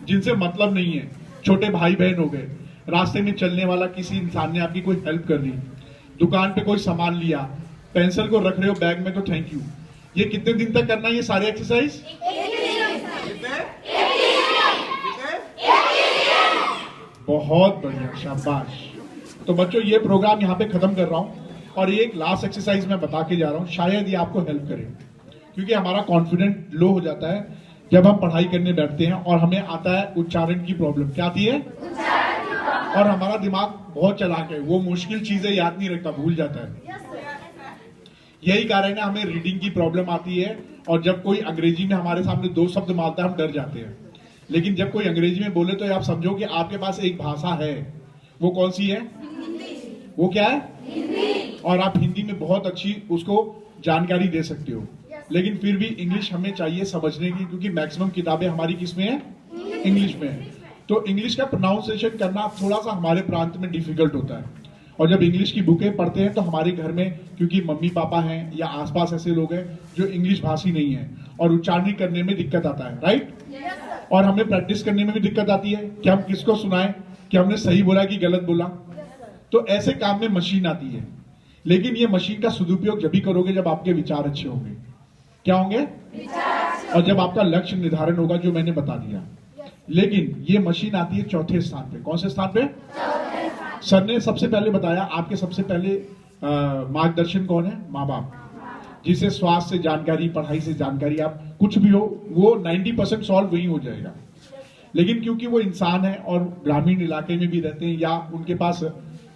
जिनसे मतलब नहीं है, छोटे भाई बहन हो गए, रास्ते में चलने वाला किसी इंसान ने आपकी कोई हेल्प कर दी, दुकान पे कोई सामान लिया, पेंसिल को रख रहे हो बैग में तो थैंक यू। ये कितने दिन तक करना है ये सारे एक्सरसाइज? बहुत बढ़िया, शाबाश। तो बच्चों ये प्रोग्राम यहाँ पे खत्म कर रहा हूँ, और ये एक लास्ट एक्सरसाइज मैं बता के जा रहा हूँ, शायद ये आपको हेल्प करे, क्योंकि हमारा कॉन्फिडेंट लो हो जाता है जब हम पढ़ाई करने बैठते हैं और हमें आता है उच्चारण की प्रॉब्लम। क्या आती है? और हमारा दिमाग बहुत चालाक है, वो मुश्किल चीजें याद नहीं रखता, भूल जाता है। यही कारण है हमें रीडिंग की प्रॉब्लम आती है, और जब कोई अंग्रेजी में हमारे सामने 2 शब्द मारता है हम डर जाते हैं। लेकिन जब कोई अंग्रेजी में बोले तो आप समझो कि आपके पास एक भाषा है। वो कौन सी है? वो क्या है? हिंदी। और आप हिंदी में बहुत अच्छी उसको जानकारी दे सकते हो। लेकिन फिर भी इंग्लिश हमें चाहिए समझने की, क्योंकि मैक्सिमम किताबें हमारी किस में है? इंग्लिश में है। तो इंग्लिश का प्रोनाउंसिएशन करना थोड़ा सा हमारे प्रांत में डिफिकल्ट होता है, और जब इंग्लिश की बुकें पढ़ते हैं तो हमारे घर में, क्योंकि मम्मी पापा हैं या आसपास ऐसे लोग हैं जो इंग्लिश भाषी नहीं है, और उच्चारण करने में दिक्कत आता है, राइट? और हमें प्रैक्टिस करने में भी दिक्कत आती है कि हम किसको सुनाएं कि हमने सही बोला कि गलत बोला। तो ऐसे काम में मशीन आती है, लेकिन ये मशीन का सदुपयोग जब भी करोगे जब आपके विचार अच्छे होंगे। क्या होंगे? और जब आपका लक्ष्य निर्धारण होगा, जो मैंने बता दिया। लेकिन ये मशीन आती है चौथे स्थान पे। कौन से स्थान पे? सर ने सबसे पहले बताया, आपके सबसे पहले मार्गदर्शन कौन है? माँ बाप, जिसे स्वास्थ्य से जानकारी, पढ़ाई से जानकारी, आप कुछ भी हो वो 90% सॉल्व वही हो जाएगा। लेकिन क्योंकि वो इंसान है और ग्रामीण इलाके में भी रहते हैं, या उनके पास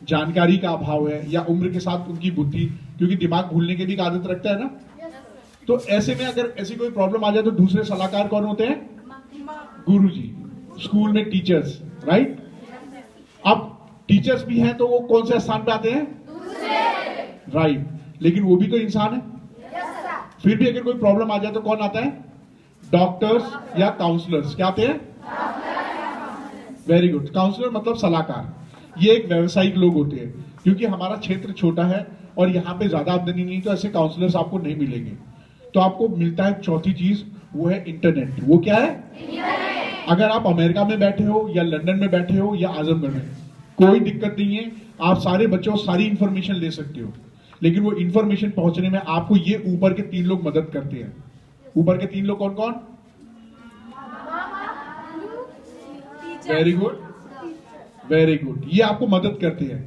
जानकारी का अभाव है, या उम्र के साथ उनकी बुद्धि, क्योंकि दिमाग भूलने की भी एक आदत रखता है ना, तो ऐसे में अगर ऐसी कोई प्रॉब्लम आ जाए तो दूसरे सलाहकार कौन होते हैं? गुरुजी, स्कूल में टीचर्स, राइट? अब टीचर्स भी हैं तो वो कौन से स्थान पे आते हैं? राइट, लेकिन वो भी तो इंसान है। फिर भी अगर कोई प्रॉब्लम आ जाए तो कौन आता है? डॉक्टर्स या काउंसलर्स। क्या आते हैं? Very good. काउंसलर मतलब सलाहकार। ये एक व्यवसायिक लोग होते हैं, क्योंकि हमारा क्षेत्र छोटा है और यहाँ पे ज्यादा आमदनी नहीं, तो ऐसे काउंसलर्स आपको नहीं मिलेंगे। तो आपको मिलता है चौथी चीज, वो है इंटरनेट। वो क्या है? अगर आप अमेरिका में बैठे हो या लंदन में बैठे हो या आजमगढ़ में, कोई दिक्कत नहीं है, आप सारे बच्चों सारी इंफॉर्मेशन ले सकते हो। लेकिन वो इंफॉर्मेशन पहुंचने में आपको ये ऊपर के 3 लोग मदद करते हैं। ऊपर के 3 लोग कौन कौन? Very good, very good. ये आपको मदद करते हैं।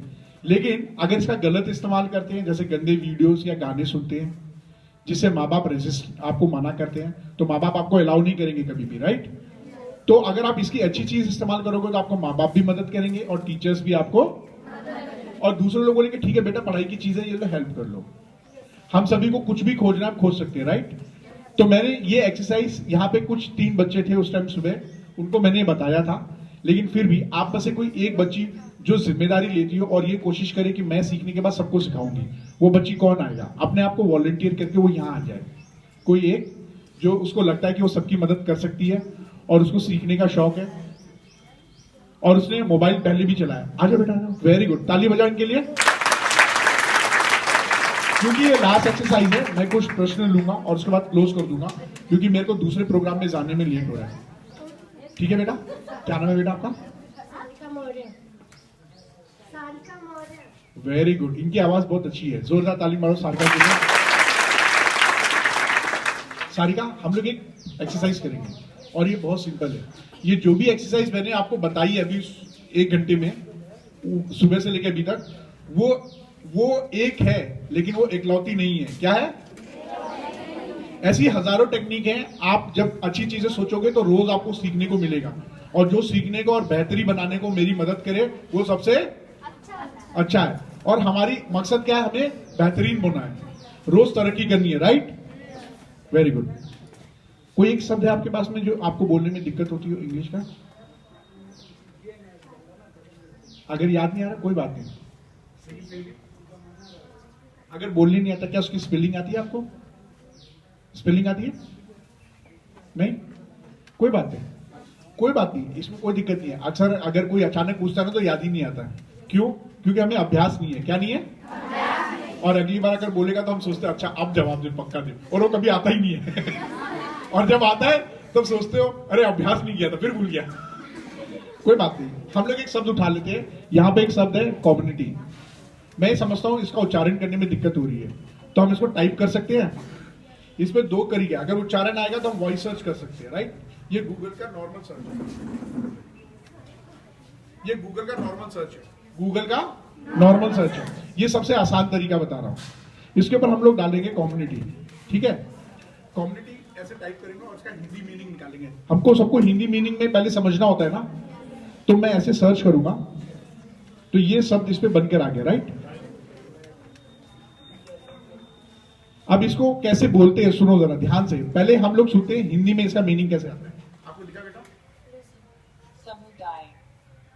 लेकिन अगर इसका गलत इस्तेमाल करते हैं, जैसे गंदे वीडियोस या गाने सुनते हैं जिससे माँ बाप रेजिस्ट आपको मना करते हैं, तो माँ बाप आपको अलाउ नहीं करेंगे कभी भी, राइट? तो अगर आप इसकी अच्छी चीज इस्तेमाल करोगे तो आपको माँ बाप भी मदद करेंगे और टीचर्स भी आपको, और दूसरे लोग बोलेंगे ठीक है बेटा पढ़ाई की चीज है, ये लो हेल्प कर लो। हम सभी को कुछ भी खोजना आप खोज सकते हैं, राइट? तो मैंने ये एक्सरसाइज यहाँ पे कुछ 3 बच्चे थे उस टाइम सुबह, उनको मैंने बताया था, लेकिन फिर भी आप में से कोई एक बच्ची जो जिम्मेदारी लेती हो और ये कोशिश करे कि मैं सीखने के बाद सबको सिखाऊंगी, वो बच्ची कौन आएगा? अपने आप को वॉलंटियर करके वो यहाँ आ जाए। कोई एक जो उसको लगता है कि वो सबकी मदद कर सकती है और उसको सीखने का शौक है और उसने मोबाइल पहले भी चलाया। आ जाओ बेटा, वेरी गुड, ताली बजाओ इनके लिए। क्योंकि ये लास्ट एक्सरसाइज है, मैं कुछ प्रश्न लूंगा और उसके बाद क्लोज कर दूंगा क्योंकि मेरे को दूसरे प्रोग्राम में जाने में लेट हो रहा है। ठीक है बेटा, क्या नाम है बेटा आपका? सारिका मौर्य। सारिका मौर्य। वेरी गुड, इनकी आवाज बहुत अच्छी है, जोरदार ताली मारो सारिका के लिए। सारिका, हम लोग एक एक्सरसाइज करेंगे और ये बहुत सिंपल है। ये जो भी एक्सरसाइज मैंने आपको बताई है अभी 1 घंटे में, सुबह से लेकर अभी तक, वो एक है लेकिन वो एकलौती नहीं है। क्या है? ऐसी हजारों टेक्निक हैं। आप जब अच्छी चीजें सोचोगे तो रोज आपको सीखने को मिलेगा, और जो सीखने को और बेहतरी बनाने को मेरी मदद करे वो सबसे अच्छा है। और हमारी मकसद क्या है? हमें बेहतरीन होना है, रोज तरक्की करनी है, राइट? Very good. कोई एक शब्द है आपके पास में जो आपको बोलने में दिक्कत होती हो इंग्लिश का? अगर याद नहीं आ रहा कोई बात नहीं। अगर बोलने नहीं आता, क्या उसकी स्पेलिंग आती है आपको? स्पेलिंग आती है? नहीं, कोई बात नहीं, कोई बात नहीं, इसमें कोई दिक्कत नहीं है। अक्सर अगर कोई अचानक पूछता है ना तो याद ही नहीं आता है। क्यों? क्योंकि हमें अभ्यास नहीं है। क्या नहीं है? और अगली बार अगर बोलेगा तो हम सोचते हैं अच्छा अब जवाब दे, पक्का दे, और वो कभी आता ही नहीं है। और जब आता है तब सोचते हो अरे अभ्यास नहीं किया था, फिर भूल गया। कोई बात नहीं, हम लोग एक शब्द उठा लेते हैं। यहाँ पे एक शब्द है कम्युनिटी। मैं समझता हूँ इसका उच्चारण करने में दिक्कत हो रही है, तो हम इसको टाइप कर सकते हैं। इसमें 2 तरीके, अगर उच्चारण आएगा तो हम वॉइस सर्च कर सकते हैं, राइट? ये गूगल का नॉर्मल सर्च है, ये गूगल का नॉर्मल सर्च है, गूगल का नॉर्मल सर्च है। ये सबसे आसान तरीका बता रहा हूं। इसके ऊपर हम लोग डालेंगे कम्युनिटी, ठीक है? कम्युनिटी ऐसे टाइप करेंगे और इसका हिंदी मीनिंग निकालेंगे। हमको सबको हिंदी मीनिंग में पहले समझना होता है ना, तो मैं ऐसे सर्च करूंगा तो ये शब्द इस पे बनकर आ गया, राइट? अब इसको कैसे बोलते हैं सुनो जरा ध्यान से। पहले हम लोग सुनते हैं हिंदी में इसका मीनिंग कैसे आता है। आपको दिखा बेटा? समुदाय।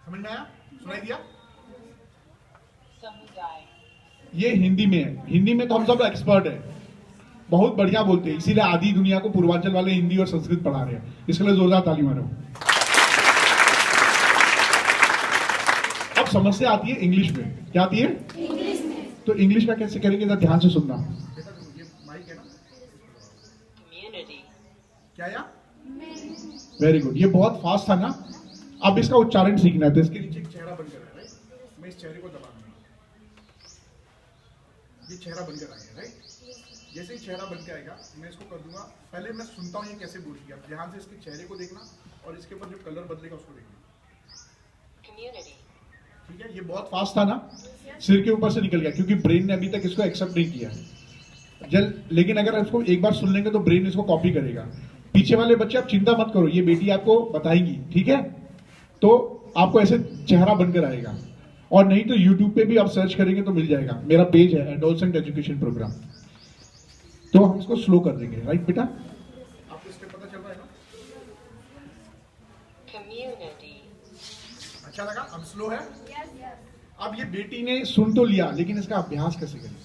समझ में आया? सुनाई दिया? समुदाय। ये हिंदी में है। हिंदी में तो हम सब एक्सपर्ट है, बहुत बढ़िया बोलते हैं, इसीलिए आधी दुनिया को पूर्वांचल वाले हिंदी और संस्कृत पढ़ा रहे हैं। इसके लिए जोरदार ताली मारो। अब समस्या आती है इंग्लिश में। क्या आती है? इंग्लिश में। तो इंग्लिश का कैसे करेंगे तो ध्यान से सुनना। कम्युनिटी। क्या या? वेरी गुड, ये बहुत फास्ट था ना। अब इसका उच्चारण सीखना है, तो इसके नीचे एक चेहरा बनकर है, राइट? मैं इस चेहरे को दबा दूंगा, ये चेहरा बनकर आएगा, राइट? जैसे ही चेहरा बनकर आएगा मैं इसको कर दूंगा। पहले मैं सुनता हूँ ये कैसे बोलती है, ध्यान से इसके चेहरे को देखना और इसके ऊपर जो कलर बदलेगा उसको देखना। कम्युनिटी। ठीक है, ये बहुत फास्ट था ना, सिर के ऊपर से निकल गया क्योंकि ब्रेन ने अभी तक इसको एक्सेप्ट नहीं किया। लेकिन अगर इसको एक बार सुन लेंगे तो ब्रेन इसको कॉपी करेगा। पीछे वाले बच्चे आप चिंता मत करो, ये बेटी आपको बताएंगी, ठीक है? तो आपको ऐसे चेहरा बनकर आएगा। और नहीं तो यूट्यूब पे भी आप सर्च करेंगे तो मिल जाएगा, मेरा पेज है एडोलसेंट एजुकेशन प्रोग्राम। तो हम इसको स्लो कर देंगे, राइट बेटा? आपको इससे पता चल रहा है ना? कम्युनिटी। अच्छा लगा? अब स्लो है। अब ये बेटी ने सुन तो लिया, लेकिन इसका अभ्यास कैसे करें?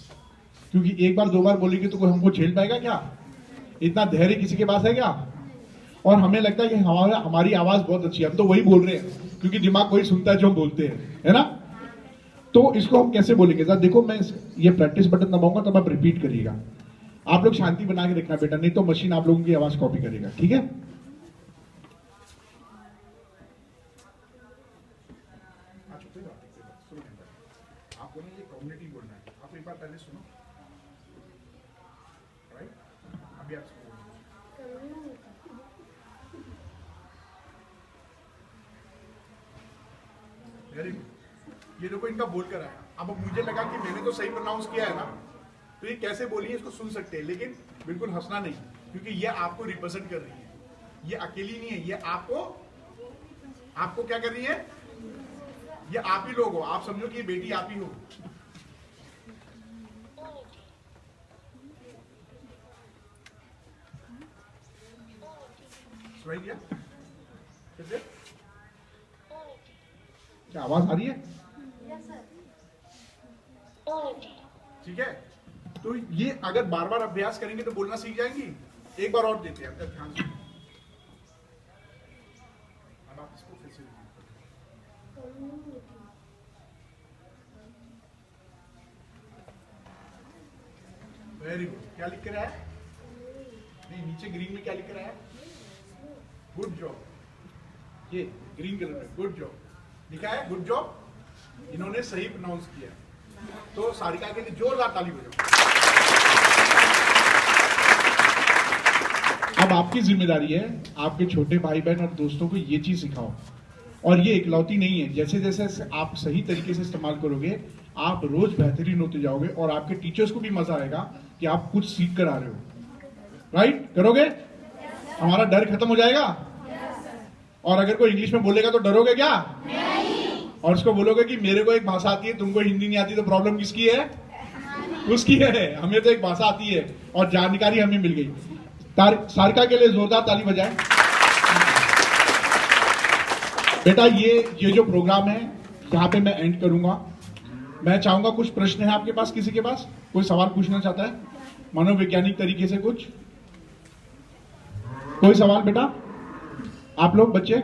क्योंकि एक बार 2 बार बोलेगी तो कोई हमको झेल पाएगा क्या? इतना धैर्य किसी के पास है क्या? और हमें लगता है कि हमारी आवाज बहुत अच्छी है, हम तो वही बोल रहे हैं क्योंकि दिमाग वही सुनता है जो हम बोलते हैं, है ना? तो इसको हम कैसे बोलेंगे? जरा देखो, मैं ये प्रैक्टिस बटन दबाऊंगा तब आप रिपीट करिएगा। आप लोग शांति बना के रखना बेटा, नहीं तो मशीन आप लोगों की आवाज कॉपी करेगा, ठीक है? आपको ये कम्युनिटी बोलना है, आप एक बार पहले सुनो, राइट? अभी आप वेरी गुड। ये देखो इनका बोल कर आया। अब मुझे लगा कि मैंने तो सही प्रोनाउंस किया है ना, तो ये कैसे बोली है इसको सुन सकते हैं, लेकिन बिल्कुल हंसना नहीं, क्योंकि ये आपको रिप्रेजेंट कर रही है। ये अकेली नहीं है, ये आपको क्या कर रही है, ये आप ही लोग हो। आप समझो कि ये बेटी आप ही हो। सुनाई दिया कैसे? क्या आवाज आ रही है? Yes sir. ठीक है, तो ये अगर बार बार अभ्यास करेंगे तो बोलना सीख जाएंगी। एक बार और देते हैं, अब ध्यान से। अब आप इसको फिर से वेरी गुड। क्या लिख कर आया? नहीं, नीचे ग्रीन में क्या लिख कर आया? Good job. ये ग्रीन कलर में गुड जॉब लिखा है, गुड जॉब। इन्होंने सही प्रोनाउंस किया, तो सारिका के लिए जोरदार ताली बजाओ। अब आपकी जिम्मेदारी है आपके छोटे भाई बहन और दोस्तों को ये चीज सिखाओ, और ये इकलौती नहीं है। जैसे जैसे आप सही तरीके से इस्तेमाल करोगे, आप रोज बेहतरीन होते जाओगे और आपके टीचर्स को भी मजा आएगा कि आप कुछ सीख कर आ रहे हो। राइट? करोगे? हमारा डर खत्म हो जाएगा। और अगर कोई इंग्लिश में बोलेगा तो डरोगे क्या? और उसको बोलोगे कि मेरे को एक भाषा आती है, तुमको हिंदी नहीं आती, तो प्रॉब्लम किसकी है? उसकी है। हमें तो एक भाषा आती है और जानकारी हमें मिल गई। सारिका के लिए जोरदार ताली बजाएं। बेटा ये जो प्रोग्राम है यहाँ पे मैं एंड करूंगा। मैं चाहूंगा कुछ प्रश्न है आपके पास, किसी के पास कोई सवाल पूछना चाहता है मनोवैज्ञानिक तरीके से? कुछ कोई सवाल बेटा? आप लोग बच्चे,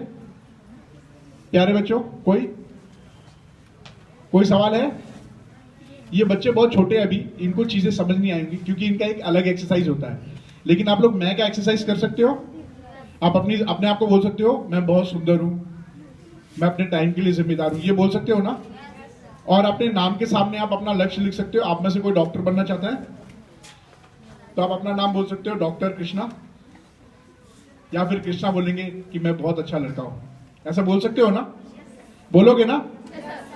प्यारे बच्चों, कोई सवाल है? ये बच्चे बहुत छोटे हैं अभी, इनको चीजें समझ नहीं आएंगी क्योंकि इनका एक अलग एक्सरसाइज होता है। लेकिन आप लोग मैं क्या एक्सरसाइज कर सकते हो? आप अपने आप को बोल सकते हो, मैं बहुत सुंदर हूं, मैं अपने टाइम के लिए जिम्मेदार हूं, ये बोल सकते हो ना? और अपने नाम के सामने आप अपना लक्ष्य लिख सकते हो। आप में से कोई डॉक्टर बनना चाहता है तो आप अपना नाम बोल सकते हो, डॉक्टर कृष्णा, या फिर कृष्णा बोलेंगे कि मैं बहुत अच्छा लड़का हूं। ऐसा बोल सकते हो ना? बोलोगे ना?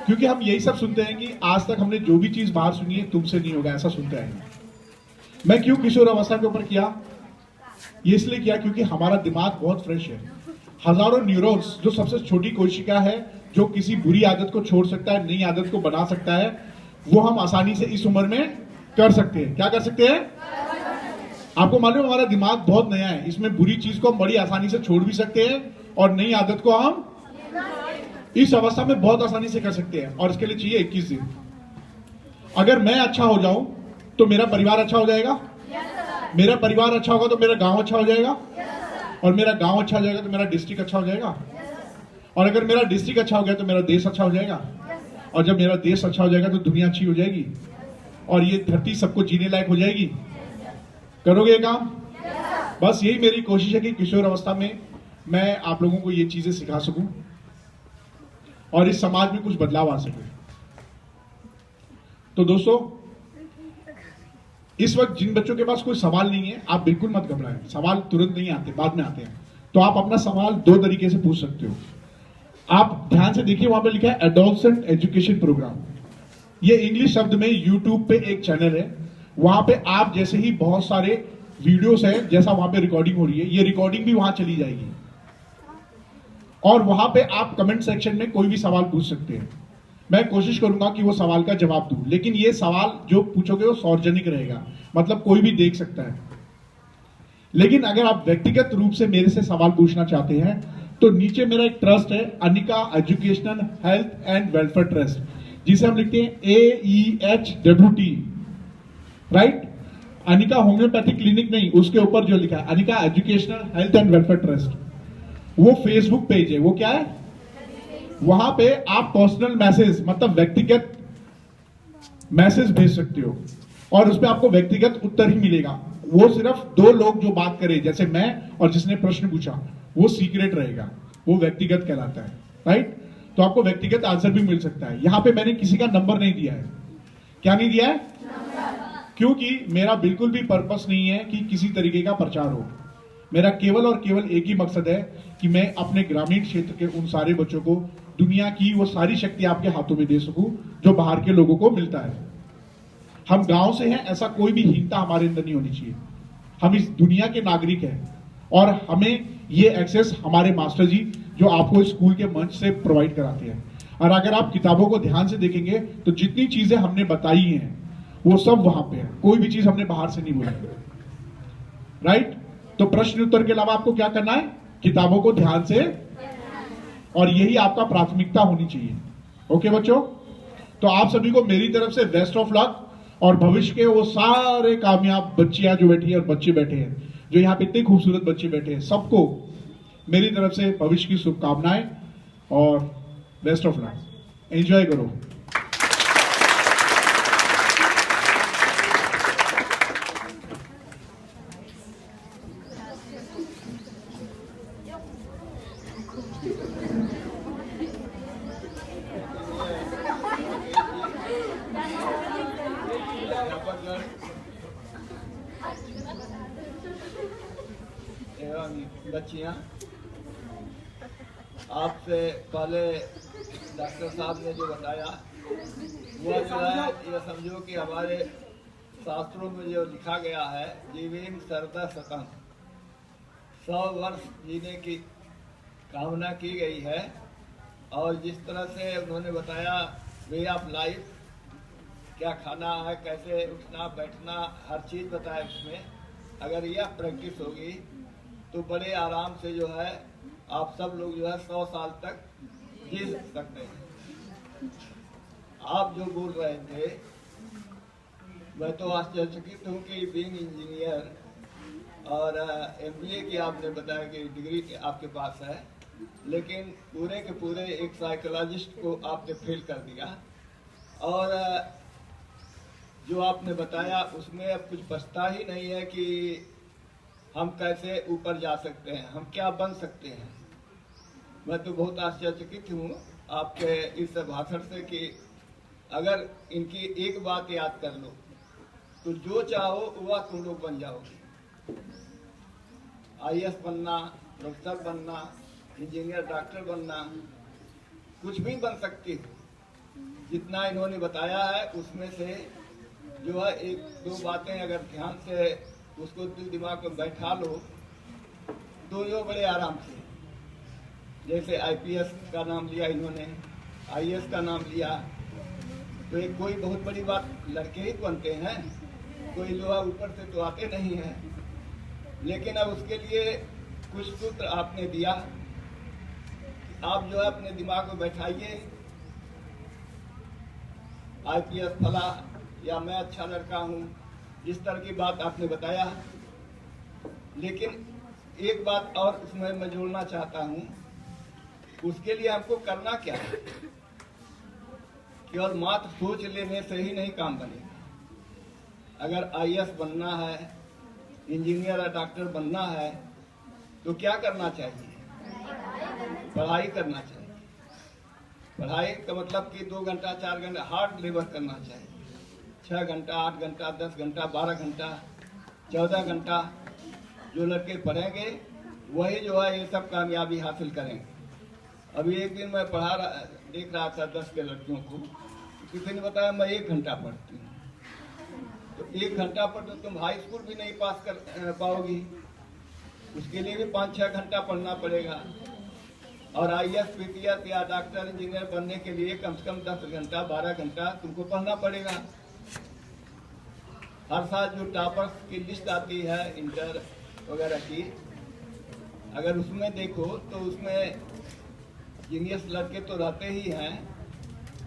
क्योंकि हम यही सब सुनते हैं कि आज तक हमने जो भी चीज बाहर सुनी है तुमसे नहीं होगा, ऐसा सुनते आए। मैं क्यों किशोर अवस्था के ऊपर किया? ये इसलिए किया क्योंकि हमारा दिमाग बहुत फ्रेश है। हजारों न्यूरॉन्स, जो सबसे छोटी कोशिका है जो किसी बुरी आदत को छोड़ सकता है, नई आदत को बना सकता है, वो हम आसानी से इस उम्र में कर सकते हैं। क्या कर सकते हैं? आपको मालूम हमारा दिमाग बहुत नया है, इसमें बुरी चीज को हम बड़ी आसानी से छोड़ भी सकते हैं और नई आदत को हम इस अवस्था में बहुत आसानी से कर सकते हैं। और इसके लिए चाहिए 21 दिन। अगर मैं अच्छा हो जाऊं तो मेरा परिवार अच्छा हो जाएगा, मेरा परिवार अच्छा होगा तो मेरा गांव अच्छा हो जाएगा, और मेरा गांव अच्छा हो जाएगा तो मेरा डिस्ट्रिक्ट अच्छा हो जाएगा, और अगर मेरा डिस्ट्रिक्ट अच्छा हो गया तो मेरा देश अच्छा हो जाएगा, और जब मेरा देश अच्छा हो जाएगा तो दुनिया अच्छी हो जाएगी, और ये धरती सबको जीने लायक हो जाएगी। करोगे ये काम? बस यही मेरी कोशिश है कि किशोर अवस्था में मैं आप लोगों को ये चीजें सिखा सकूं और इस समाज में कुछ बदलाव आ सके। तो दोस्तों, इस वक्त जिन बच्चों के पास कोई सवाल नहीं है, आप बिल्कुल मत घबराएं। सवाल तुरंत नहीं आते, बाद में आते हैं। तो आप अपना सवाल 2 तरीके से पूछ सकते हो। आप ध्यान से देखिए, वहां पे लिखा है एडोलसेंट एजुकेशन प्रोग्राम। ये इंग्लिश शब्द में यूट्यूब पे एक चैनल है, वहां पे आप जैसे ही बहुत सारे वीडियोस है, जैसा वहां पे रिकॉर्डिंग हो रही है, ये रिकॉर्डिंग भी वहां चली जाएगी, और वहां पे आप कमेंट सेक्शन में कोई भी सवाल पूछ सकते हैं। मैं कोशिश करूंगा कि वो सवाल का जवाब दूं, लेकिन ये सवाल जो पूछोगे वो सार्वजनिक रहेगा, मतलब कोई भी देख सकता है। लेकिन अगर आप व्यक्तिगत रूप से मेरे से सवाल पूछना चाहते हैं तो नीचे मेरा एक ट्रस्ट है, Anika educational health and welfare trust, जिसे हम लिखते हैं AEHWT, right? Anika homeopathic clinic नहीं, उसके ऊपर जो लिखा है Anika educational health and welfare trust, वो फेसबुक पेज है। वो क्या है? वहां पे आप पर्सनल मैसेज, मतलब व्यक्तिगत मैसेज भेज सकते हो, और उसपे आपको व्यक्तिगत उत्तर ही मिलेगा। वो सिर्फ 2 लोग जो बात करें, जैसे मैं और जिसने प्रश्न पूछा, वो सीक्रेट रहेगा, वो व्यक्तिगत कहलाता है, राइट? तो आपको व्यक्तिगत आंसर भी मिल सकता है। यहां पे मैंने किसी का नंबर नहीं दिया है। क्या नहीं दिया है? क्योंकि मेरा बिल्कुल भी पर्पस नहीं है कि किसी तरीके का प्रचार हो। मेरा केवल और केवल एक ही मकसद है कि मैं अपने ग्रामीण क्षेत्र के उन सारे बच्चों को दुनिया की वो सारी शक्ति आपके हाथों में दे सकूं जो बाहर के लोगों को मिलता है। हम गांव से हैं, ऐसा कोई भी हीनता हमारे अंदर नहीं होनी चाहिए। हम इस दुनिया के नागरिक हैं और हमें ये एक्सेस हमारे मास्टर जी जो आपको स्कूल के मंच से प्रोवाइड कराते हैं। और अगर आप किताबों को ध्यान से देखेंगे तो जितनी चीजें हमने बताई हैं वो सब वहां पे है, कोई भी चीज हमने बाहर से नहीं बोली, राइट। तो प्रश्न उत्तर के अलावा आपको क्या करना है, किताबों को ध्यान से, और यही आपका प्राथमिकता होनी चाहिए। ओके बच्चों, तो आप सभी को मेरी तरफ से बेस्ट ऑफ लक, और भविष्य के वो सारे कामयाब बच्चियां जो बैठी है और बच्चे बैठे हैं, जो यहाँ पे इतने खूबसूरत बच्चे बैठे हैं, सबको मेरी तरफ से भविष्य की शुभकामनाएं और बेस्ट ऑफ लक। एंजॉय करो। एवं बच्चियां, आपसे पहले डॉक्टर साहब ने जो बताया वो जो है, ये समझो कि हमारे शास्त्रों में जो लिखा गया है, जीवेम सरदा सतम, 100 वर्ष जीने की कामना की गई है। और जिस तरह से उन्होंने बताया वे ऑफ लाइफ, क्या खाना है, कैसे उठना बैठना, हर चीज़ बताया उसमें। अगर यह प्रैक्टिस होगी तो बड़े आराम से जो है आप सब लोग जो है 100 साल तक जी सकते हैं। आप जो बोल रहे थे, मैं तो आश्चर्यचकित हूँ कि बीइंग इंजीनियर और MBA की आपने बताया कि डिग्री आपके पास है, लेकिन पूरे के पूरे एक साइकोलॉजिस्ट को आपने फेल कर दिया। और जो आपने बताया उसमें अब कुछ बचता ही नहीं है कि हम कैसे ऊपर जा सकते हैं, हम क्या बन सकते हैं। मैं तो बहुत आश्चर्यचकित हूँ आपके इस भाषण से कि अगर इनकी एक बात याद कर लो तो जो चाहो वह तुम लोग बन जाओगे। IAS बनना, प्रोफेसर बनना, इंजीनियर, डॉक्टर बनना, कुछ भी बन सकती हो। जितना इन्होंने बताया है उसमें से जो है एक दो बातें अगर ध्यान से उसको दिल दिमाग में बैठा लो तो यो बड़े आराम से, जैसे IPS का नाम लिया इन्होंने, IAS का नाम लिया, तो एक कोई बहुत बड़ी बात, लड़के ही बनते हैं, कोई लोहा ऊपर से तो आते नहीं है। लेकिन अब उसके लिए कुछ सूत्र आपने दिया, आप जो है अपने दिमाग में बैठाइए, IPS फला या मैं अच्छा लड़का हूँ, इस तरह की बात आपने बताया। लेकिन एक बात और उसमें मैं जोड़ना चाहता हूँ, उसके लिए हमको करना क्या है। केवल मात्र सोच लेने से ही नहीं काम बनेगा। अगर IAS बनना है, इंजीनियर या डॉक्टर बनना है तो क्या करना चाहिए, पढ़ाई करना चाहिए। पढ़ाई का मतलब कि 2 घंटा 4 घंटा हार्ड लेबर करना चाहिए, 6 घंटा 8 घंटा 10 घंटा 12 घंटा 14 घंटा जो लड़के पढ़ेंगे वही जो है ये सब कामयाबी हासिल करेंगे। अभी एक दिन मैं देख रहा था 10 के लड़कियों को, किसी ने बताया मैं 1 घंटा पढ़ती हूँ। तो 1 घंटा पर तो तुम हाई स्कूल भी नहीं पास कर पाओगी, उसके लिए भी 5-6 घंटा पढ़ना पड़ेगा। और IAS PTS या डॉक्टर इंजीनियर बनने के लिए कम से कम 10 घंटा 12 घंटा तुमको पढ़ना पड़ेगा। हर साल जो टॉपर्स की लिस्ट आती है इंटर वगैरह की, अगर उसमें देखो तो उसमें जीनियस लड़के तो रहते ही हैं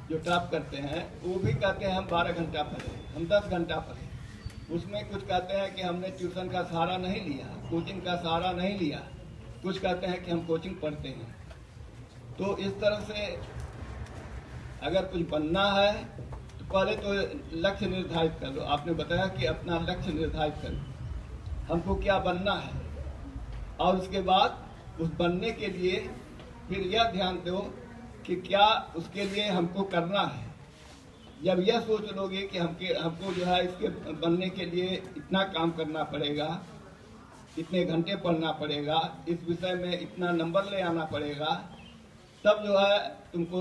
जो टॉप करते हैं, वो भी कहते हैं हम 12 घंटा पढ़े, हम 10 घंटा पढ़े। उसमें कुछ कहते हैं कि हमने ट्यूशन का सहारा नहीं लिया, कोचिंग का सहारा नहीं लिया, कुछ कहते हैं कि हम कोचिंग पढ़ते हैं। तो इस तरह से अगर कुछ बनना है तो पहले तो लक्ष्य निर्धारित कर लो। आपने बताया कि अपना लक्ष्य निर्धारित कर लो, हमको क्या बनना है, और उसके बाद उस बनने के लिए फिर यह ध्यान दो कि क्या उसके लिए हमको करना है। जब यह सोच लोगे कि हमको जो है इसके बनने के लिए इतना काम करना पड़ेगा, इतने घंटे पढ़ना पड़ेगा, इस विषय में इतना नंबर ले आना पड़ेगा, तब जो है तुमको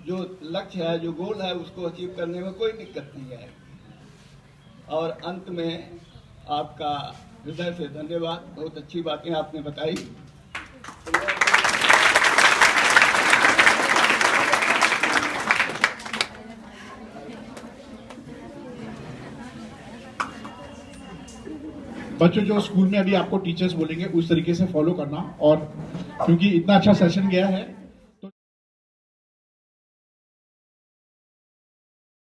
जो लक्ष्य है, जो गोल है, उसको अचीव करने में कोई दिक्कत नहीं आएगी। और अंत में आपका हृदय से धन्यवाद, बहुत अच्छी बातें आपने बताई। बच्चों, जो स्कूल में अभी आपको टीचर्स बोलेंगे उस तरीके से फॉलो करना, और क्योंकि इतना अच्छा सेशन गया है